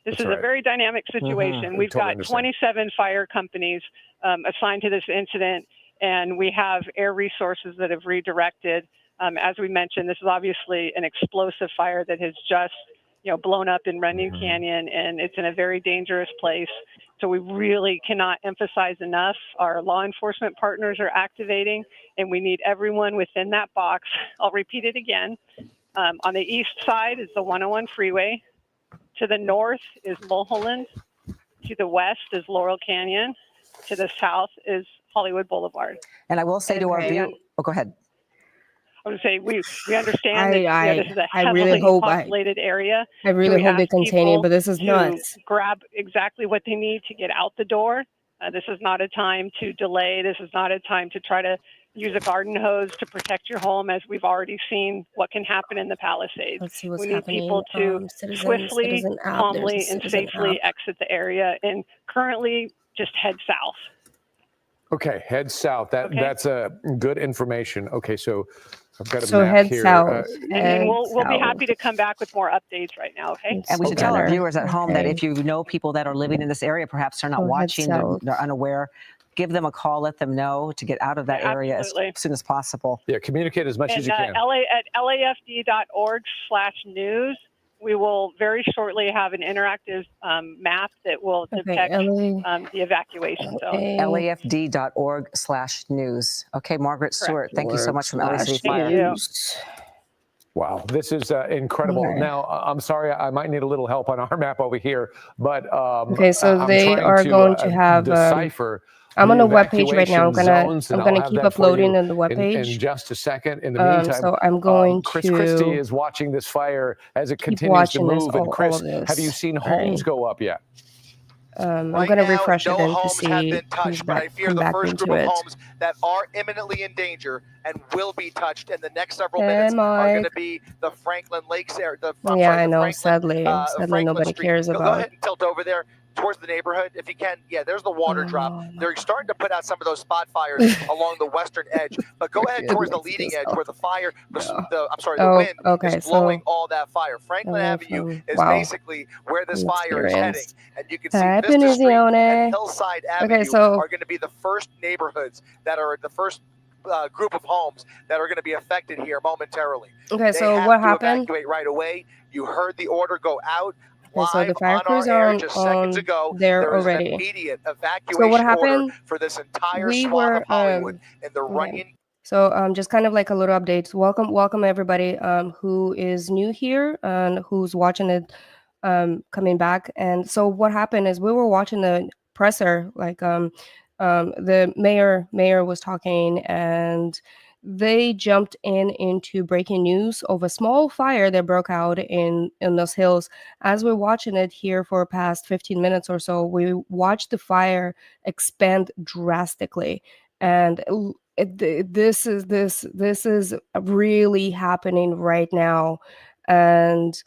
this is a very dynamic situation. We've got 27 fire companies assigned to this incident, and we have air resources that have redirected. As we mentioned, this is obviously an explosive fire that has just blown up in Runyon Canyon, and it's in a very dangerous place. So we really cannot emphasize enough. Our law enforcement partners are activating, and we need everyone within that box. I'll repeat it again. On the east side is the 101 freeway. To the north is Mulholland. To the west is Laurel Canyon. To the south is Hollywood Boulevard. And I will say to our view, go ahead. I would say we understand that this is a heavily really hope populated area. I really hope they contain it, but this is nuts. Grab exactly what they need to get out the door. This is not a time to delay. This is not a time to try to use a garden hose to protect your home, as we've already seen what can happen in the Palisades. Let's see what's we need happening. people to swiftly, calmly, and safely exit the area, and currently just head south. Okay, head south. That's good information. Okay, so I've got a so map head here. South. And we'll be happy to come back with more updates right now, okay? And we should tell our viewers at home that if you know people that are living in this area, perhaps they're not watching, they're unaware, give them a call, let them know to get out of that area as soon as possible. Yeah, communicate as much as you can. At LAFD.org/news, we will very shortly have an interactive map that will depict the evacuation zone. LAFD.org/news. Okay, Margaret Stewart, thank you so much from LA City Fire. Wow, this is incredible. Now, I'm sorry, I might need a little help on our map over here, but so they are going to have decipher. I'm on the webpage right now. I'm gonna keep uploading in the webpage in just a second. In the meantime, so I'm going Chris Christie is watching this fire as it continues to move. And Chris, have you seen homes go up yet? I'm Right gonna now, refresh no it and to homes have see been touched, who's but I back, fear come the back first into group of it. homes that are imminently in danger and will be touched in the next several Hey, minutes are going to Mike. be the Franklin Lakes area. Yeah, I The know. Franklin Sadly, nobody Street. cares Go about. ahead and tilt over there towards the neighborhood if you can. Yeah, there's the water drop. They're starting to put out some of those spot fires along the western edge, but go ahead towards the leading edge where the fire, the wind is blowing all that fire. Franklin Avenue is basically where this fire is heading, and you can see Vista Street and Hillside Avenue are going to be the first neighborhoods that are the first group of homes that are going to be affected here momentarily. Okay, they so have what to happened? Evacuate right away. You heard the order go out. Okay, so the fire On crews our air are just seconds on ago, there there is an already. immediate So what evacuation order happened? for this entire We swath were of Hollywood in the okay. Runyon. So just kind of like a little update. Welcome everybody who is new here and who's watching it coming back. And so what happened is we were watching the presser, like the mayor was talking, and they jumped into breaking news of a small fire that broke out in those hills. As we're watching it here for past 15 minutes or so, we watched the fire expand drastically, and this is really happening right now. And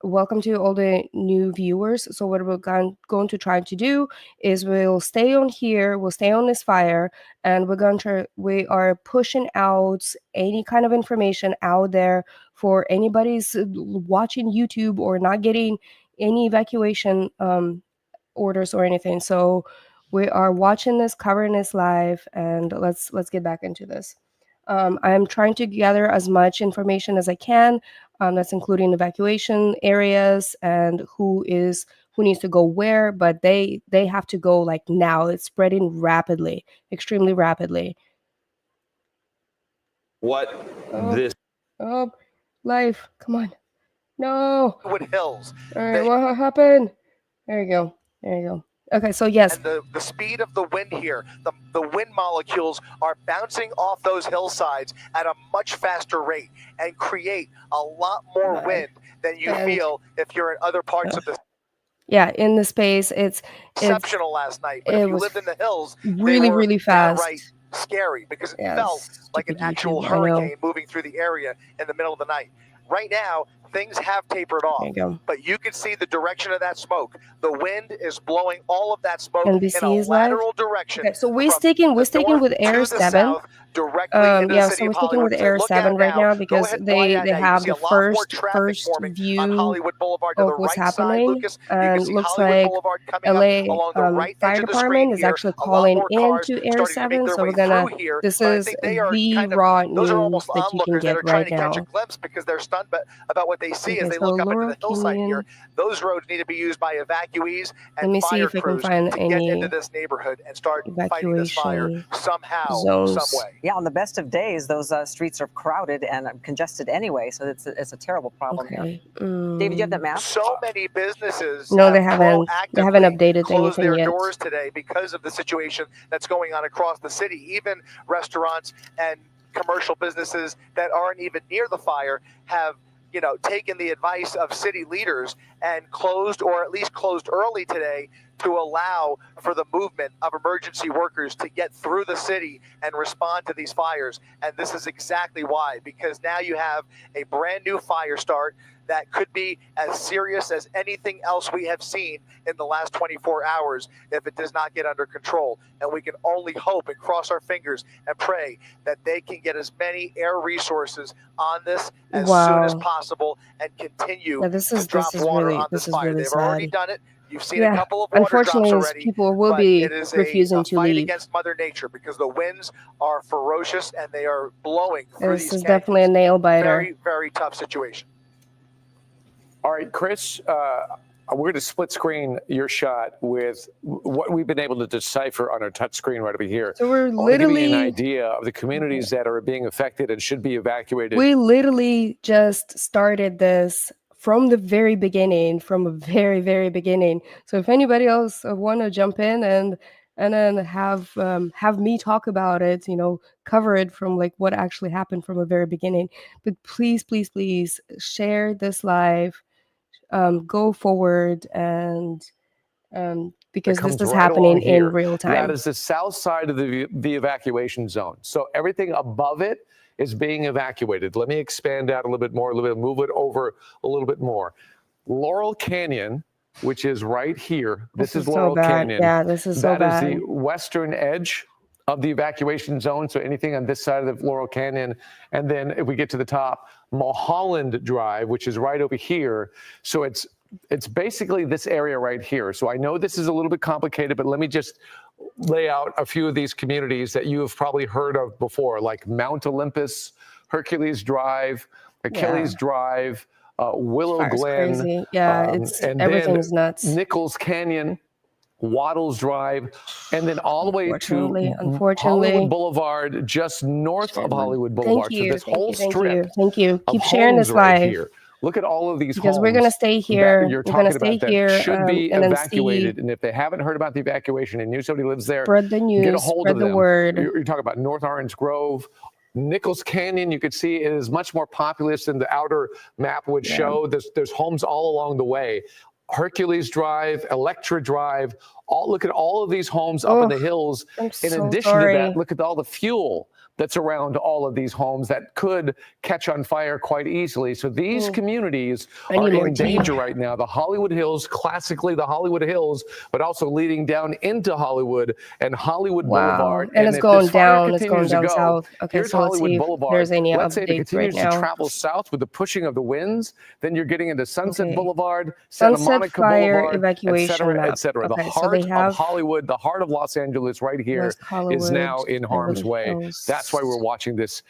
welcome to all the new viewers. So what we're going to try to do is we'll stay on here, we'll stay on this fire, and we are pushing out any kind of information out there for anybody's watching YouTube or not getting any evacuation orders or anything. So we are watching this, covering this live, and let's get back into this. I'm trying to gather as much information as I can. That's including evacuation areas and who needs to go where, but they have to go like now. It's spreading rapidly, extremely rapidly. Life, come on. No. Hills. All right, what happened? There you go. Okay, so yes. And the speed of the wind here, the wind molecules are bouncing off those hillsides at a much faster rate and create a lot more wind than you feel if you're in other parts of the. Yeah, in the space, it's exceptional last night. But if you lived in the hills, really fast. Downright scary because it felt like an actual hurricane moving through the area in the middle of the night. Right now, things have tapered off, but you can see the direction of that smoke. The wind is blowing all of that smoke NBC in a is lateral live? direction. Okay, so we're sticking with Air 7. Yeah, so we're sticking with Air 7 right now because they have the first view of what's happening, and looks like LA Fire Department is actually calling into Air 7. So we're gonna. This is the raw news that you can get right now. Because they're stunned about what they see as they look up into the hillside here. Those roads need to be used by evacuees and fire crews to get into this neighborhood and start fighting this fire somehow, some way. Yeah, on the best of days, those streets are crowded and congested anyway, so it's a terrible problem here. David, you have that map? So many businesses No, they haven't. They haven't updated closed anything their yet. doors today because of the situation that's going on across the city. Even restaurants and commercial businesses that aren't even near the fire have taken the advice of city leaders and closed, or at least closed early today, to allow for the movement of emergency workers to get through the city and respond to these fires. And this is exactly why, because now you have a brand new fire start that could be as serious as anything else we have seen in the last 24 hours if it does not get under control. And we can only hope and cross our fingers and pray that they can get as many air resources on this as soon as possible and continue to drop water on this fire. They've already done it. You've seen a couple of water drops already. People will be it is refusing to fight leave. against Mother Nature because the winds are ferocious and they are blowing through This these is canyons. definitely a nail biter. Very, very tough situation. All right, Chris, we're going to split screen your shot with what we've been able to decipher on our touch screen right over here. So we're I want to give you literally an idea of the communities that are being affected and should be evacuated. We literally just started this from the very beginning, from a very, very beginning. So if anybody else want to jump in and then have me talk about it, cover it from like what actually happened from the very beginning. But please share this live, go forward and because that comes this is right happening along here. in real time. That is the south side of the evacuation zone. So everything above it is being evacuated. Let me expand out a little bit more, move it over a little bit more. Laurel Canyon, which is right here. This is Laurel Canyon. Yeah, this is so bad. That is the western edge of the evacuation zone. So anything on this side of the Laurel Canyon. And then if we get to the top, Mulholland Drive, which is right over here. So it's basically this area right here. So I know this is a little bit complicated, but let me just lay out a few of these communities that you have probably heard of before, like Mount Olympus, Hercules Drive, Achilles Drive, Willow Glen. Crazy. Yeah, and everything's then nuts. Nichols Canyon, Waddles Drive, and then all the way to Unfortunately. Hollywood Boulevard, just north of Hollywood Boulevard. Thank you. So this whole strip Thank you. of Keep sharing homes this right live. here. Look at all of these Because homes we're gonna stay that here. you're We're gonna talking stay about here, that should be and then evacuated. And if they haven't heard about the evacuation and knew somebody lives there, spread the news, get a hold spread of the them. word. You're talking about North Orange Grove. Nichols Canyon, you could see it is much more populous than the outer map would show. There's homes all along the way. Hercules Drive, Electra Drive, look at all of these homes up in the hills. In addition to that, look at all the fuel that's around all of these homes that could catch on fire quite easily. So these communities are in danger right now. The Hollywood Hills, classically the Hollywood Hills, but also leading down into Hollywood and Hollywood Boulevard. And it's if going this fire down. It's going continues to down go, south. Okay, here's so let's Hollywood see if Boulevard. there's any Let's say if it updates continues right to now. travel south with the pushing of the winds, then you're getting into Sunset Boulevard, Sunset Santa Monica Fire Boulevard, evacuation et cetera, map. et cetera. The Okay, so heart they have of Hollywood, the heart of Los Angeles right here West Hollywood, is now in harm's Beverly way. Hills. That's why we're watching this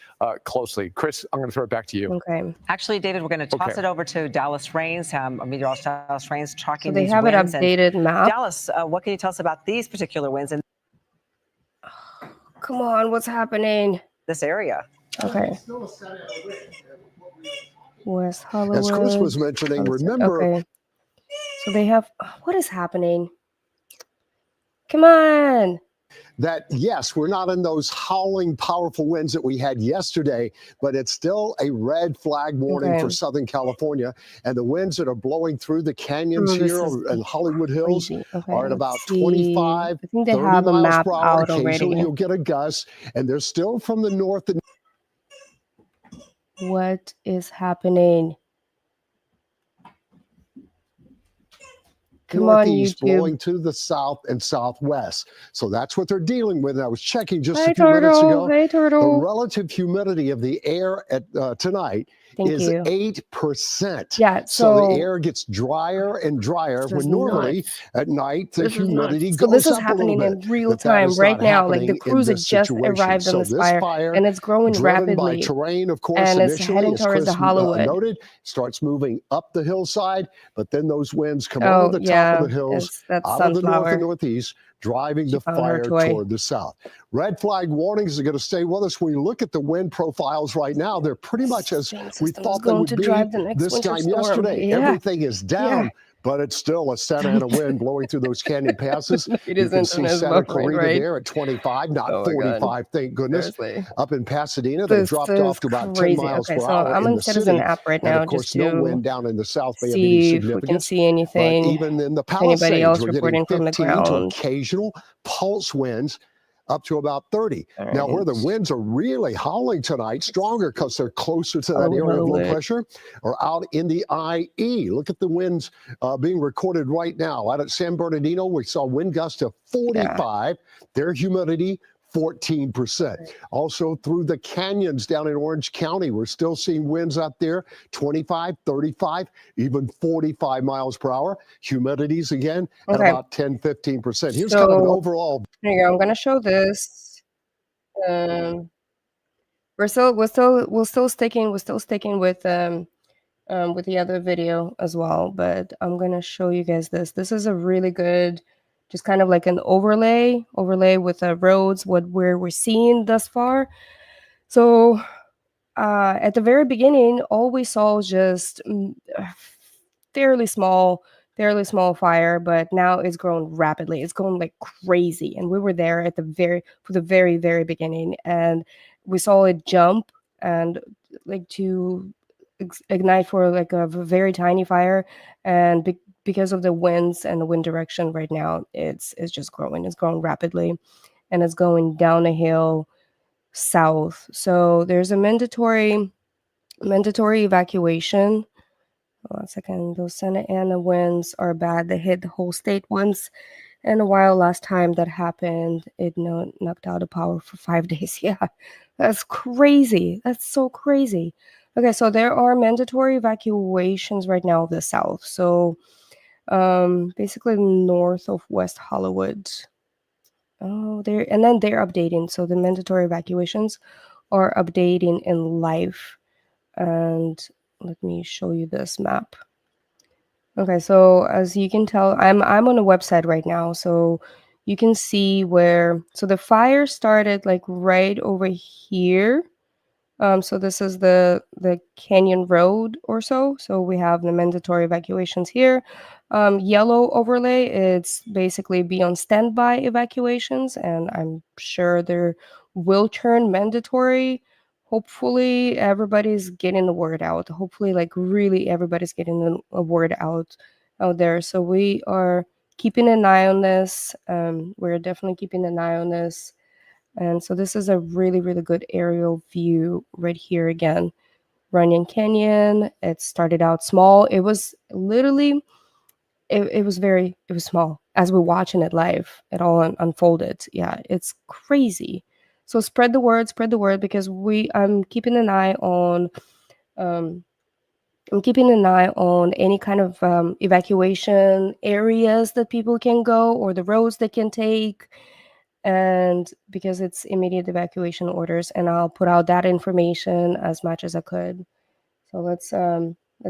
closely. Chris, I'm going to throw it back to you. Okay. Actually, David, we're going to toss it over to Dallas Rains, meteorologist Dallas Rains, tracking So they these have it winds. updated map. Dallas, what can you tell us about these particular winds in Come on, what's happening? this area? Okay. West Hollywood. As Chris was mentioning, remember. Okay. So they have. What is happening? Come on. That, yes, we're not in those howling, powerful winds that we had yesterday, but it's still a red flag warning for Southern California. And the winds that are blowing through the canyons here in Hollywood Hills are at about 25, 30 miles per hour. Occasionally you'll get a gust, and they're still from the north. And what is happening? Come on, Northeast YouTube. blowing to the south and southwest. So that's what they're dealing with. I was checking just a few minutes ago. Hey, Turtle. The relative humidity of the air at tonight is 8%. Yeah, so the air gets drier and drier when normally at night the humidity goes up a little bit. So this is happening in real time right now. Like the crews had just arrived on this fire, and it's growing rapidly. By terrain, of course, and it's initially, heading as towards Chris the Hollywood. noted, starts moving up the hillside, but then those winds come over the top of the hills, out of the north and northeast, driving the fire toward the south. Red flag warnings are going to stay with us. When you look at the wind profiles right now, they're pretty much as we thought they would be this time yesterday. Everything is down, but it's still a Santa Ana wind blowing through those canyon passes. It you can isn't see in his Santa buffering, Clarita right? there at 25, not Oh my 45, God. thank goodness. Seriously. Up in Pasadena, they This dropped is off to about 10 crazy. miles Okay, per so hour I'm in on the Citizen city. app right And now of course, just no to wind down in the south bay of any see if we can significance. see anything. But even in the If anybody else Palisades, we're reporting getting from the 15 to ground. occasional pulse winds up to about 30. Now, where the winds are really howling tonight, stronger because they're closer to that area of low pressure, are out in the IE. Look at the winds being recorded right now. Out at San Bernardino, we saw wind gusts of 45. Their humidity, 14%. Also through the canyons down in Orange County, we're still seeing winds out there, 25, 35, even 45 miles per hour. Humidities again at about 10, 15%. Here's kind of an overall. There you go. I'm going to show this. We're still sticking with the other video as well, but I'm going to show you guys this. This is a really good, just kind of like an overlay with the roads, where we're seeing thus far. So at the very beginning, all we saw was just fairly small fire, but now it's grown rapidly. It's going like crazy, and we were there at the very very beginning, and we saw it jump and like to ignite for like a very tiny fire and because of the winds and the wind direction right now, it's just growing. It's growing rapidly, and it's going down a hill south. So there's a mandatory evacuation. Hold on a second. Those Santa Ana winds are bad. They hit the whole state once in a while. Last time that happened, it knocked out the power for 5 days. Yeah, that's crazy. That's so crazy. Okay, so there are mandatory evacuations right now of the south. So basically north of West Hollywood. Oh, they're updating. So the mandatory evacuations are updating in live. And let me show you this map. Okay, so as you can tell, I'm on a website right now, so you can see where. So the fire started like right over here. So this is the Canyon Road or so. So we have the mandatory evacuations here. Yellow overlay, it's basically be on standby evacuations, and I'm sure there will turn mandatory. Hopefully everybody's getting the word out. Hopefully, like really everybody's getting a word out there. So we are keeping an eye on this. We're definitely keeping an eye on this. And so this is a really, really good aerial view right here again. Runyon Canyon. It started out small. It was literally, it was small. As we're watching it live, it all unfolded. Yeah, it's crazy. So spread the word because I'm keeping an eye on any kind of evacuation areas that people can go or the roads they can take. And because it's immediate evacuation orders, and I'll put out that information as much as I could. So let's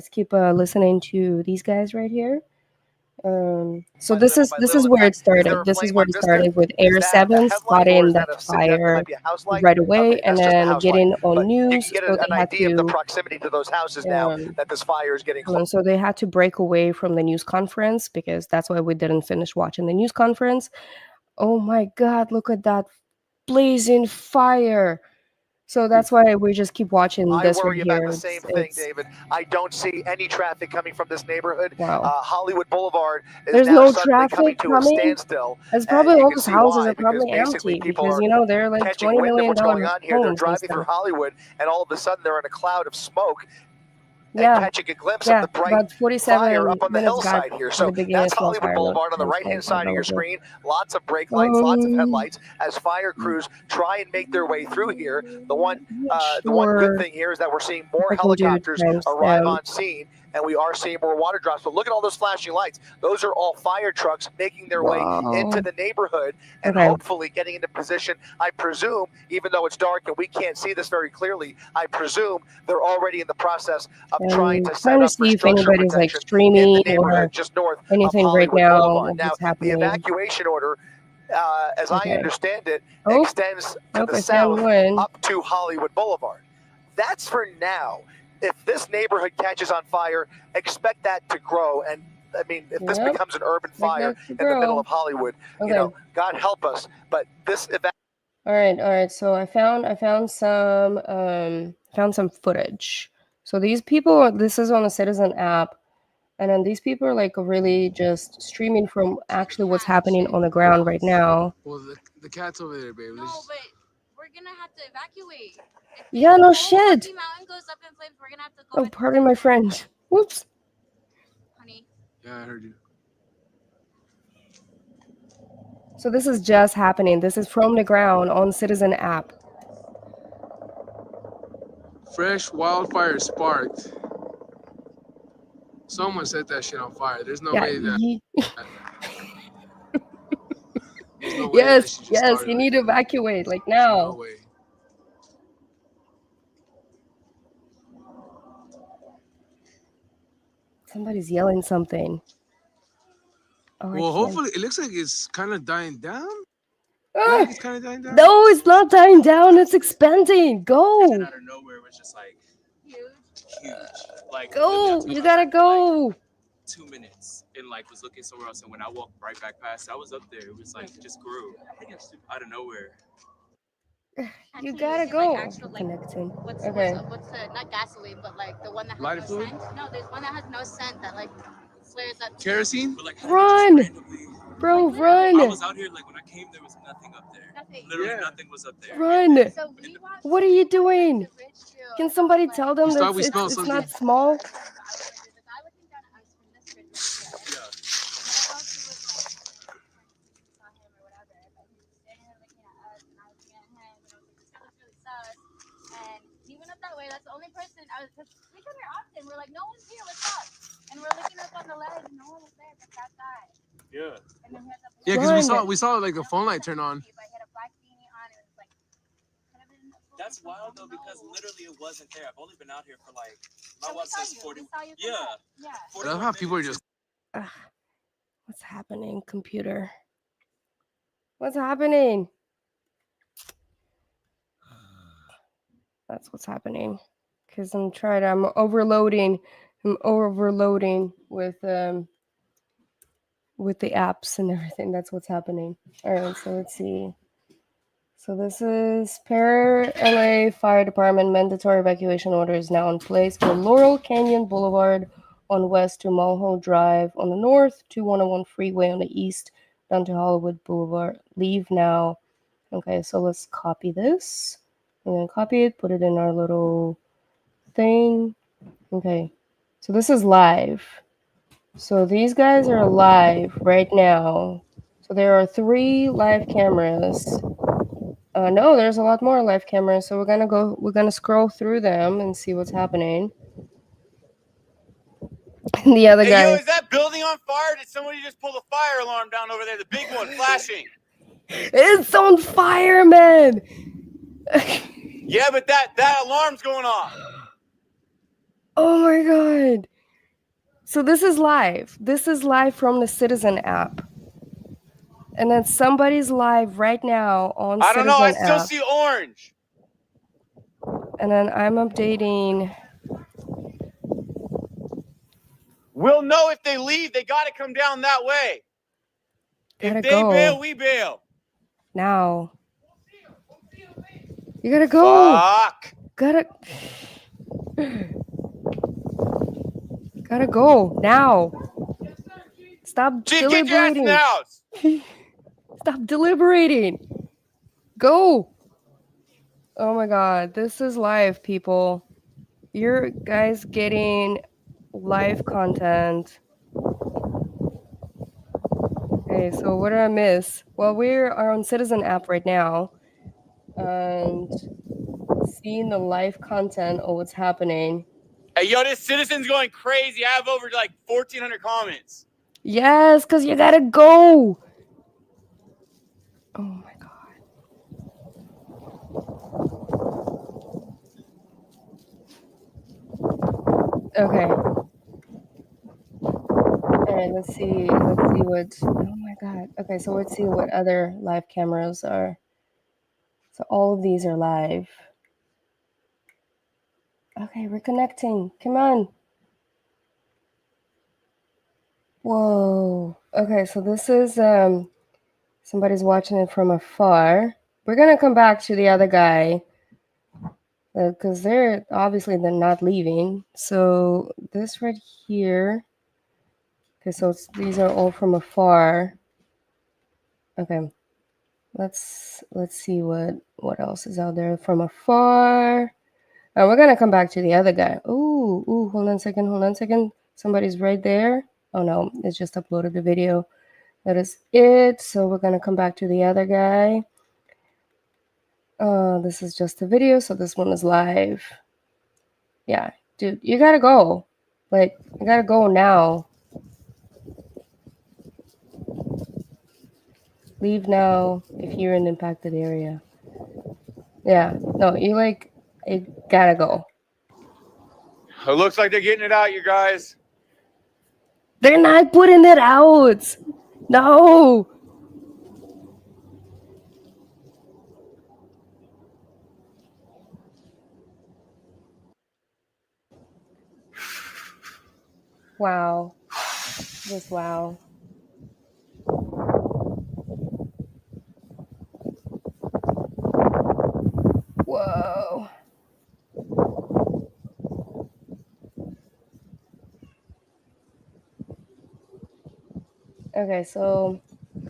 keep listening to these guys right here. So this is where it started. This is where it started with Air 7 spotting that fire right away, and then getting on news. You can get an idea of the proximity to those houses now that this fire is getting close. So they had to break away from the news conference because that's why we didn't finish watching the news conference. Oh my God, look at that blazing fire. So that's why we just keep watching this right here. I worry about the same thing, David. I don't see any traffic coming from this neighborhood. Wow. Hollywood Boulevard is There's now no suddenly coming traffic to a standstill. It's probably all those houses are probably empty because, they're like $20 million what's going on here. They're homes driving through Hollywood, and all of a sudden they're in a cloud of smoke. Yeah, and catching a glimpse of the bright fire up on the hillside here. So that's Hollywood Boulevard on the right-hand side of your screen. Lots of brake lights, lots of headlights as fire crews try and make their way through here. The one good thing here is that we're seeing more helicopters arrive on scene, and we are seeing more water drops. But look at all those flashing lights. Those are all fire trucks making their way into the neighborhood and hopefully getting into position. I presume, even though it's dark and we can't see this very clearly, I presume they're already in the process of trying to set up for if anybody's like streaming or just north anything of right now. Boulevard. Now, the evacuation order, as I understand it, extends to the south up to Hollywood Boulevard. That's for now. If this neighborhood catches on fire, expect that to grow. And I mean, if this becomes an urban fire in the middle of Hollywood, God help us. But this All right. So I found some footage. So these people, this is on the Citizen app, and then these people are like really just streaming from actually what's happening on the ground right now. Well, the cat's over there, baby. No, but we're gonna have to evacuate. Yeah, no shit. Mountain goes up in flames, we're gonna have to go. Oh, pardon my friend. Whoops. Honey. Yeah, I heard you. So this is just happening. This is from the ground on Citizen app. Fresh wildfire sparked. Someone set that shit on fire. There's no way that. There's no way yes, you need to evacuate like now. No way. Somebody's yelling something. Oh, well, hopefully, it looks like it's kind of dying down. Ah, it's kind of dying down. No, it's not dying down. It's expanding. Go. And out of nowhere, it was just like huge. Like go. You gotta go. Like 2 minutes and like was looking somewhere else. And when I walked right back past, I was up there. It was like just grew out of nowhere. You gotta go. Connecting. What's the not gasoline, but like the one that has no scent? No, there's one that has no scent that like flares up. Kerosene? Run, bro, I run, was out here, like, when I came, there was nothing up there. Nothing. Literally nothing was up there. run. So we watched What are you doing? Can somebody tell them We that thought we smelled it's something. not small? the guy looking down at us from this ridge right here. And I thought he was like, saw him or whatever, but he was standing there looking at us, and I was looking at him, and I was like, this guy looks really sus. And he went up that way. That's the only person. Cause we come here often. We're like, no one's here. What's up? And we're looking up on the ledge, and no one was there but that guy. Yeah. And then he has a Yeah, because we saw like the phone light turn on. He had a black beanie on, and it was like, could have been. That's wild though, because literally it wasn't there. I've only been out here for like, So my watch says 40. Yeah. Yeah. I love how people are just. Ugh, what's happening, computer? What's happening? That's what's happening. Because I'm overloading. I'm overloading with the apps and everything. That's what's happening. All right, so let's see. So this is LA Fire Department mandatory evacuation order is now in place for Laurel Canyon Boulevard on west to Mulholland Drive on the north, to 101 Freeway on the east, down to Hollywood Boulevard. Leave now. Okay, so let's copy this. I'm gonna copy it, put it in our little thing. Okay, so this is live. So these guys are live right now. So there are 3 live cameras. No, there's a lot more live cameras. So we're gonna scroll through them and see what's happening. And the other guy. Yo, is that building on fire? Did somebody just pull the fire alarm down over there? The big one flashing. It's on fire, man. Yeah, but that alarm's going off. Oh my god. So this is live. This is live from the Citizen app. And then somebody's live right now on Citizen app. I don't know. I still see orange. And then I'm updating. We'll know if they leave. They got to come down that way. Gotta if they go. bail, we bail. Now. You gotta go. Fuck. Gotta go now. Stop Chief, get your ass in deliberating. the house. Stop deliberating. Go. Oh my god, this is live, people. You're guys getting live content. Okay, so what did I miss? Well, we are on Citizen app right now and seeing the live content of what's happening. Hey, yo, this Citizen's going crazy. I have over like 1,400 comments. Yes, because you gotta go. Oh my god. Okay. All right, let's see what, oh my god. Okay, so let's see what other live cameras are. So all of these are live. Okay, we're connecting. Come on. Whoa. Okay, so this is somebody's watching it from afar. We're gonna come back to the other guy because they're not leaving. So this right here. Okay, so these are all from afar. Okay, let's see what else is out there from afar. We're gonna come back to the other guy. Ooh, hold on a second. Somebody's right there. Oh no, it just uploaded the video. That is it. So we're gonna come back to the other guy. This is just a video, so this one is live. Yeah, dude, you gotta go. Like, you gotta go now. Leave now if you're in the impacted area. Yeah, no, you gotta go. It looks like they're getting it out, you guys. They're not putting it out. No. Wow. Just wow. Whoa. Okay, so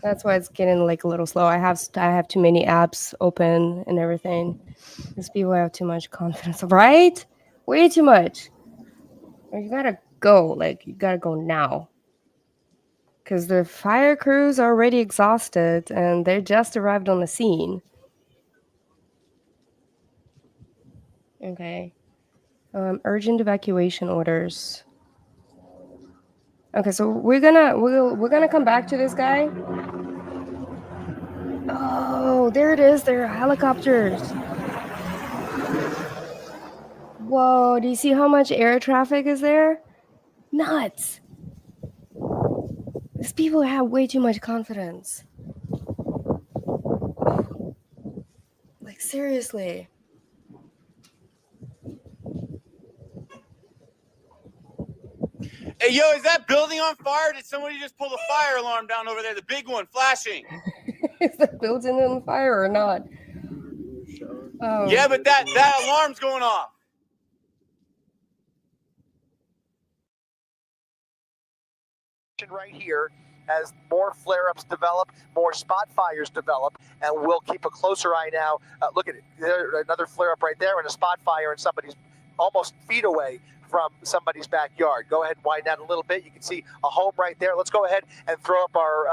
that's why it's getting like a little slow. I have too many apps open and everything. These people have too much confidence, right? Way too much. You gotta go. Like you gotta go now. Because the fire crews are already exhausted and they just arrived on the scene. Okay. Urgent evacuation orders. Okay, so we're gonna come back to this guy. Oh, there it is. There are helicopters. Whoa, do you see how much air traffic is there? Nuts. These people have way too much confidence. Like, seriously. Hey, yo, is that building on fire? Did somebody just pull the fire alarm down over there? The big one flashing. Is the building on fire or not? Oh. Yeah, but that alarm's going off. Right here, as more flare-ups develop, more spot fires develop, and we'll keep a closer eye now. Look at it. There's another flare-up right there and a spot fire, and somebody's almost feet away from somebody's backyard. Go ahead and widen out a little bit. You can see a home right there. Let's go ahead and throw up our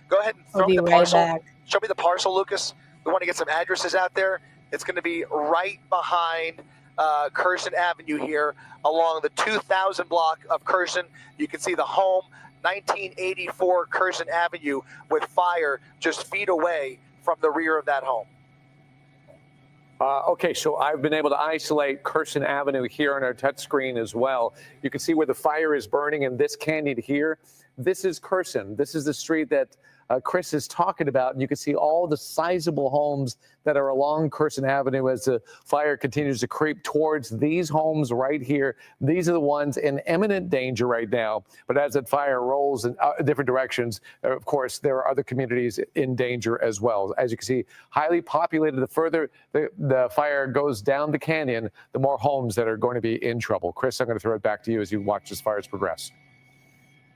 go ahead and throw me the parcel. Back. Show me the parcel, Lucas. We want to get some addresses out there. It's going to be right behind Curson Avenue here along the 2000 block of Curson. You can see the home, 1984 Curson Avenue, with fire just feet away from the rear of that home. Okay, so I've been able to isolate Curson Avenue here on our touchscreen as well. You can see where the fire is burning in this canyon here. This is Curson. This is the street that Chris is talking about. And you can see all the sizable homes that are along Curson Avenue as the fire continues to creep towards these homes right here. These are the ones in imminent danger right now. But as that fire rolls in different directions, of course, there are other communities in danger as well. As you can see, highly populated. The further the fire goes down the canyon, the more homes that are going to be in trouble. Chris, I'm going to throw it back to you as you watch this fires progress.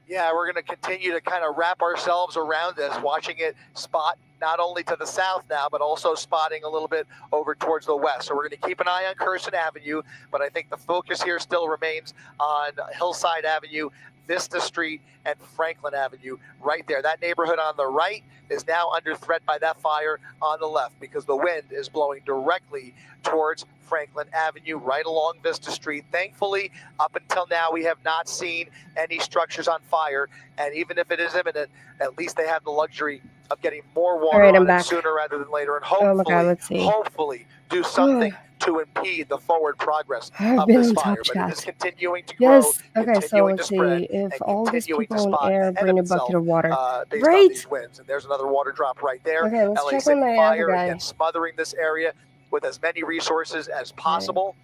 Yeah, we're going to continue to kind of wrap ourselves around this, watching it spot not only to the south now, but also spotting a little bit over towards the west. So we're going to keep an eye on Curson Avenue, but I think the focus here still remains on Hillside Avenue, Vista Street, and Franklin Avenue right there. That neighborhood on the right is now under threat by that fire on the left because the wind is blowing directly towards Franklin Avenue, right along Vista Street. Thankfully, up until now, we have not seen any structures on fire. And even if it is imminent, at least they have the luxury of getting more water on it sooner rather than later. And hopefully, hopefully do something to impede the forward progress of this fire. But it is continuing to grow, Okay, so let's see. If all these people in air bring a bucket of water. Right. These winds. And there's another water drop right there. Okay, let's LA check City on my Fire other guy. again, smothering this area with as many resources as possible.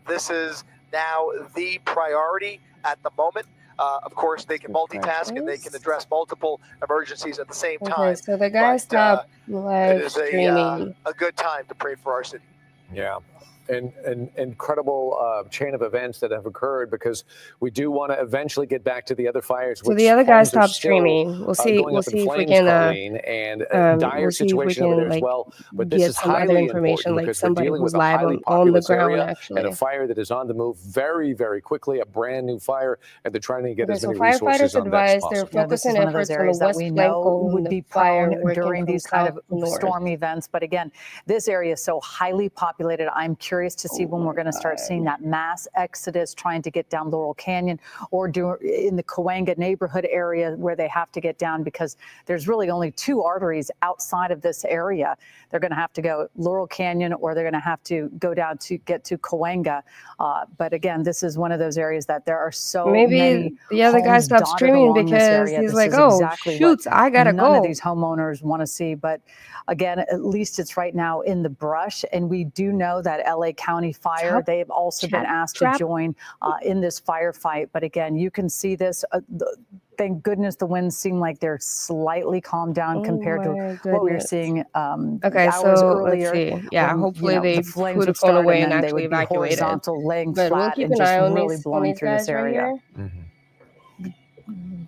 This is now the priority at the moment. Of course, they can multitask and they can address multiple emergencies at the same time. Okay, so the guy stopped live it is streaming. a good time to pray for our city. Yeah. An incredible chain of events that have occurred because we do want to eventually get back to the other fires. So the other guy stopped streaming. We'll see. We'll see if we can. And dire situation over there as well. But this is some other information, like somebody who's live on the ground, actually. And a fire that is on the move very, very quickly. A brand new fire, and they're trying to get as many resources resources on that as they're possible. focusing efforts on the west flank would be prone during these kind of storm events. But again, this area is so highly populated. I'm curious to see when we're going to start seeing that mass exodus trying to get down Laurel Canyon or in the Cahuenga neighborhood area where they have to get down, because there's really only two arteries outside of this area. They're going to have to go Laurel Canyon or they're going to have to go down to get to Cahuenga. But again, this is one of those areas that there are so many the other guy stopped streaming because he's like, oh, shoots, I got to go. None of these homeowners want to see. But again, at least it's right now in the brush. And we do know that LA County Fire, they've also been asked to join in this firefight. But again, you can see this. Thank goodness the winds seem like they're slightly calmed down compared to what we were seeing hours earlier. Let's see. Yeah, hopefully they put a phone away and actually evacuated. Horizontal, laying but flat we'll keep and an eye just on really these blowing through this area.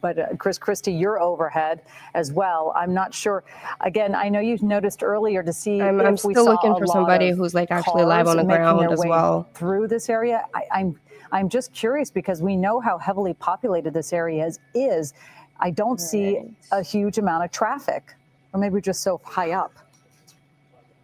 Right but Chris Christie, you're overhead as well. I'm not sure. Again, I know you noticed earlier to see I'm if we still saw looking a for lot somebody of who's like actually live on cars the making ground their as way well. through this area. I'm just curious because we know how heavily populated this area is. I don't see a huge amount of traffic, or maybe we're just so high up.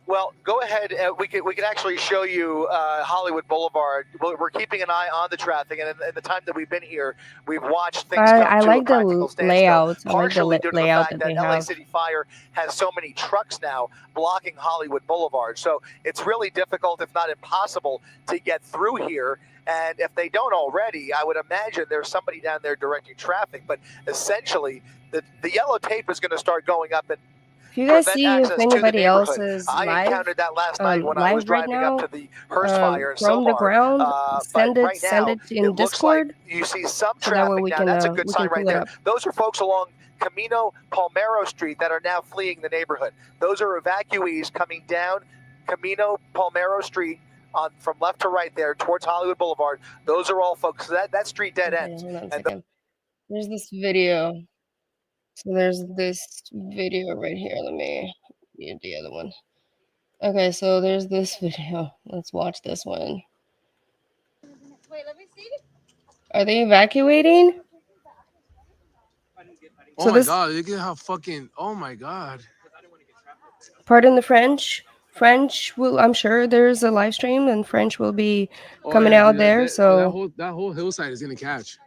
Well, go ahead. We could actually show you Hollywood Boulevard. We're keeping an eye on the traffic, and in the time that we've been here, we've watched things come I to like a practical the standstill. layout. I like Partially the due to the layout fact that that they LA have. City Fire has so many trucks now blocking Hollywood Boulevard, so it's really difficult, if not impossible, to get through here. And if they don't already, I would imagine there's somebody down there directing traffic. But essentially, the yellow tape is going to start going up and If you guys prevent see if access to the anybody else neighborhood. is I live, encountered that last night when I was live right driving now, up to the Hearst Fire in from the Silmar. ground, send But it, right now, in it looks like Discord, you see some so that way traffic we now. can That's a good sign right pull it there. up. Those are folks along Camino Palmero Street that are now fleeing the neighborhood. Those are evacuees coming down Camino Palmero Street from left to right there towards Hollywood Boulevard. Those are all folks. That street dead ends. Hold on a second. There's this video. So there's this video right here. Let me get the other one. Okay, so there's this video. Let's watch this one. Wait, let me see. Are they evacuating? Oh So my this, god, look at how fucking. Oh my god. pardon the French. French will. I'm sure there's a live stream, and French will be Oh, coming yeah, out dude, there. that So whole hillside is gonna catch.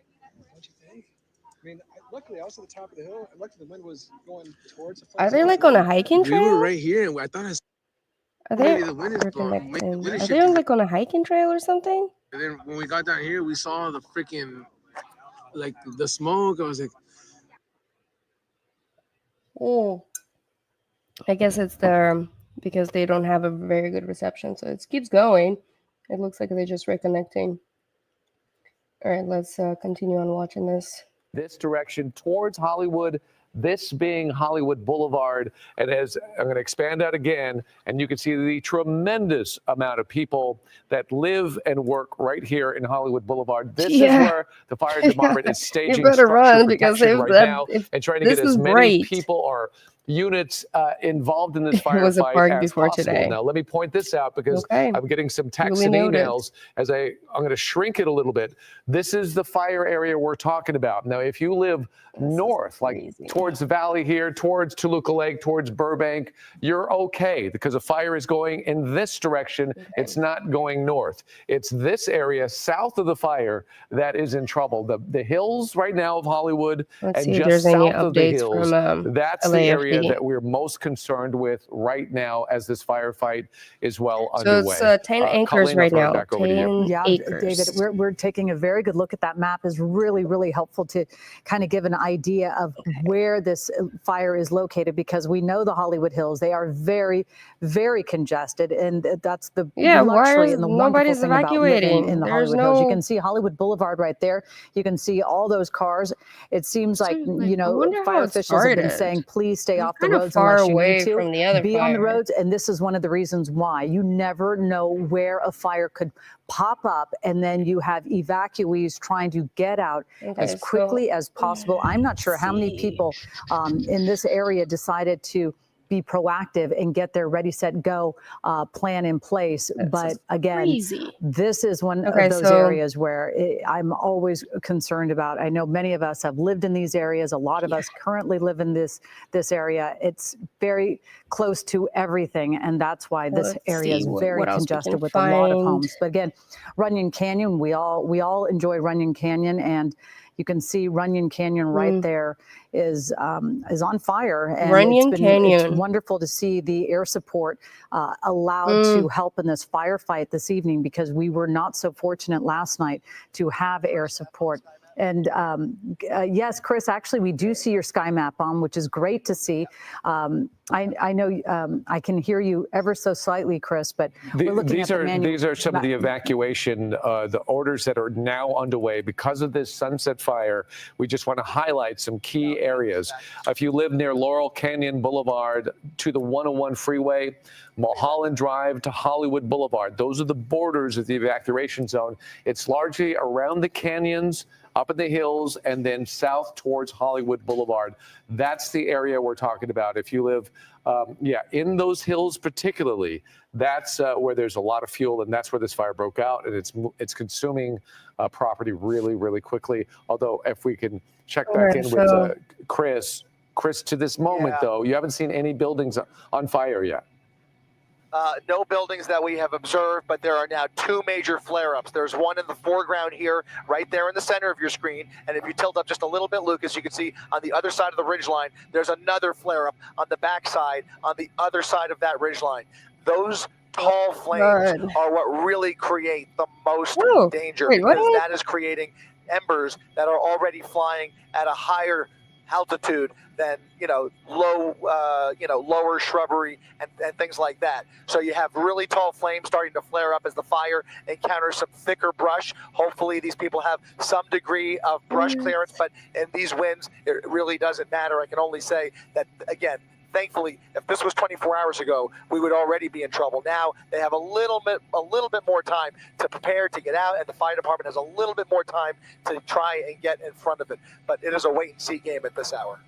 I mean, luckily I was at the top of the hill, and luckily the wind was going towards the. are they like on a hiking We trail? were right here, and I thought I saw Are they? maybe the wind is They're blowing. Maybe the connecting. wind is Are they shifting. like on a hiking trail or something? And then when we got down here, we saw the freaking like the smoke. I was like, Oh, I guess it's because they don't have a very good reception, so it keeps going. It looks like they're just reconnecting. All right, let's continue on watching this. This direction towards Hollywood, this being Hollywood Boulevard. And as I'm going to expand out again, and you can see the tremendous amount of people that live and work right here in Hollywood Boulevard. This is where the fire department is staging You better structure run, because protection if right now if and trying to this get as is many bright. people or units involved in this It was a firefight park as before possible. today. Now, let me point this out because Okay. I'm getting some texts Duly and noted. emails as I'm going to shrink it a little bit. This is the fire area we're talking about. Now, if you live north, like towards the valley here, towards Toluca Lake, towards Burbank, you're okay because the fire is going in this direction. It's not going north. It's this area south of the fire that is in trouble. The hills right now of Hollywood Let's and see if just there's any south of the updates hills, from that's the area LAFD. that we're most concerned with right now as this firefight is well So underway. it's 10 acres Colleen, I'll right throw it now. back over to you. 10 Yeah, acres. David, we're taking a very good look at that map. Is really, really helpful to kind of give an idea of where this fire is located, because we know the Hollywood Hills, they are very, very congested. And that's the luxury and the wonderful nobody's thing about living evacuating? in the There's Hollywood Hills. You no- can see Hollywood Boulevard right there. You can see all those cars. It seems like, you I know, wonder how fire it officials have been started. saying, please stay We're off the kinda roads far unless you away need to. from the other Be on the fire. roads. And this is one of the reasons why. You never know where a fire could pop up, and then you have evacuees trying to get out as quickly as possible. I'm not sure how many people in this area decided to be proactive and get their ready, set, go plan in place. But again, crazy. this is one Okay, of those so- areas where I'm always concerned about. I know many of us have lived in these areas. A lot of us currently live in this area. It's very close to everything, and that's why this Let's area is see very what else we congested can with a lot of find. homes. But again, Runyon Canyon, we all enjoy Runyon Canyon, and you can see Runyon Canyon right there is on fire. And Runyon it's Canyon. wonderful to see the air support allowed to help in this firefight this evening, because we were not so fortunate last night to have air support. And yes, Chris, actually, we do see your sky map on, which is great to see. I know I can hear you ever so slightly, Chris, but we're looking at the manual. These are some of the evacuation, the orders that are now underway because of this Sunset Fire. We just want to highlight some key areas. If you live near Laurel Canyon Boulevard to the 101 freeway, Mulholland Drive to Hollywood Boulevard, those are the borders of the evacuation zone. It's largely around the canyons up in the hills and then south towards Hollywood Boulevard. That's the area we're talking about. If you live, in those hills particularly, that's where there's a lot of fuel, and that's where this fire broke out, and it's consuming property really, really quickly. Although, if we can check back in with Chris, to this moment, though, you haven't seen any buildings on fire yet. No buildings that we have observed, but there are now 2 major flare-ups. There's one in the foreground here, right there in the center of your screen. And if you tilt up just a little bit, Lucas, you can see on the other side of the ridgeline, there's another flare-up on the backside, on the other side of that ridgeline. Those tall flames are what really create the most danger, because that is creating embers that are already flying at a higher altitude than lower shrubbery and things like that. So you have really tall flames starting to flare up as the fire encounters some thicker brush. Hopefully these people have some degree of brush clearance, but in these winds it really doesn't matter. I can only say that, again, thankfully, if this was 24 hours ago, we would already be in trouble. Now they have a little bit more time to prepare to get out, and the fire department has a little bit more time to try and get in front of it. But it is a wait-and-see game at this hour.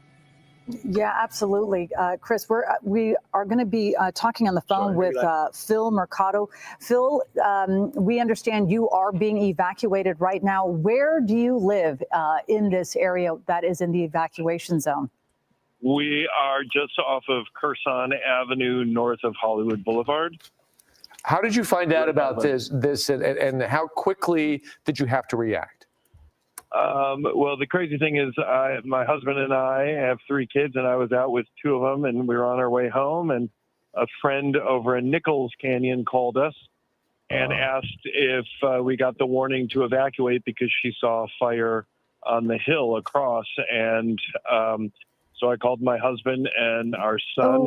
Yeah, absolutely. Chris, we are going to be talking on the phone with Phil Mercado. Phil, we understand you are being evacuated right now. Where do you live in this area that is in the evacuation zone? We are just off of Curson Avenue, north of Hollywood Boulevard. How did you find out about this and how quickly did you have to react? Well, the crazy thing is my husband and I have 3 kids, and I was out with 2 of them, and we were on our way home, and a friend over in Nichols Canyon called us and asked if we got the warning to evacuate because she saw a fire on the hill across. And so I called my husband and our son,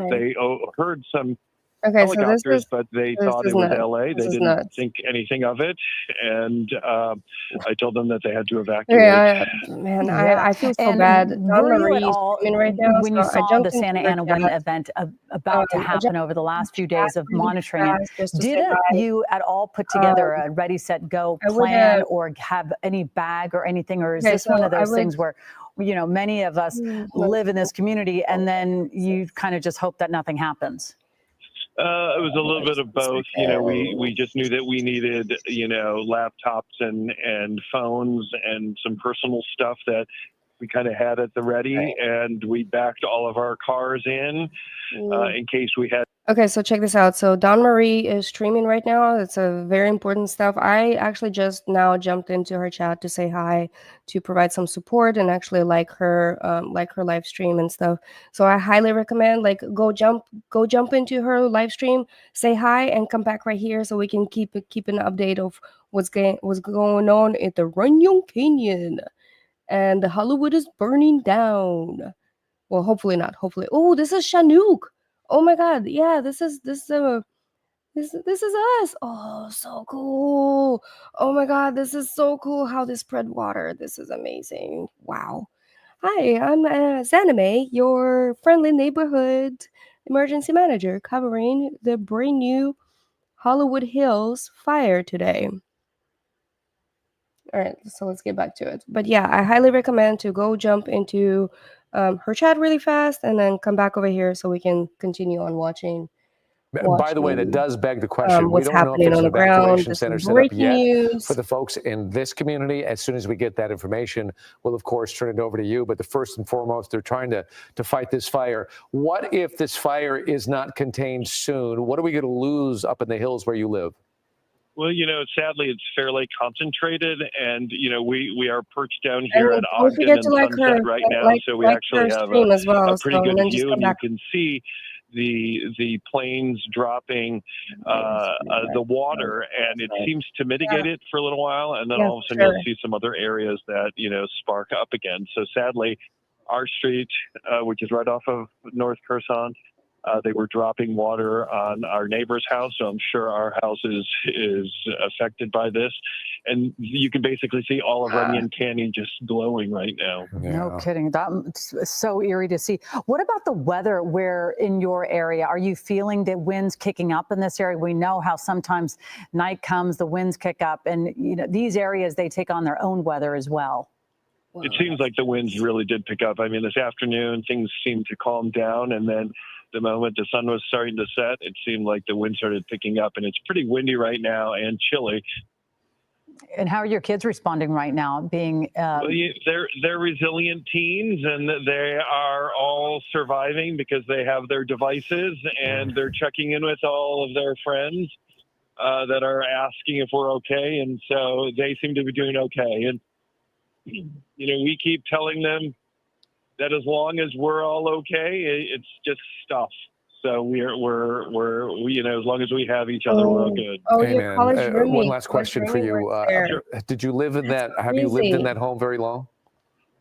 they heard some helicopters, but they thought it was LA. They didn't think anything of it. And I told them that they had to evacuate. I feel so bad. Were you at all, right now, when you saw the Santa Ana wind event about to happen over the last few days of monitoring it, did you at all put together a ready, set, go plan or have any bag or anything? Or is this one of those things where, many of us live in this community and then you kind of just hope that nothing happens? It was a little bit of both. We just knew that we needed, laptops and phones and some personal stuff that we kind of had at the ready, and we backed all of our cars in case we had. Okay, so check this out. So Dawn Marie is streaming right now. It's a very important stuff. I actually just now jumped into her chat to say hi, to provide some support and actually like her live stream and stuff. So I highly recommend go jump into her live stream, say hi, and come back right here so we can keep an update of what's going on at the Runyon Canyon. And the Hollywood is burning down. Well, hopefully not. Hopefully. Oh, this is Chinook. Oh my God. Yeah, this is us. Oh, so cool. Oh my God, this is so cool how they spread water. This is amazing. Wow. Hi, I'm Zanime, your friendly neighborhood emergency manager, covering the brand new Hollywood Hills fire today. All right, so let's get back to it. But yeah, I highly recommend to go jump into her chat really fast and then come back over here so we can continue on watching. By the way, that does beg the question. We don't know if there's an evacuation center set up yet for the folks in this community. As soon as we get that information, we'll, of course, turn it over to you. But the first and foremost, they're trying to fight this fire. What if this fire is not contained soon? What are we going to lose up in the hills where you live? Well, sadly, it's fairly concentrated, and we are perched down here at Ogden and Sunset right now, so we actually have a pretty good view, and you can see the planes dropping the water, and it seems to mitigate it for a little while, and then all of a sudden you'll see some other areas that spark up again. So sadly, our street, which is right off of North Curson, They were dropping water on our neighbor's house, so I'm sure our house is affected by this. And you can basically see all of Runyon Canyon just glowing right now. No kidding. That's so eerie to see. What about the weather where in your area? Are you feeling the winds kicking up in this area? We know how sometimes night comes, the winds kick up, and these areas, they take on their own weather as well. It seems like the winds really did pick up. I mean, this afternoon, things seemed to calm down, and then the moment the sun was starting to set, it seemed like the wind started picking up, and it's pretty windy right now and chilly. And how are your kids responding right now? Being they're resilient teens, and they are all surviving because they have their devices, and they're checking in with all of their friends that are asking if we're okay, and so they seem to be doing okay. And we keep telling them that as long as we're all okay, it's just stuff. So we're as long as we have each other, we're all good. Oh, Hey, your man, college roommate. one last question for you. Did you live in that? Have you lived in that home very long?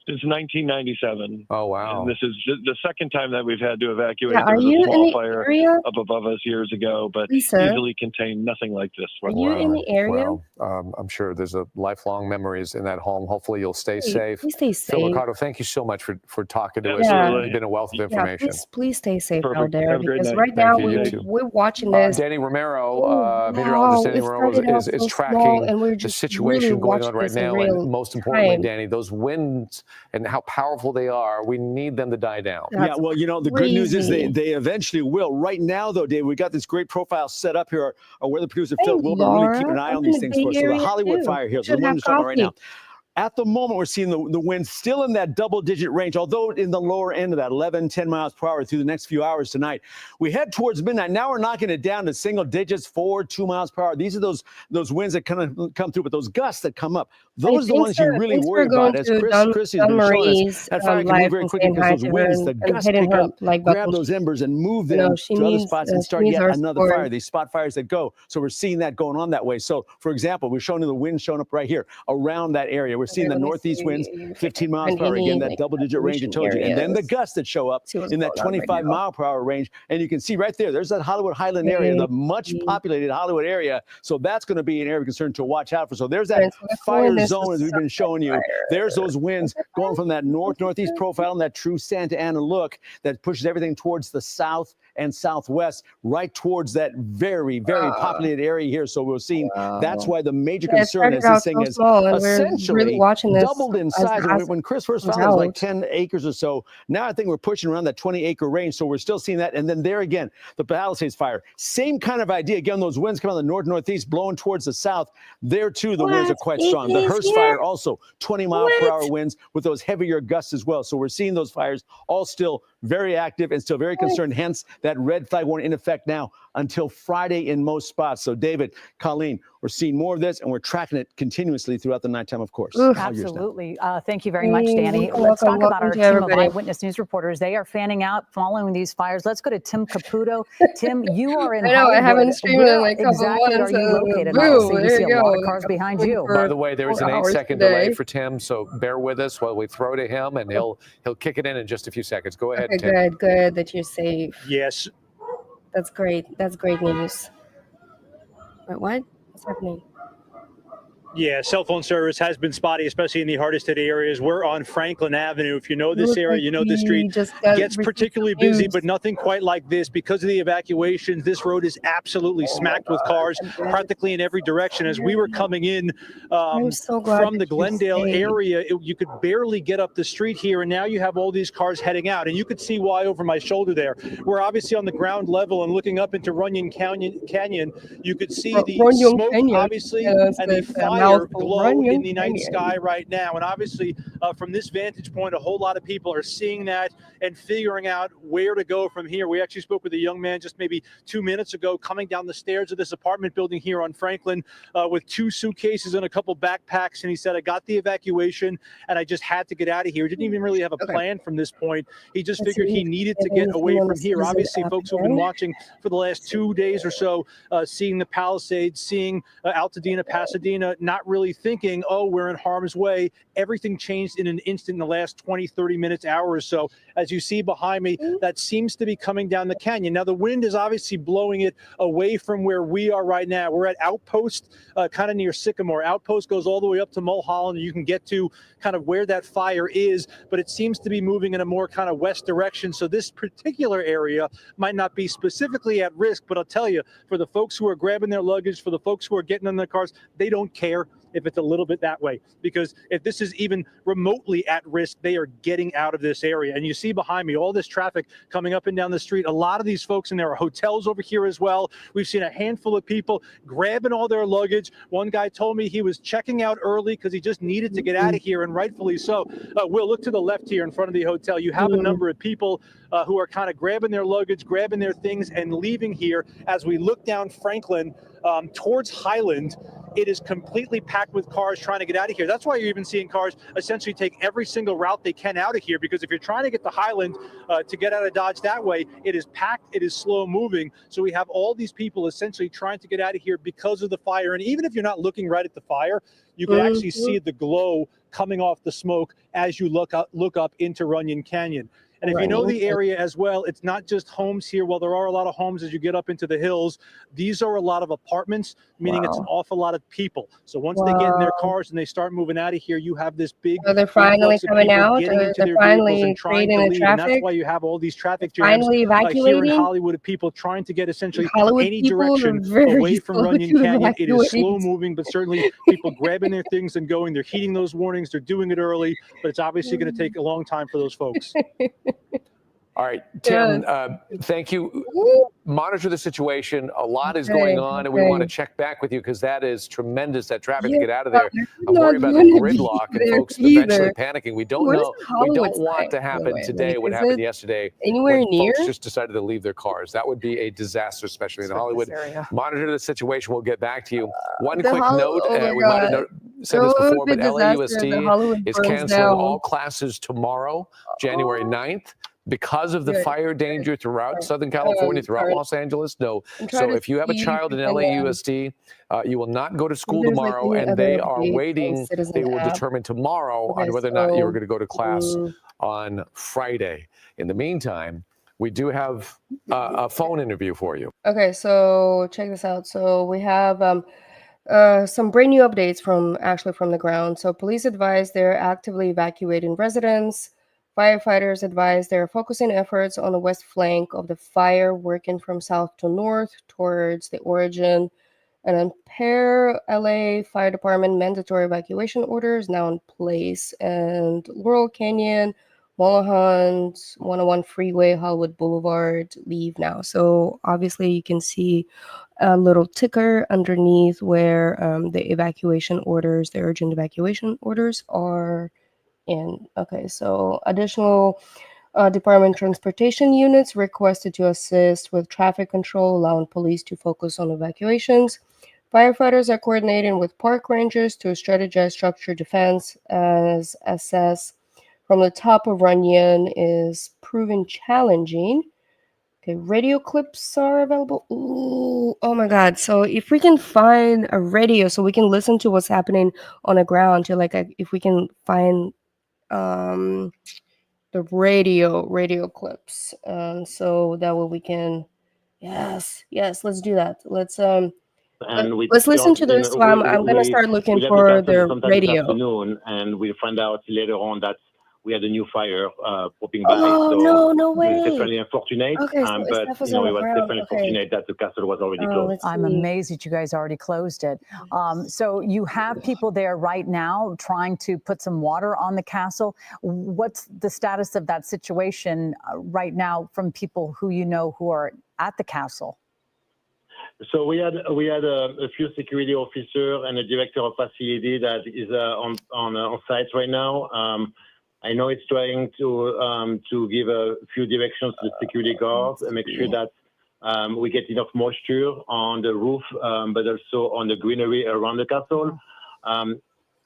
Since 1997. Oh, wow. And this is the second time that we've had to evacuate. Yeah, There are was you a in small the fire area? up above us years ago, but Lisa? easily contained, nothing like this. Are you in the area? Well, I'm sure there's lifelong memories in that home. Hopefully you'll stay safe. Please stay safe. Phil Ricardo, thank you so much for talking to us. Yeah. You've been a wealth of information. Please stay safe out Perfect. there, Have a great because night. right Thank now you. You too. we're watching this. Danny Romero, meteorologist Danny it Romero started out is so tracking small, and we're the just situation really going on watching right this in now. real And most importantly, time. Danny, those winds and how powerful they are, we need them to die down. Yeah, well, the good news is they eventually will. Right now, though, Dave, we got this great profile set up here. Our weather producer, Phil Wilbur, really keeping an eye on these things for us. So the Hollywood fire here, so the one we're talking about right now. At the moment, we're seeing the wind still in that double-digit range, although in the lower end of that 11, 10 miles per hour through the next few hours tonight. We head towards midnight. Now we're knocking it down to single digits, 4, 2 miles per hour. These are those winds that kind of come through, but those gusts that come up, those are the ones you really worry about. As Chrissy's been showing us, that fire can move very quickly because those winds, the gusts pick up, grab those embers and move them to other spots and start yet another fire. These spot fires that go. So we're seeing that going on that way. So, for example, we're showing you the wind showing up right here around that area. We're seeing the northeast winds, 15 miles per hour, again, that double-digit range I told you. And then the gusts that show up in that 25 mile per hour range. And you can see right there's that Hollywood Highland area, the much populated Hollywood area. So that's going to be an area of concern to watch out for. So there's that fire zone, as we've been showing you. There's those winds going from that northeast profile and that true Santa Ana look that pushes everything towards the south and southwest, right towards that very, very populated area here. So we're seeing that's why the major concern is this thing is essentially doubled in size. When Chris first found it, it was like 10 acres or so. Now I think we're pushing around that 20-acre range. So we're still seeing that. And then there again, the Palisades fire, same kind of idea. Again, those winds come out of the northeast, blowing towards the south. There too, the winds are quite strong. The Hearst fire also 20-mile-per-hour winds with those heavier gusts as well. So we're seeing those fires all still very active and still very concerned. Hence that red flag warning in effect now until Friday in most spots. So David, Colleen, we're seeing more of this and we're tracking it continuously throughout the nighttime, of course. Absolutely. Thank you very much, Danny. Let's talk about our team of eyewitness news reporters. They are fanning out following these fires. Let's go to Tim Caputo. Tim, you are in Hollywood. I haven't streamed in like a couple exactly months. Are you located? Boo, You see a lot of cars behind you. By the way, there's an 8-second delay for Tim, so bear with us while we throw to him, and he'll kick it in just a few seconds. Go ahead, Tim. Good that you're safe. Yes. That's great. That's great news. Wait, what? What's happening? Yeah, cell phone service has been spotty, especially in the hardest hit areas. We're on Franklin Avenue. If you know this area, you know the street gets particularly busy, but nothing quite like this. Because of the evacuations, this road is absolutely smacked with cars practically in every direction. As we were coming in from the Glendale area, you could barely get up the street here, and now you have all these cars heading out. And you could see why over my shoulder there. We're obviously on the ground level and looking up into Runyon Canyon. You could see the smoke, obviously, and the fire glow in the night sky right now. And obviously from this vantage point, a whole lot of people are seeing that and figuring out where to go from here. We actually spoke with a young man just maybe 2 minutes ago coming down the stairs of this apartment building here on Franklin with 2 suitcases and a couple backpacks. And he said, I got the evacuation and I just had to get out of here. Didn't even really have a plan from this point. He just figured he needed to get away from here. Obviously, folks who've been watching for the last 2 days or so, seeing the Palisades, seeing Altadena, Pasadena, not really thinking, oh, we're in harm's way. Everything changed in an instant in the last 20, 30 minutes, hour or so. As you see behind me, that seems to be coming down the canyon. Now, the wind is obviously blowing it away from where we are right now. We're at Outpost, kind of near Sycamore. Outpost goes all the way up to Mulholland. You can get to kind of where that fire is, but it seems to be moving in a more kind of west direction. So this particular area might not be specifically at risk, but I'll tell you, for the folks who are grabbing their luggage, for the folks who are getting in their cars, they don't care if it's a little bit that way, because if this is even remotely at risk, they are getting out of this area. And you see behind me all this traffic coming up and down the street. A lot of these folks, and there are hotels over here as well. We've seen a handful of people grabbing all their luggage. One guy told me he was checking out early because he just needed to get out of here, and rightfully so. Will, look to the left here in front of the hotel. You have a number of people who are kind of grabbing their luggage, grabbing their things, and leaving here. As we look down Franklin towards Highland, it is completely packed with cars trying to get out of here. That's why you're even seeing cars essentially take every single route they can out of here, because if you're trying to get to Highland to get out of Dodge that way, it is packed, it is slow moving. So we have all these people essentially trying to get out of here because of the fire. And even if you're not looking right at the fire, you can actually see the glow coming off the smoke as you look up into Runyon Canyon. And if you know the area as well, it's not just homes here. Well, there are a lot of homes as you get up into the hills. These are a lot of apartments, meaning it's an awful lot of people. So once they get in their cars and they start moving out of here, you have this big. So they're finally coming out, getting or into they're their vehicles finally and trying to creating the leave. And that's traffic. why you have all these traffic jams Finally here in evacuating. Hollywood, of people trying to get essentially Hollywood any people are direction very away from slow Runyon to Canyon. It is evacuate. slow moving, but certainly people grabbing their things and going. They're heeding those warnings. They're doing it early, but it's obviously going to take a long time for those folks. All right, Tim, thank you. Monitor the situation. A lot is going on, and we want to check back with you because that is tremendous, that traffic to get out of there. I'm worried about the gridlock and folks eventually panicking. We don't know. We don't want to happen today what happened yesterday anywhere when near? folks just decided to leave their cars. That would be a disaster, especially in Hollywood. Monitor the situation. We'll get back to you. One quick note, we might have said this before, but LAUSD is canceling all classes tomorrow, January 9th. Because of the fire danger throughout Southern California, throughout Los Angeles, no. So if you have a child in LAUSD, you will not go to school tomorrow, and they are waiting. They will determine tomorrow on whether or not you're going to go to class on Friday. In the meantime, we do have a phone interview for you. Okay, so check this out. So we have some brand new updates from the ground. So police advise they're actively evacuating residents. Firefighters advise they're focusing efforts on the west flank of the fire, working from south to north towards the origin. And then LA Fire Department mandatory evacuation orders now in place. And Laurel Canyon, Mulholland, 101 Freeway, Hollywood Boulevard, leave now. So obviously you can see a little ticker underneath where the evacuation orders, the urgent evacuation orders are in. Okay, so additional department transportation units requested to assist with traffic control, allowing police to focus on evacuations. Firefighters are coordinating with park rangers to strategize structured defense as assess from the top of Runyon is proven challenging. Okay, radio clips are available. Ooh, oh my God. So if we can find a radio so we can listen to what's happening on the ground, to if we can find the radio clips, so that way we can yes let's do that. Let's listen to this. So I'm gonna start looking for the radio. This afternoon, and we find out later on that we had a new fire popping by. Oh, so no way. It's definitely unfortunate, Okay, so but stuff was it on the was ground. definitely unfortunate that the castle was already closed. I'm amazed that you guys already closed it. So you have people there right now trying to put some water on the castle. What's the status of that situation right now from people who you know who are at the castle? So we had a few security officers and a director of facility that is on site right now. I know it's trying to give a few directions to the security guards and make sure that we get enough moisture on the roof, but also on the greenery around the castle.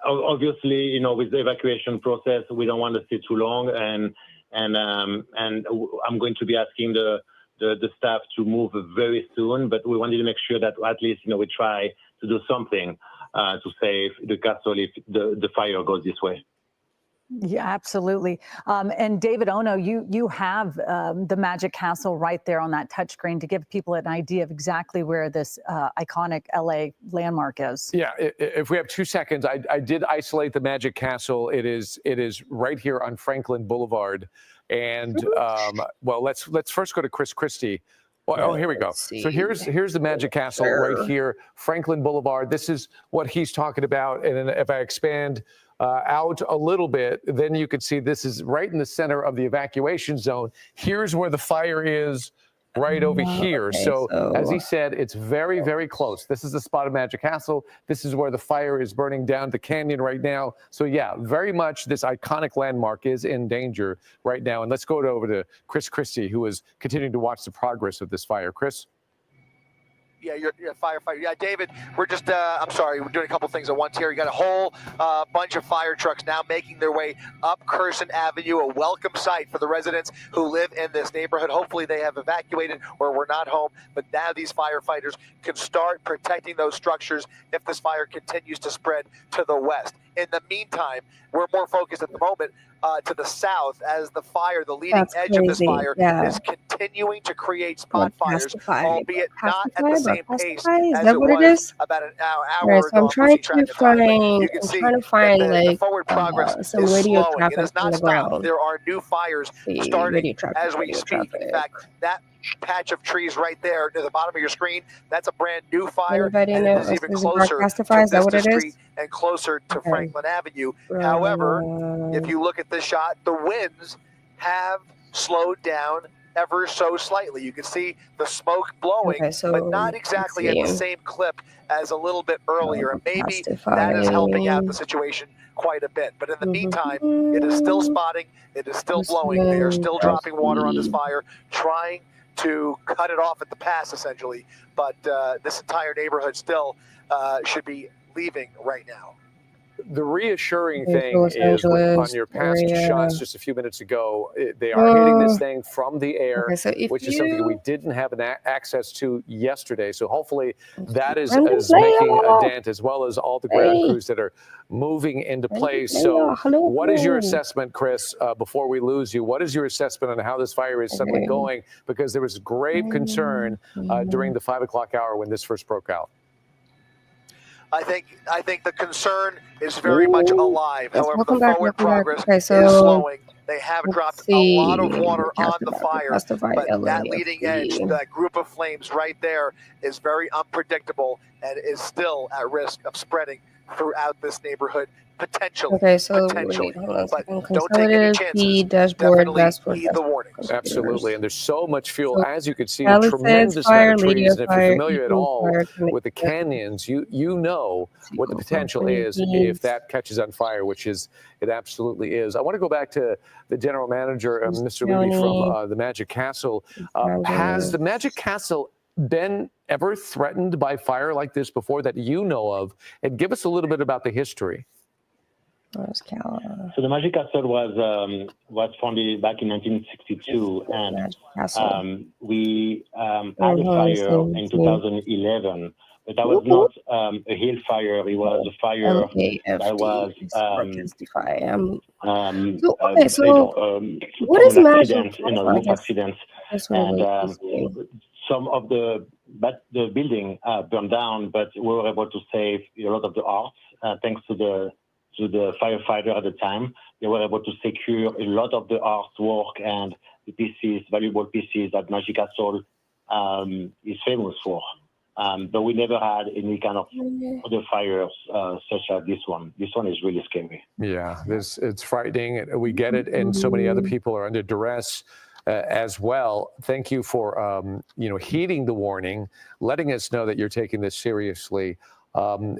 Obviously, with the evacuation process, we don't want to stay too long, and I'm going to be asking the staff to move very soon, but we wanted to make sure that at least we try to do something. save the castle if the fire goes this way. Yeah, absolutely. And David Ono, you have the Magic Castle right there on that touchscreen to give people an idea of exactly where this iconic LA landmark is. Yeah, if we have 2 seconds, I did isolate the Magic Castle. It is right here on Franklin Boulevard. And well, let's first go to Chris Christie. Oh, here we go. So here's the Magic Castle right here, Franklin Boulevard. This is what he's talking about. And if I expand out a little bit, then you can see this is right in the center of the evacuation zone. Here's where the fire is right over here. Okay, so as he said, it's very, very close. This is the spot of Magic Castle. This is where the fire is burning down the canyon right now. So yeah, very much this iconic landmark is in danger right now. And let's go over to Chris Christie, who is continuing to watch the progress of this fire. Chris? Yeah, you're a firefighter. Yeah, David, we're just, I'm sorry, we're doing a couple things at once here. You got a whole bunch of fire trucks now making their way up Curson Avenue, a welcome sight for the residents who live in this neighborhood. Hopefully they have evacuated or were not home, but now these firefighters can start protecting those structures if this fire continues to spread to the west. In the meantime, we're more focused at the moment to the south as the fire, the leading edge of this fire, is continuing to create spot fires, albeit not at the same pace as it was about an hour ago. So I'm trying to find, the forward progress some is radio slowing. traffic It has on not the stopped. ground. There are new fires starting as we speak. In fact, that patch of trees right there near the bottom of your screen, that's a brand new fire, and it is even closer to Vista Street and closer to Franklin Avenue. However, if you look at this shot, the winds have slowed down ever so slightly. You can see the smoke blowing, but not exactly at the same clip as a little bit earlier. And maybe that is helping out the situation quite a bit. But in the meantime, it is still spotting, it is still blowing. They are still dropping water on this fire, trying to cut it off at the pass, essentially. But this entire neighborhood still should be leaving right now. The reassuring thing is on your past shots just a few minutes ago, they are hitting this thing from the air, which is something we didn't have access to yesterday. So hopefully that is making a dent, as well as all the ground crews that are moving into place. So what is your assessment, Chris, before we lose you? What is your assessment on how this fire is suddenly going? Because there was grave concern during the 5 o'clock hour when this first broke out. I think the concern is very much alive. However, the forward progress is slowing. They have dropped a lot of water on the fire, but that leading edge, that group of flames right there, is very unpredictable and is still at risk of spreading throughout this neighborhood. Potentially. But don't take any chances. Definitely heed the warnings. Absolutely, and there's so much fuel, as you can see, a tremendous amount of trees. And if you're familiar at all with the canyons, you know what the potential is if that catches on fire, which is it absolutely is. I want to go back to the general manager, Mr. Levy from the Magic Castle. Has the Magic Castle been ever threatened by fire like this before that you know of? And give us a little bit about the history. So the Magic Castle was founded back in 1962, and we had a fire in 2011, but that was not a hill fire. It was a fire that was what is accidents, roof accidents, and some of the building burned down, but we were able to save a lot of the art thanks to the firefighter at the time. They were able to secure a lot of the artwork and the pieces, valuable pieces that Magic Castle is famous for. But we never had any kind of other fires such as this one. This one is really scary. Yeah, it's frightening. We get it, and so many other people are under duress as well. Thank you for heeding the warning, letting us know that you're taking this seriously.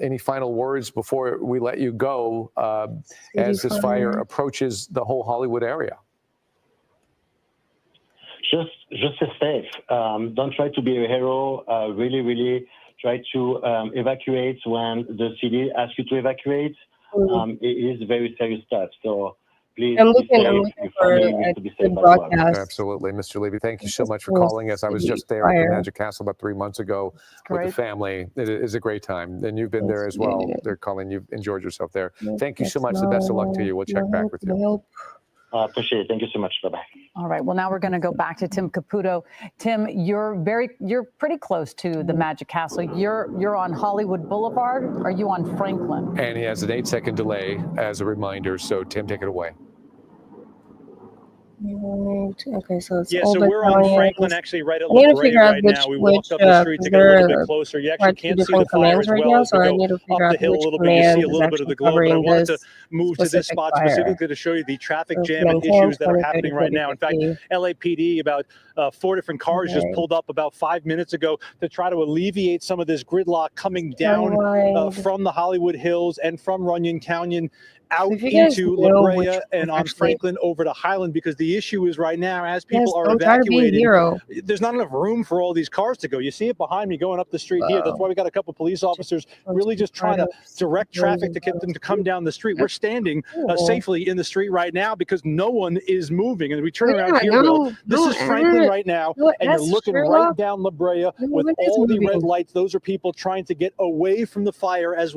Any final words before we let you go as this fire approaches the whole Hollywood area? Just stay safe. Don't try to be a hero. Really try to evacuate when the city asks you to evacuate. It is very serious stuff. So please I'm be looking safe. Your for family needs a to be safe good as well. broadcast. Absolutely. Mr. Levy, thank you so This much for is calling us. I was just there at the fire. Magic Castle about 3 months ago with the great. family. It is a great time. And you've been there as well. They're calling. You've enjoyed yourself there. Thank you so much. The best of luck to you. We'll check back with you. I appreciate it. Thank you so much. Bye-bye. All right. Well, now we're going to go back to Tim Caputo. Tim, you're pretty close to the Magic Castle. You're on Hollywood Boulevard. Are you on Franklin? And he has an 8-second delay as a reminder. So, Tim, take it away. Okay, so it's so we're on Franklin, actually, right at I need to La Brea figure out right which, now. We walked up the street to get a little bit closer. You actually can't see the fire as well as we go up the hill a little bit. You see a little bit of the glow, but I wanted to move to this spot specifically to show you the traffic jam and issues that are happening right now. In fact, LAPD, about 4 different cars just pulled up about 5 minutes ago to try to alleviate some of this gridlock coming down from the Hollywood Hills and from Runyon Canyon out into La Brea and on Franklin over to Highland, because the issue is right now, as people are evacuating, there's not enough room for all these cars to go. You see it behind me going up the street here. That's why we got a couple police officers really just trying to direct traffic to get them to come down the street. We're standing safely in the street right now because no one is moving. And we turn around here, Will. This is Franklin right now, and you're looking right down La Brea with all the red lights. Those are people trying to get away from the fire as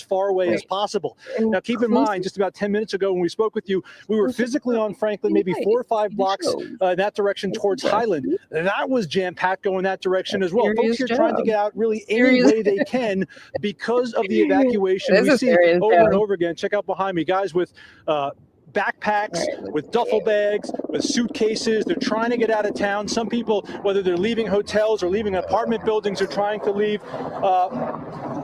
far away as possible. Now, keep in mind, just about 10 minutes ago when we spoke with you, we were physically on Franklin, maybe 4 or 5 blocks that direction towards Highland. That was jam-packed going that direction as well. Folks are trying to get out really any way they can because of the evacuation. We see over and over again. Check out behind me, guys with backpacks, with duffel bags, with suitcases. They're trying to get out of town. Some people, whether they're leaving hotels or leaving apartment buildings, are trying to leave.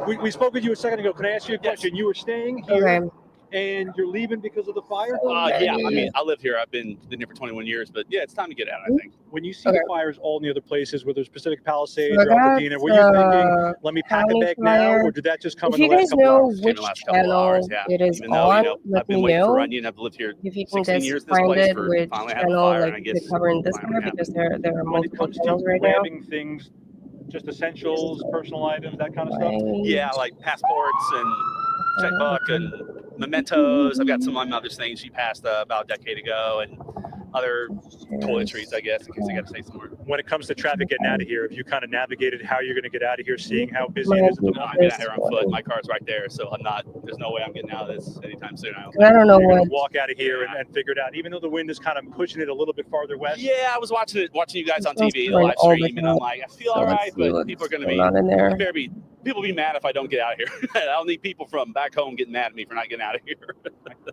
We spoke with you a second ago. Can I ask you a question? You were staying here and you're leaving because of the fire? Yeah, I mean, I live here. I've been here for 21 years, but yeah, it's time to get out, I think. When you see the fires all in the other places, whether it's Pacific Palisades or Altadena, were you thinking, let me pack a bag now, or did that just come in the last couple hours? Which channel it is Even though, on, I've been waiting for Runyon. I've lived here if you can 16 just years this find place it, for which finally having a channel fire, like and I guess they're covering this time, because there are multiple channels right now. Grabbing things, just essentials, personal items, that kind of stuff? Yeah, like passports and checkbook and mementos. I've got some of my mother's things she passed about a decade ago, and other toiletries, I guess, in case I got to stay somewhere. When it comes to traffic getting out of here, have you kind of navigated how you're going to get out of here, seeing how busy it is at the moment? I'm getting out here on foot. My car's right there, so there's no way I'm getting out of this anytime soon. I don't know what. Walk out of here and figure it out, even though the wind is kind of pushing it a little bit farther west. Yeah, I was watching you guys on TV, the live stream, and I'm like, I feel all right, but people are going to be, people be mad if I don't get out of here. I don't need people from back home getting mad at me for not getting out of here.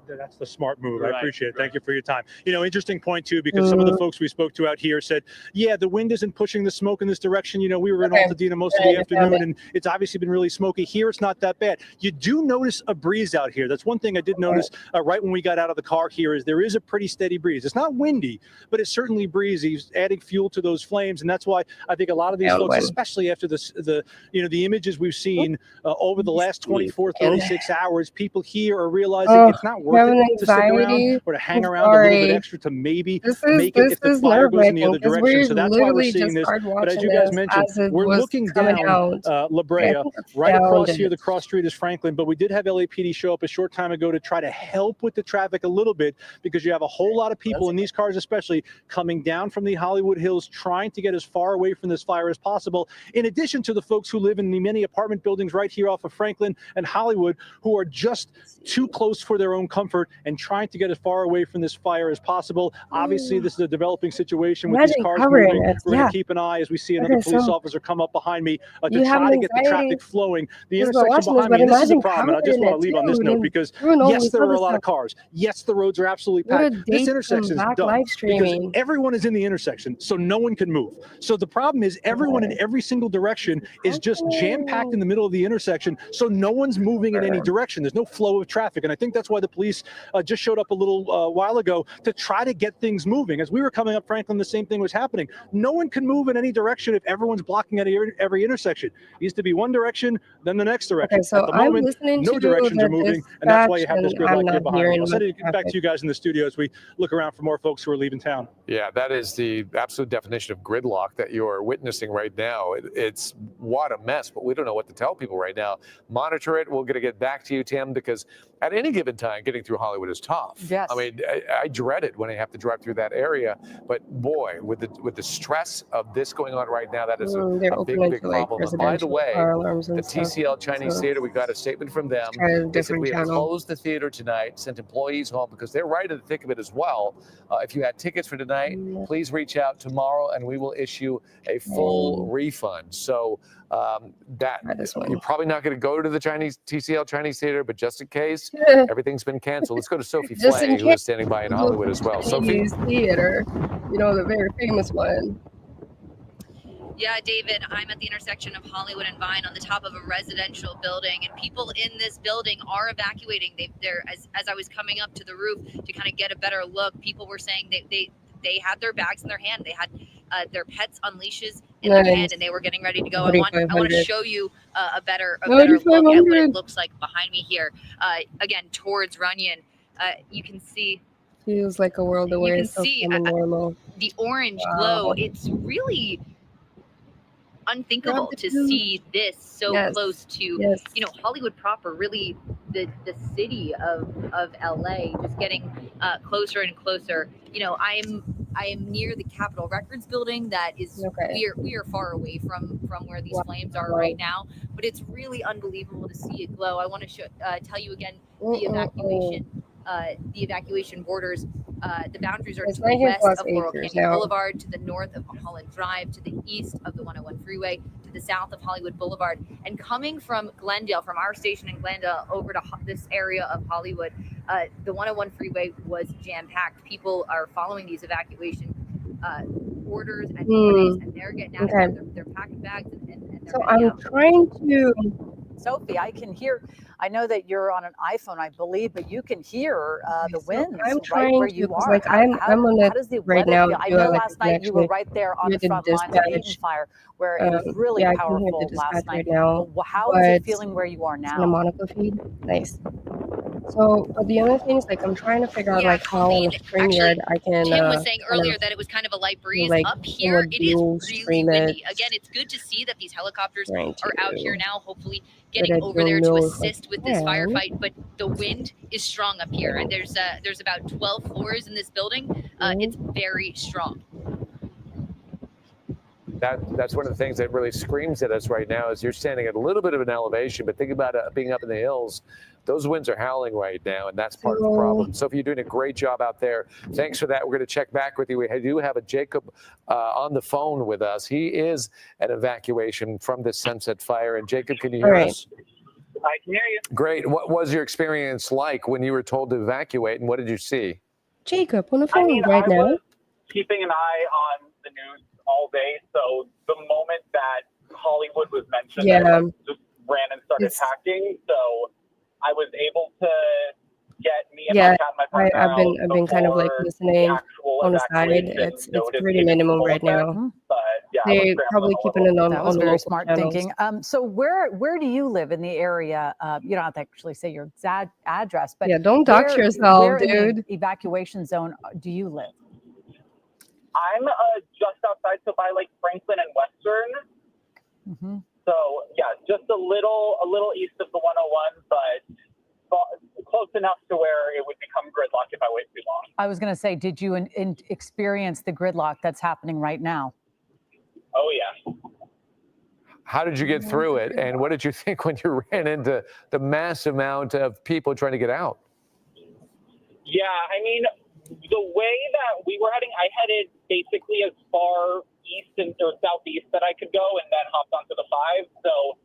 That's the smart move. Right, I appreciate it. Thank you for your time. Interesting point too, because some of the folks we spoke to out here said, yeah, the wind isn't pushing the smoke in this direction. We were in Altadena most of the afternoon, and it's obviously been really smoky. Here, it's not that bad. You do notice a breeze out here. That's one thing I did notice right when we got out of the car here, is there is a pretty steady breeze. It's not windy, but it's certainly breezy, adding fuel to those flames. And that's why I think a lot of these folks, especially after the images we've seen over the last 24, 36 hours, people here are realizing it's not worth it to sit around or to hang around a little bit extra to maybe make it if the fire goes in the other direction. So that's why we're seeing this. But as you guys mentioned, we're looking down La Brea. Right across here, the cross street is Franklin. But we did have LAPD show up a short time ago to try to help with the traffic a little bit, because you have a whole lot of people in these cars, especially coming down from the Hollywood Hills, trying to get as far away from this fire as possible. In addition to the folks who live in the many apartment buildings right here off of Franklin and Hollywood, who are just too close for their own comfort and trying to get as far away from this fire as possible. Obviously, this is a developing situation with these cars moving. We're going to keep an eye as we see another police officer come up behind me to try to get the traffic flowing. The intersection behind me, and this is a problem, and I just want to leave on this note, because yes, there are a lot of cars. Yes, the roads are absolutely packed. This intersection is done because everyone is in the intersection, so no one can move. So the problem is everyone in every single direction is just jam-packed in the middle of the intersection, so no one's moving in any direction. There's no flow of traffic, and I think that's why the police just showed up a little while ago to try to get things moving. As we were coming up Franklin, the same thing was happening. No one can move in any direction if everyone's blocking at every intersection. It used to be one direction, then the next direction. Okay, so at the moment, no directions are moving, and that's why you have this gridlock here behind me. I'll send it back to you guys in the studio as we look around for more folks who are leaving town. Yeah, that is the absolute definition of gridlock that you're witnessing right now. It's what a mess, but we don't know what to tell people right now. Monitor it. We're going to get back to you, Tim, because at any given time, getting through Hollywood is tough. Yes. I mean, I dread it when I have to drive through that area. But boy, with the stress of this going on right now, that is a big problem. And by the way, the TCL Chinese Theater, we got a statement from them. They said we have closed the theater tonight, sent employees home because they're right in the thick of it as well. If you had tickets for tonight, please reach out tomorrow and we will issue a full refund. So you're probably not going to go to the TCL Chinese Theater, but just in case, everything's been canceled. Let's go to Sophie Flay, who is standing by in Hollywood as well. Sophie? Theater, the very famous one. Yeah, David, I'm at the intersection of Hollywood and Vine on the top of a residential building, and people in this building are evacuating. As I was coming up to the roof to kind of get a better look, people were saying they had their bags in their hand. They had their pets on leashes in their hand, and they were getting ready to go. I want to show you a better look at what it looks like behind me here. Again, towards Runyon, you can see. Feels like a world away. You can see the orange glow. It's really unthinkable to see this so close to Hollywood proper, really the city of LA, just getting closer and closer. I am near the Capitol Records building. That is we are far away from where these flames are right now, but it's really unbelievable to see it glow. I want to tell you again the evacuation borders. The boundaries are to the west of Laurel Canyon Boulevard, to the north of Mulholland Drive, to the east of the 101 freeway, to the south of Hollywood Boulevard. And coming from Glendale, from our station in Glendale, over to this area of Hollywood, the 101 freeway was jam-packed. People are following these evacuation orders and warnings, and they're getting out of there. They're packing bags and they're I'm trying to... Sophie, I can hear. I know that you're on an iPhone, I believe, but you can hear the winds right where you are. Like I'm on it how does the right weather now. feel? I know last night you were right there on the front lines of Eden Fire, where it was really powerful last night. Right now, how is it feeling where you are now? On a Monaco feed. Nice. So, but the other thing is, like, I'm trying to figure out, like, how on the StreamYard I can. Tim was saying earlier that it was kind of a light breeze. Up here, it is really windy. Again, it's good to see that these helicopters are out here now, hopefully getting over there to assist with this firefight. But the wind is strong up here, and there's about 12 floors in this building. It's very strong. That's one of the things that really screams at us right now is you're standing at a little bit of an elevation, but think about being up in the hills. Those winds are howling right now, and that's part of the problem. Sophie, you're doing a great job out there. Thanks for that. We're going to check back with you. We do have a Jacob on the phone with us. He is at evacuation from the Sunset Fire. And Jacob, can you hear us? I can hear you. Great. What was your experience like when you were told to evacuate, and what did you see? Jacob, on the phone right now. I was keeping an eye on the news all day, so the moment that Hollywood was mentioned, I just ran and started hacking. So I was able to get me and my cat and my partner I've been kind of like listening on the side. It's pretty minimal right now. But yeah, they're probably keeping it on. That was on very local smart channels. thinking. So where do you live in the area? You don't have to actually say your exact address, but don't dox yourself, where dude. in the evacuation zone do you live? I'm just outside, so by like Franklin and Western. So yeah, just a little east of the 101, but close enough to where it would become gridlock if I wait too long. I was going to say, did you experience the gridlock that's happening right now? Oh yeah. How did you get through it, and what did you think when you ran into the massive amount of people trying to get out? Yeah, I mean, the way that we were heading, I headed basically as far east or southeast that I could go, and then hopped onto the 5. So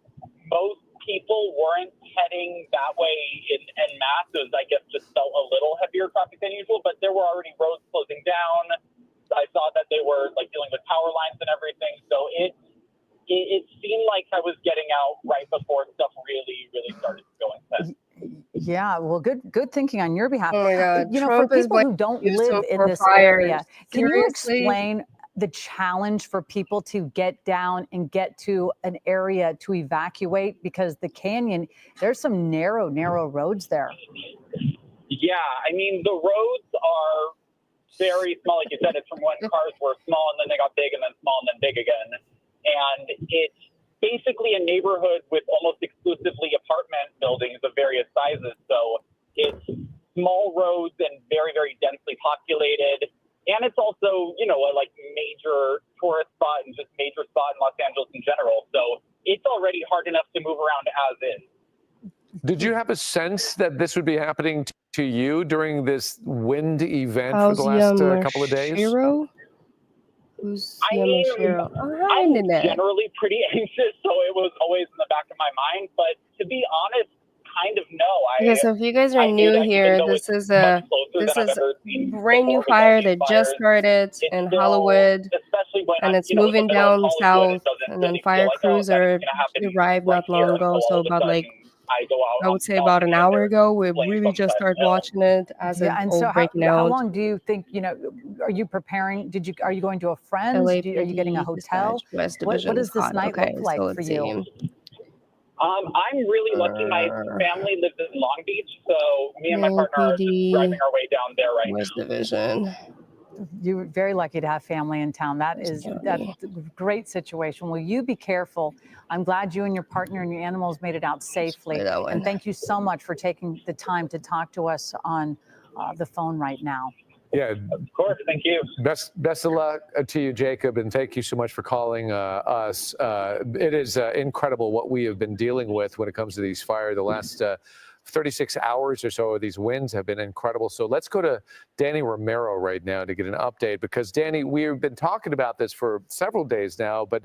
most people weren't heading that way en masse. It was, I guess, just felt a little heavier traffic than usual, but there were already roads closing down. I saw that they were like dealing with power lines and everything. So it seemed like I was getting out right before stuff really started to go intense. Yeah, well, good thinking on your behalf. Oh my God, for people who don't live in this area, can you explain the challenge for people to get down and get to an area to evacuate? Because the canyon, there's some narrow roads there. Yeah, I mean, the roads are very small. Like you said, it's from when cars were small and then they got big and then small and then big again. And basically a neighborhood with almost exclusively apartment buildings of various sizes. So it's small roads and very, very densely populated. And it's also, you know, a like major tourist spot and just major spot in Los Angeles in general. So it's already hard enough to move around as is. Did you have a sense that this would be happening to you during this wind event for How's the last couple of days? Yamashiro? Who's I mean, Yamashiro? I'm generally pretty anxious, so it was always in the back of my mind. But to be honest, kind of no. Okay, so if you guys are new here, this is a brand new fire that just started in Hollywood, and it's moving down south. And then fire crews arrived not long ago, so about like I would say about an hour ago. We really just started watching it as it's all breaking out. How long do you think, you know, are you preparing? Are you going to a friend's? Are you getting a hotel? West What Division does this hot. night Okay, look like so for let's you? see. I'm really lucky. My family lives in Long Beach, so me and my partner are just driving our way down there right West now. Division. You're very lucky to have family in town. That's a great situation. Will you be careful? I'm glad you and your partner and your animals made it out safely. And thank you so much for taking the time to talk to us on the phone right now. Yeah, of course. Thank you. Best of luck to you, Jacob, and thank you so much for calling us. It is incredible what we have been dealing with when it comes to these fires. The last 36 hours or so of these winds have been incredible. So let's go to Danny Romero right now to get an update, because Danny, we've been talking about this for several days now, but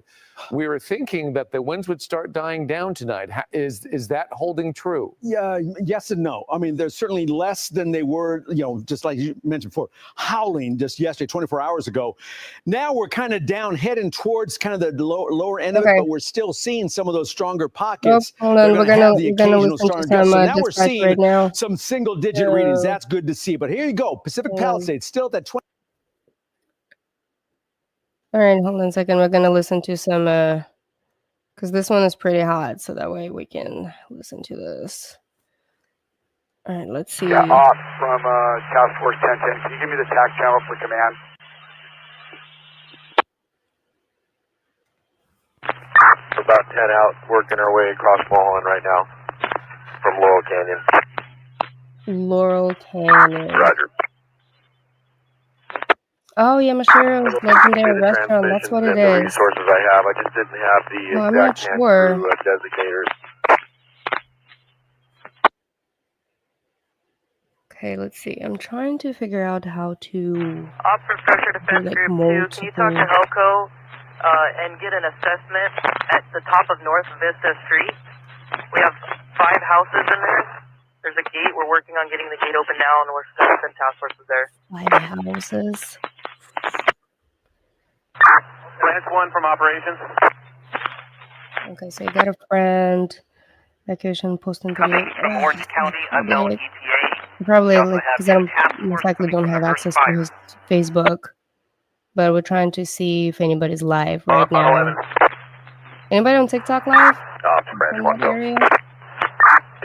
we were thinking that the winds would start dying down tonight. Is that holding true? Yeah, yes and no. I mean, there's certainly less than they were, you know, just like you mentioned before, howling just yesterday, 24 hours ago. Now we're kind of down, heading towards kind of the lower end of it, but we're still seeing some of those stronger pockets. Hold on, we're gonna listen to So some now we're dispatch seeing right now. some single-digit readings. That's good to see. But here you go, Pacific Palisades, still at that 20. All right, hold on a second. We're gonna listen to some because this one is pretty hot, so that way we can listen to this. All right, let's see. Yeah, off from Task Force 1010. Can you give me the TAC channel for command? We're about 10 out, working our way across Mulholland right now from Laurel Canyon. Laurel Canyon. Roger. Oh, Yamashiro's legendary restaurant. That's what it The is. resources I have, I just didn't have the I'm not exact sure. crew designators. Okay, let's see. I'm trying to figure out how to Officer Special Defense like Group 2, multiple. can you talk to Helco and get an assessment at the top of North Vista Street? We have 5 houses in there. There's a gate. We're working on getting the gate open now, and we're going to send task forces there. 5 houses. Lance 1 from operations. Okay, so you got a friend. Evacuation posting video. Orange County, unknown ETA. Probably like because I most likely don't have access to his Facebook, but we're trying to see if anybody's live right now. Anybody on TikTok live? In that area?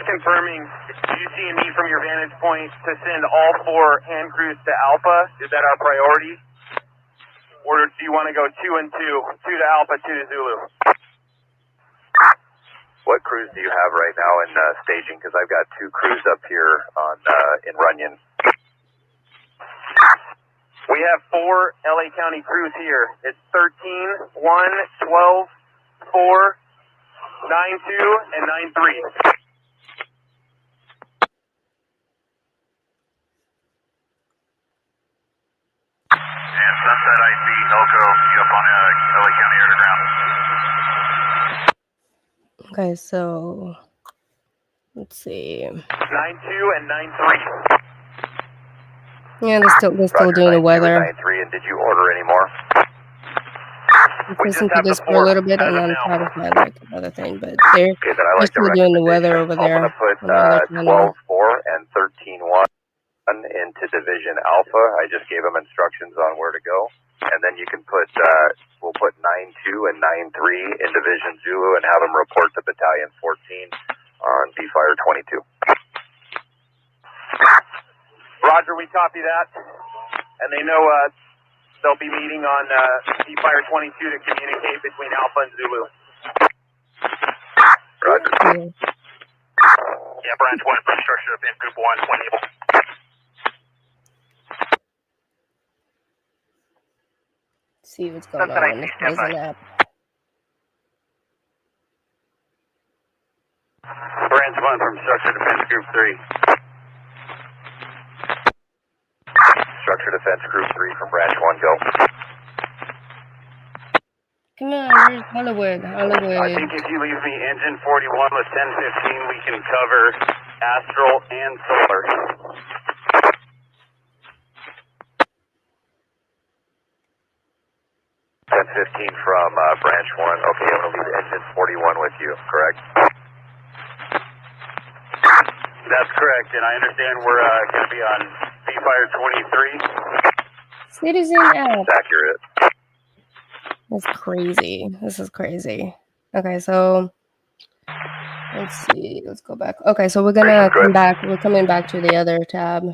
Confirming, do you see a need from your vantage point to send all 4 hand crews to Alpha? Is that our priority? Or do you want to go 2 and 2? 2 to Alpha, 2 to Zulu? What crews do you have right now in staging? Because I've got 2 crews up here on in Runyon. We have 4 LA County crews here. It's 13, 1, 12, 4, 9, 2, and 9, 3. And Sunset IC, Elko, you up on LA County Underground. Okay, so let's see. 9-2 and 9-3. Yeah, they're still doing the weather. 9-3, and did you order any more? Let's listen to this for a little bit and then try to find like another thing. But they're still doing the weather over there. I'm going to put 12-4 and 13-1 into Division Alpha. I just gave them instructions on where to go. And then you can put, we'll put 9-2 and 9-3 in Division Zulu and have them report to Battalion 14 on B-Fire 22. Roger, we copy that. And they know they'll be meeting on B-Fire 22 to communicate between Alpha and Zulu. Yeah, branch 1 from structure defense group 1 when able. See what's going on in this prison app. Branch 1 from structure defense group 3. Structure defense group 3 from branch 1, go. Come on, where's Hollywood? I think if you leave me engine 41 with 1015, we can cover astral and solar. From branch 1. Okay, I'm going to leave engine 41 with you, correct? That's correct, and I understand we're going to be on Fire 23. Citizen app. That's accurate. That's crazy. This is crazy. Okay, so let's see. Let's go back. Okay, so we're gonna come back. We're coming back to the other tab.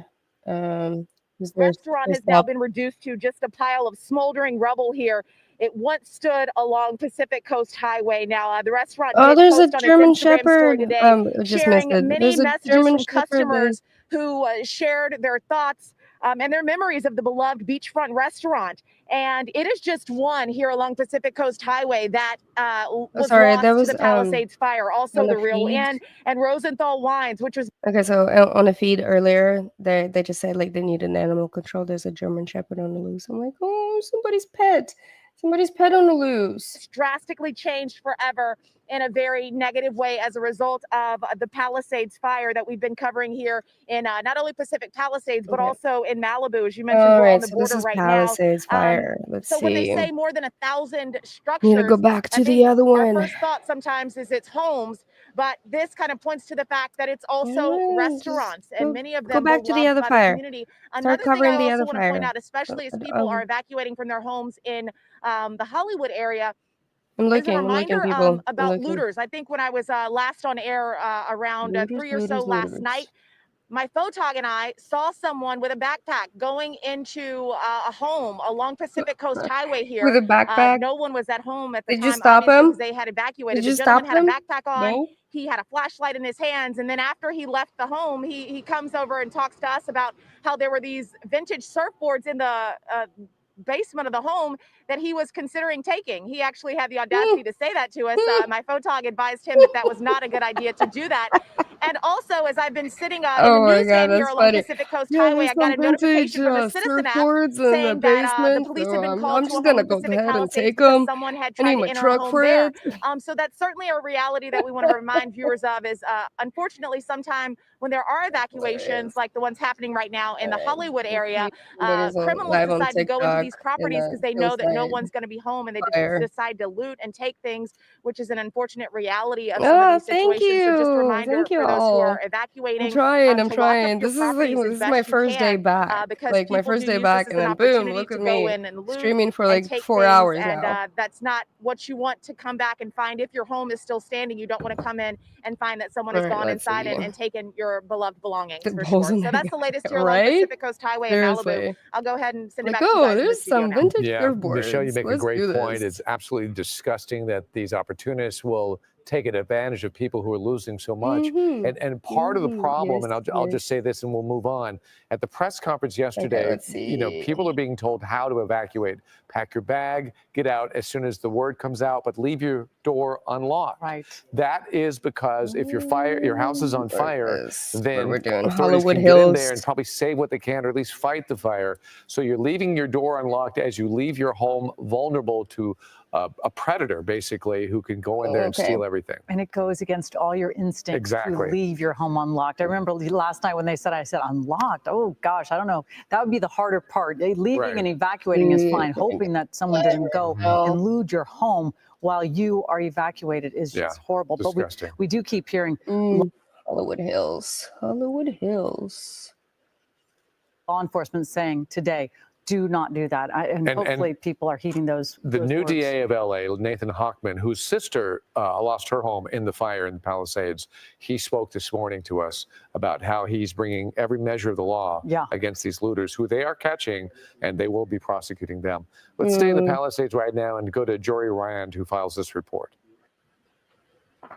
The restaurant has now been reduced to just a pile of smoldering rubble here. It once stood along Pacific Coast Highway. Now, the restaurant did there's a post on German its Instagram story Shepherd. today, Just sharing missed it. many There's a messages German from Shepherd customers who shared their thoughts and their memories of the beloved beachfront restaurant. And it is just one here along Pacific Coast Highway that was lost to the Palisades Fire. Also, the Real Inn and Rosenthal Wines, which was Okay, so on a feed earlier, they just said like they need an animal control. There's a German Shepherd on the loose. I'm like, oh, somebody's pet on the loose. drastically changed forever in a very negative way as a result of the Palisades Fire that we've been covering here in not only Pacific Palisades, but also in Malibu. As you mentioned, we're on the border this is right Palisades now. Fire. Let's so see. when they say more than 1,000 structures, Need to go back to the other one. Our first thought sometimes is it's homes, but this kind of points to the fact that it's also restaurants, and many of them go back to the beloved other by fire. the community. Start Another thing covering I the also other want to point fire. out, especially as people are evacuating from their homes in the Hollywood area, I'm looking, is a reminder people. about looters. I think when I was last on air around 3 or so last night, my photog and I saw someone with a backpack going into a home along Pacific Coast Highway here. With a backpack? No one was at home at the Did time. you stop him? Because they had evacuated. Did you the gentleman stop had him? a backpack on. No? He had a flashlight in his hands, and then after he left the home, he comes over and talks to us about how there were these vintage surfboards in the basement of the home that he was considering taking. He actually had the audacity to say that to us. My photog advised him that was not a good idea to do that. And also, as I've been sitting in the news van here along Pacific Coast Highway, I got a notification from the Citizen app saying that the police had been called to a home in Pacific Palisades because someone had tried to enter a home there. So that's certainly a reality that we want to remind viewers of is unfortunately sometime when there are evacuations like the ones happening right now in the Hollywood area, criminals decide to go into these properties because they know that no one's going to be home, and they decide to loot and take things, which is an unfortunate reality of some of these situations. So just a reminder for those who are evacuating. I'm trying. This is my first day back. Like my first day back, and then boom, look at me streaming for like 4 hours and now. that's not what you want to come back and find. If your home is still standing, you don't want to come in and find that someone has gone inside and taken your beloved belongings, for sure. So that's the latest here along Pacific Coast Highway in Malibu. I'll go ahead and send it back to you guys. There's some vintage surfboards. Michelle, you make a Let's great do point. this. It's absolutely disgusting that these opportunists will take advantage of people who are losing so much. And part of the problem, and I'll just say this and we'll move on. At the press conference yesterday, people are being told how to evacuate. Pack your bag, get out as soon as the word comes out, but leave your door unlocked. Right. That is because if your house is on fire, then we're doing authorities Hollywood can get in Hills. there and probably save what they can, or at least fight the fire. So you're leaving your door unlocked as you leave your home vulnerable to a predator, basically, who can go in there and steal everything. And it goes against all your instincts to leave your home unlocked. I remember last night when they said, I said, unlocked. Oh, gosh, I don't know. That would be the harder part. Leaving and evacuating is fine. Hoping that someone doesn't go and loot your home while you are evacuated is just horrible. Disgusting. But we do keep hearing Hollywood Hills. Hollywood Hills. Law enforcement saying today, do not do that. And hopefully people are heeding those. The new words. DA of LA, Nathan Hochman, whose sister lost her home in the fire in the Palisades, he spoke this morning to us about how he's bringing every measure of the law against these looters, who they are catching, and they will be prosecuting them. Let's stay in the Palisades right now and go to Jory Rand, who files this report.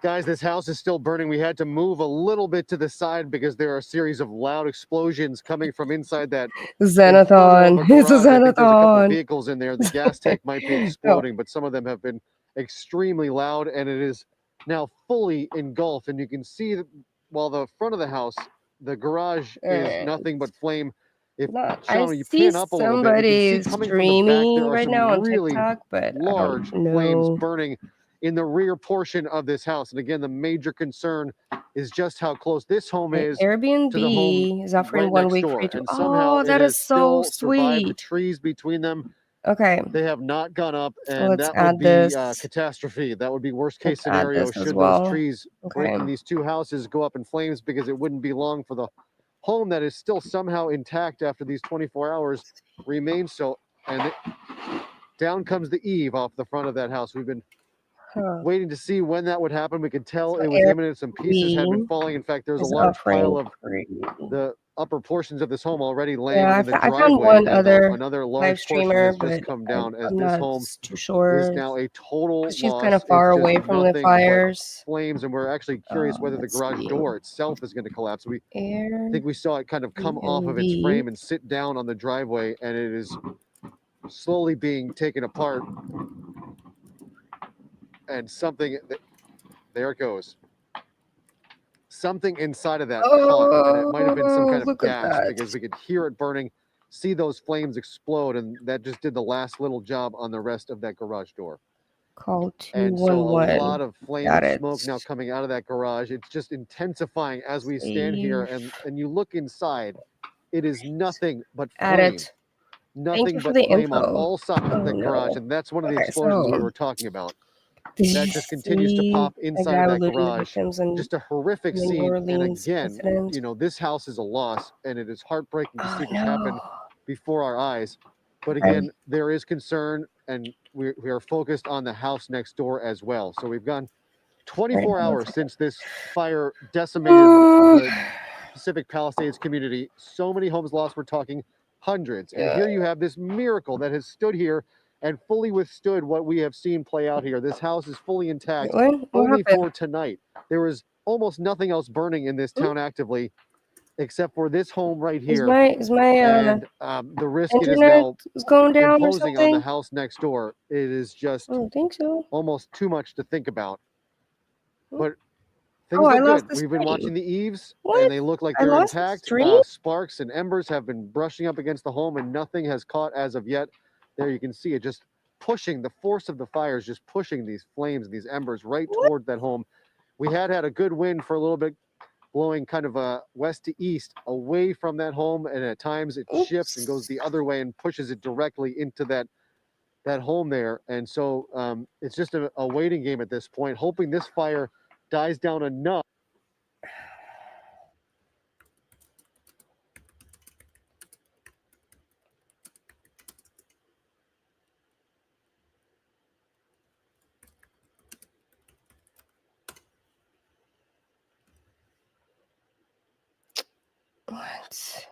Guys, this house is still burning. We had to move a little bit to the side because there are a series of loud explosions coming from inside that Xanathon. It's a garage. I think there's a couple of Xanathon. vehicles in there. The gas tank might be exploding, but some of them have been extremely loud, and it is now fully engulfed. And you can see that while the front of the house, the garage is nothing but flame. If Sean, you pan up a little bit, you can see coming from the back there are right some now on really TikTok, but large I don't flames know. burning in the rear portion of this house. And again, the major concern is just how close this home is to the home Airbnb is offering right 1 next week door. free to. And somehow Oh, it that has is so still survived. The sweet. trees between them, Okay, they have not gone up, and let's that would add be this. catastrophe. That would be worst case Let's add scenario this as should well. those trees Okay. breaking these two houses go up in flames, because it wouldn't be long for the home that is still somehow intact after these 24 hours remains so. And down comes the eave off the front of that house. We've been waiting to see when that would happen. We could tell it was imminent. Some pieces had been falling. In fact, there's a large pile of the upper portions of this home already laying in the I driveway. found one and other another live large portion streamer, has just but come down as I'm this not home too sure. is now a total 'Cause she's loss. kind of far It's just away from the nothing but fires. flames, and we're actually curious whether the let's garage see. door itself is going to collapse. We think we saw it kind of come off of its Airbnb. frame and sit down on the driveway, and it is slowly being taken apart. And something, there it goes. Something inside of that caught, and it might have been some kind of look at gas, that. because we could hear it burning, see those flames explode, and that just did the last little job on the rest of that garage door. Call And so a 211. lot of flame Got and it. smoke now coming out of that garage. It's just intensifying as we stand here, and you look inside. It is nothing but Add flame. it. Nothing Thank you for but the flame on info. all sides of that garage, no. and that's one of the Okay, explosions we so were talking about. did That you just continues to see pop the inside guy of who that looted the garage. victims in Just a horrific New scene. And Orleans again, incident? you know, this house is a loss, and it is heartbreaking to see this happen no. before our eyes. But Okay. again, there is concern, and we are focused on the house next door as well. So we've gone 24 hours since this fire decimated the Pacific Palisades community. So many homes lost. We're talking hundreds. And here you have this miracle that has stood here and fully withstood what we have seen play out here. This house is fully intact, What only happened? for tonight. There was almost nothing else burning in this town actively, except for this home right here. Is my and the risk it is internet now going down or imposing on the something? house next door, it is just I don't think so. almost too much to think about. But things Oh, I look lost good. the We've been stream. watching the eaves, What? and they look like I they're lost the intact. stream? Sparks and embers have been brushing up against the home, and nothing has caught as of yet. There you can see it just pushing, the force of the fires just pushing these flames, these embers right toward that home. We had a good wind for a little bit, blowing kind of west to east away from that home, and at times it shifts and goes the other way and pushes it directly into that home there. And so it's just a waiting game at this point, hoping this fire dies down enough. What?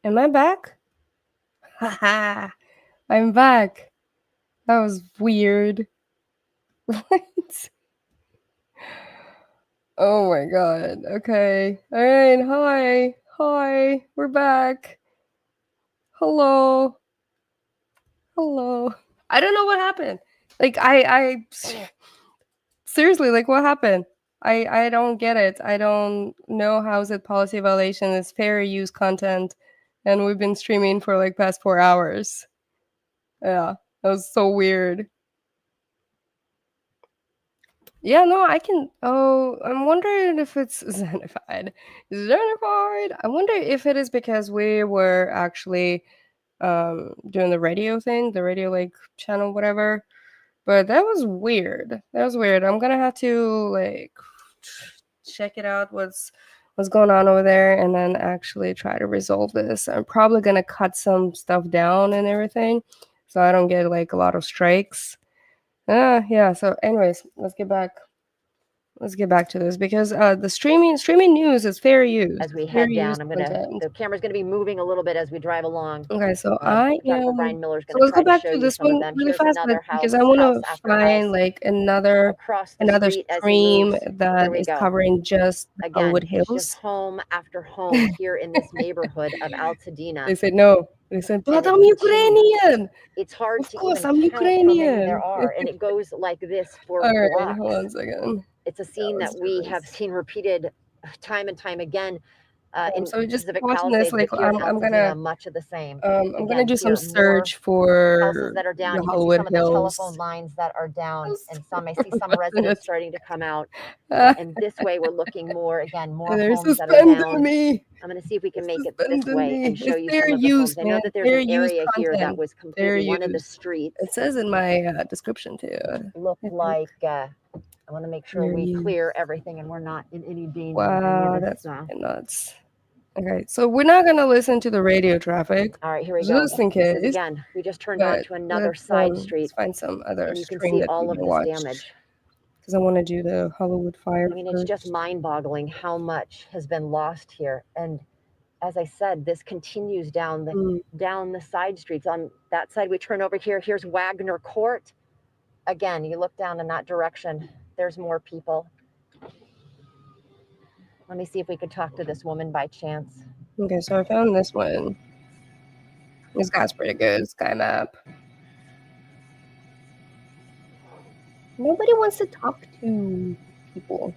Am I back? Haha. I'm back. That was weird. What? Oh my god. Okay. All right. Hi. Hi. We're back. Hello. Hello. I don't know what happened. Like I seriously, like what happened? I don't get it. I don't know how is it policy violation. It's fair use content, and we've been streaming for like past 4 hours. Yeah, that was so weird. Yeah, no, I can. Oh, I'm wondering if it's Zenified. Zenified. I wonder if it is because we were actually doing the radio thing, the radio like channel, whatever. But that was weird. That was weird. I'm gonna have to like check it out. What's going on over there, and then actually try to resolve this. I'm probably gonna cut some stuff down and everything, so I don't get like a lot of strikes. Yeah. So, anyways, let's get back to this because the streaming news is fair use. As we fair head down, use content. the camera's gonna be moving a little bit as we drive along. Okay, so Dr. Brian Miller's so gonna let's try go back to show to you this some of one them. really Here's fast another because house, I want house to after find house. like another Across the street as he stream moves. that Here we is go. covering just Hollywood Again, it's just Hills. home after home here in this neighborhood of Altadena. They said no. They said, but And it I'm continues. Ukrainian. It's hard Of to course, even I'm count how many Ukrainian. there are, and it goes like this for All right, blocks. hold on a second. It's a scene that let's do we this. have seen repeated time and time again in So just Pacific watching this, Palisades, like but here in I'm Altadena, gonna much of the same. I'm gonna Again, do some here, more search for houses that are down. the You can see Hollywood some of the Hills. telephone lines that are down, and some I see some watching residents it. starting to come out. Ah. And this way, we're looking more more They're homes that are suspending down. me. I'm going to see if we can make it this Suspending way and me. show It's you fair some of the use, homes. I know man. that there's Fair an use area here that content. was Fair completely one of the use. streets. It says in my description too. Looked like I want to make sure Fair we use. clear everything and we're not in any danger of Wow, any of that's this. fucking nuts. Okay, so we're not gonna listen to the radio traffic. All right, here we go. Just in This is case. again. We just turned But onto another side street, let's find some other and you can stream see that we all can of this watch. damage. Because I want to do the Hollywood Fire. I mean, it's just mind-boggling how much has been lost here. And as I said, this continues down the side streets. On that side, we turn over here. Here's Wagner Court. Again, you look down in that direction. There's more people. Let me see if we could talk to this woman by chance. Okay, so I found this one. This guy's pretty good. Sky map. Nobody wants to talk to people.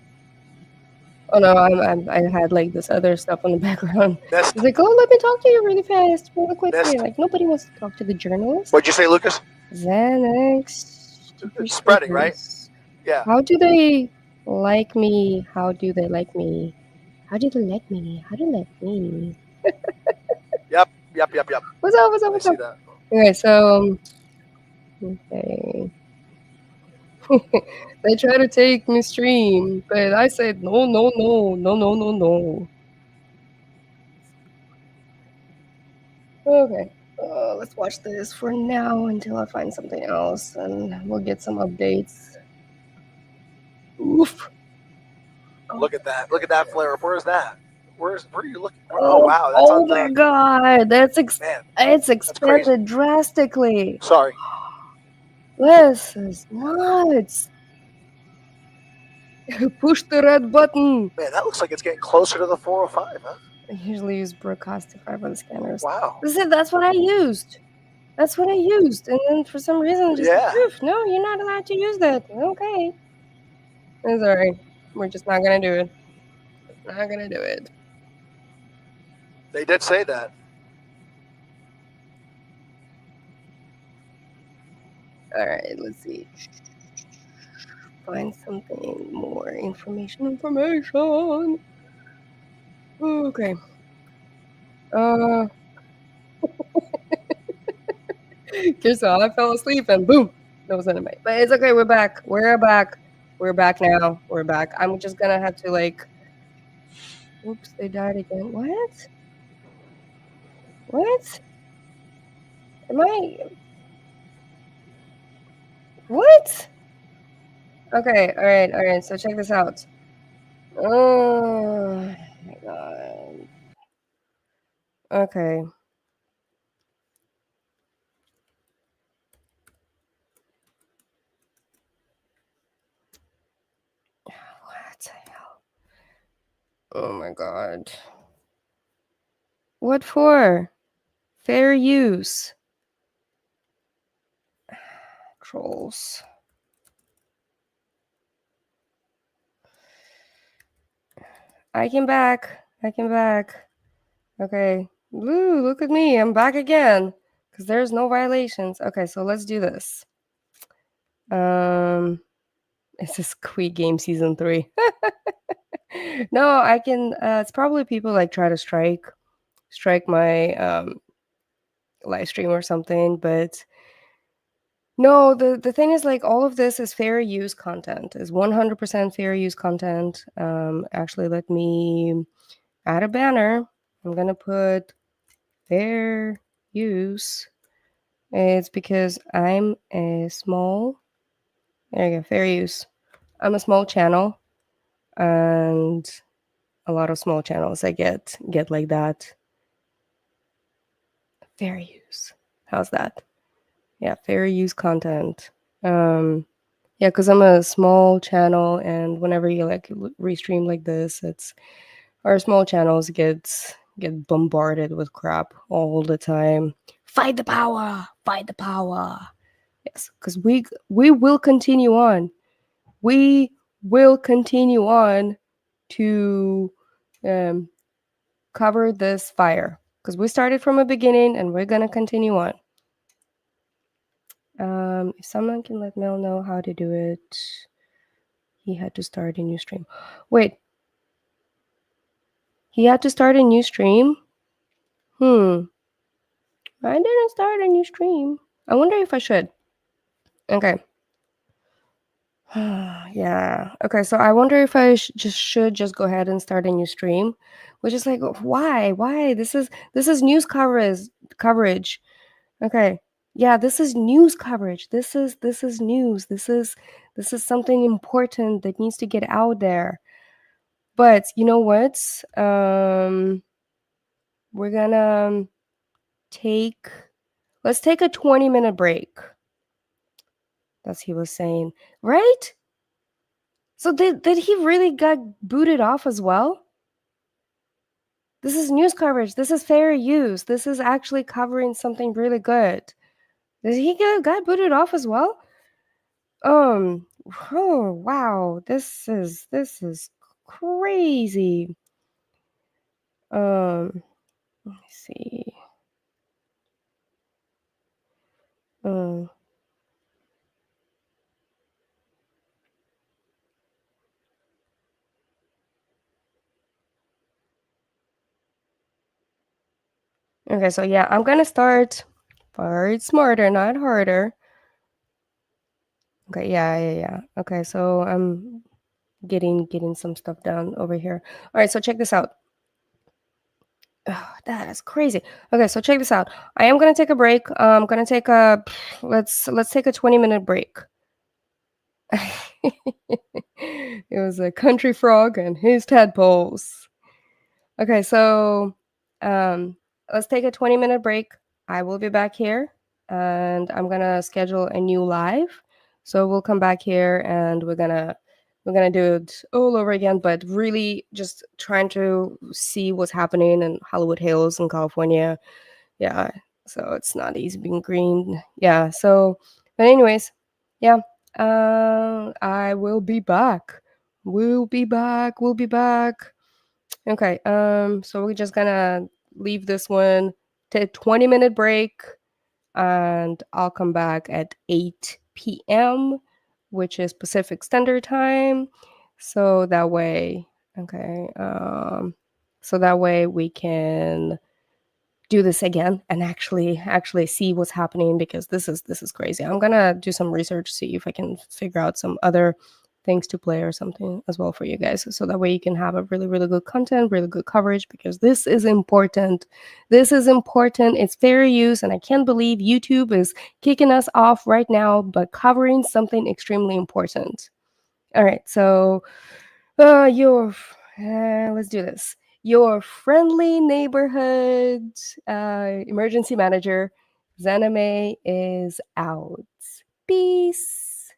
Oh no, I had like this other stuff on the background. It's like, oh, let me talk to you really fast, really quickly. Like nobody wants to talk to the journalist. What'd you say, Lucas? Xanax. It's spreading, right? Yeah. How do they like me? How do they like me? How do they like me? How do they like me? Yep. What's up? What's up? What's I up? see that. Okay, so okay. They try to take me stream, but I said no. Okay, let's watch this for now until I find something else, and we'll get some updates. Oof. Look at that. Look at that flare up. Where's that? Where are you looking? Oh wow, that's oh on my the god, it's expanded drastically. Sorry. This is nuts. Push the red button. Man, that looks like it's getting closer to the 405, huh? I usually use broadcastify for the scanners. Wow. That's what I used. That's what I used. And then for some reason, just like, "Oof, no, you're not allowed to use that." Okay. I'm sorry. We're just not going to do it. Not going to do it. They did say that. All right, let's see. Find something more information. Okay. So I fell asleep and boom, that was anime. But it's okay. We're back. We're back now. We're back. I'm just gonna have to like. Oops, they died again. What? Am I? What? Okay. All right. So check this out. Oh my god. Okay. Oh my god. What for? Fair use. Trolls. I came back. I came back. Okay. Ooh, look at me. I'm back again. Because there's no violations. Okay, so let's do this. It's a Squid Game Season 3. No, I can it's probably people like try to strike my live stream or something, but no, the thing is like all of this is fair use content. Is 100% fair use content. Actually, let me add a banner. I'm gonna put fair use. It's because I'm a small. There you go. Fair use. I'm a small channel, and a lot of small channels I get like that. Fair use. How's that? Yeah, fair use content. Yeah, because I'm a small channel, and whenever you like restream like this, it's our small channels get bombarded with crap all the time. Fight the power! Fight the power! Yes, because we will continue on. We will continue on to cover this fire because we started from a beginning and we're gonna continue on. If someone can let Mel know how to do it, he had to start a new stream. Wait, he had to start a new stream? I didn't start a new stream. I wonder if I should. Okay. Yeah. Okay, so I wonder if I should just go ahead and start a new stream, which is like, why? Why? This is news coverage. Okay. Yeah, this is news coverage. This is news. This is something important that needs to get out there. But you know what? We're gonna let's take a 20-minute break. That's he was saying, right? So did he really got booted off as well? This is news coverage. This is fair use. This is actually covering something really good. Did he got booted off as well? Oh wow, this is crazy. Let me see. Okay, so yeah, I'm gonna start smarter, not harder. Okay, yeah. Okay, so I'm getting some stuff down over here. All right, so check this out. Oh, that is crazy. Okay, so check this out. I am gonna take a break. I'm gonna take a let's take a 20-minute break. It was a country frog and his tadpoles. Okay, so let's take a 20-minute break. I will be back here, and I'm gonna schedule a new live. So we'll come back here, and we're gonna do it all over again, but really just trying to see what's happening in Hollywood Hills in California. Yeah, so it's not easy being green. Yeah, so but anyways, yeah, I will be back. We'll be back. Okay, so we're just gonna leave this one to a 20-minute break, and I'll come back at 8 p.m., which is Pacific Standard Time. So that way, okay, so that way we can do this again and actually see what's happening, because this is crazy. I'm gonna do some research, see if I can figure out some other things to play or something as well for you guys, so that way you can have a really good content, really good coverage, because this is important. It's fair use, and I can't believe YouTube is kicking us off right now but covering something extremely important. All right, so let's do this. Your friendly neighborhood emergency manager, Zaname, is out. Peace.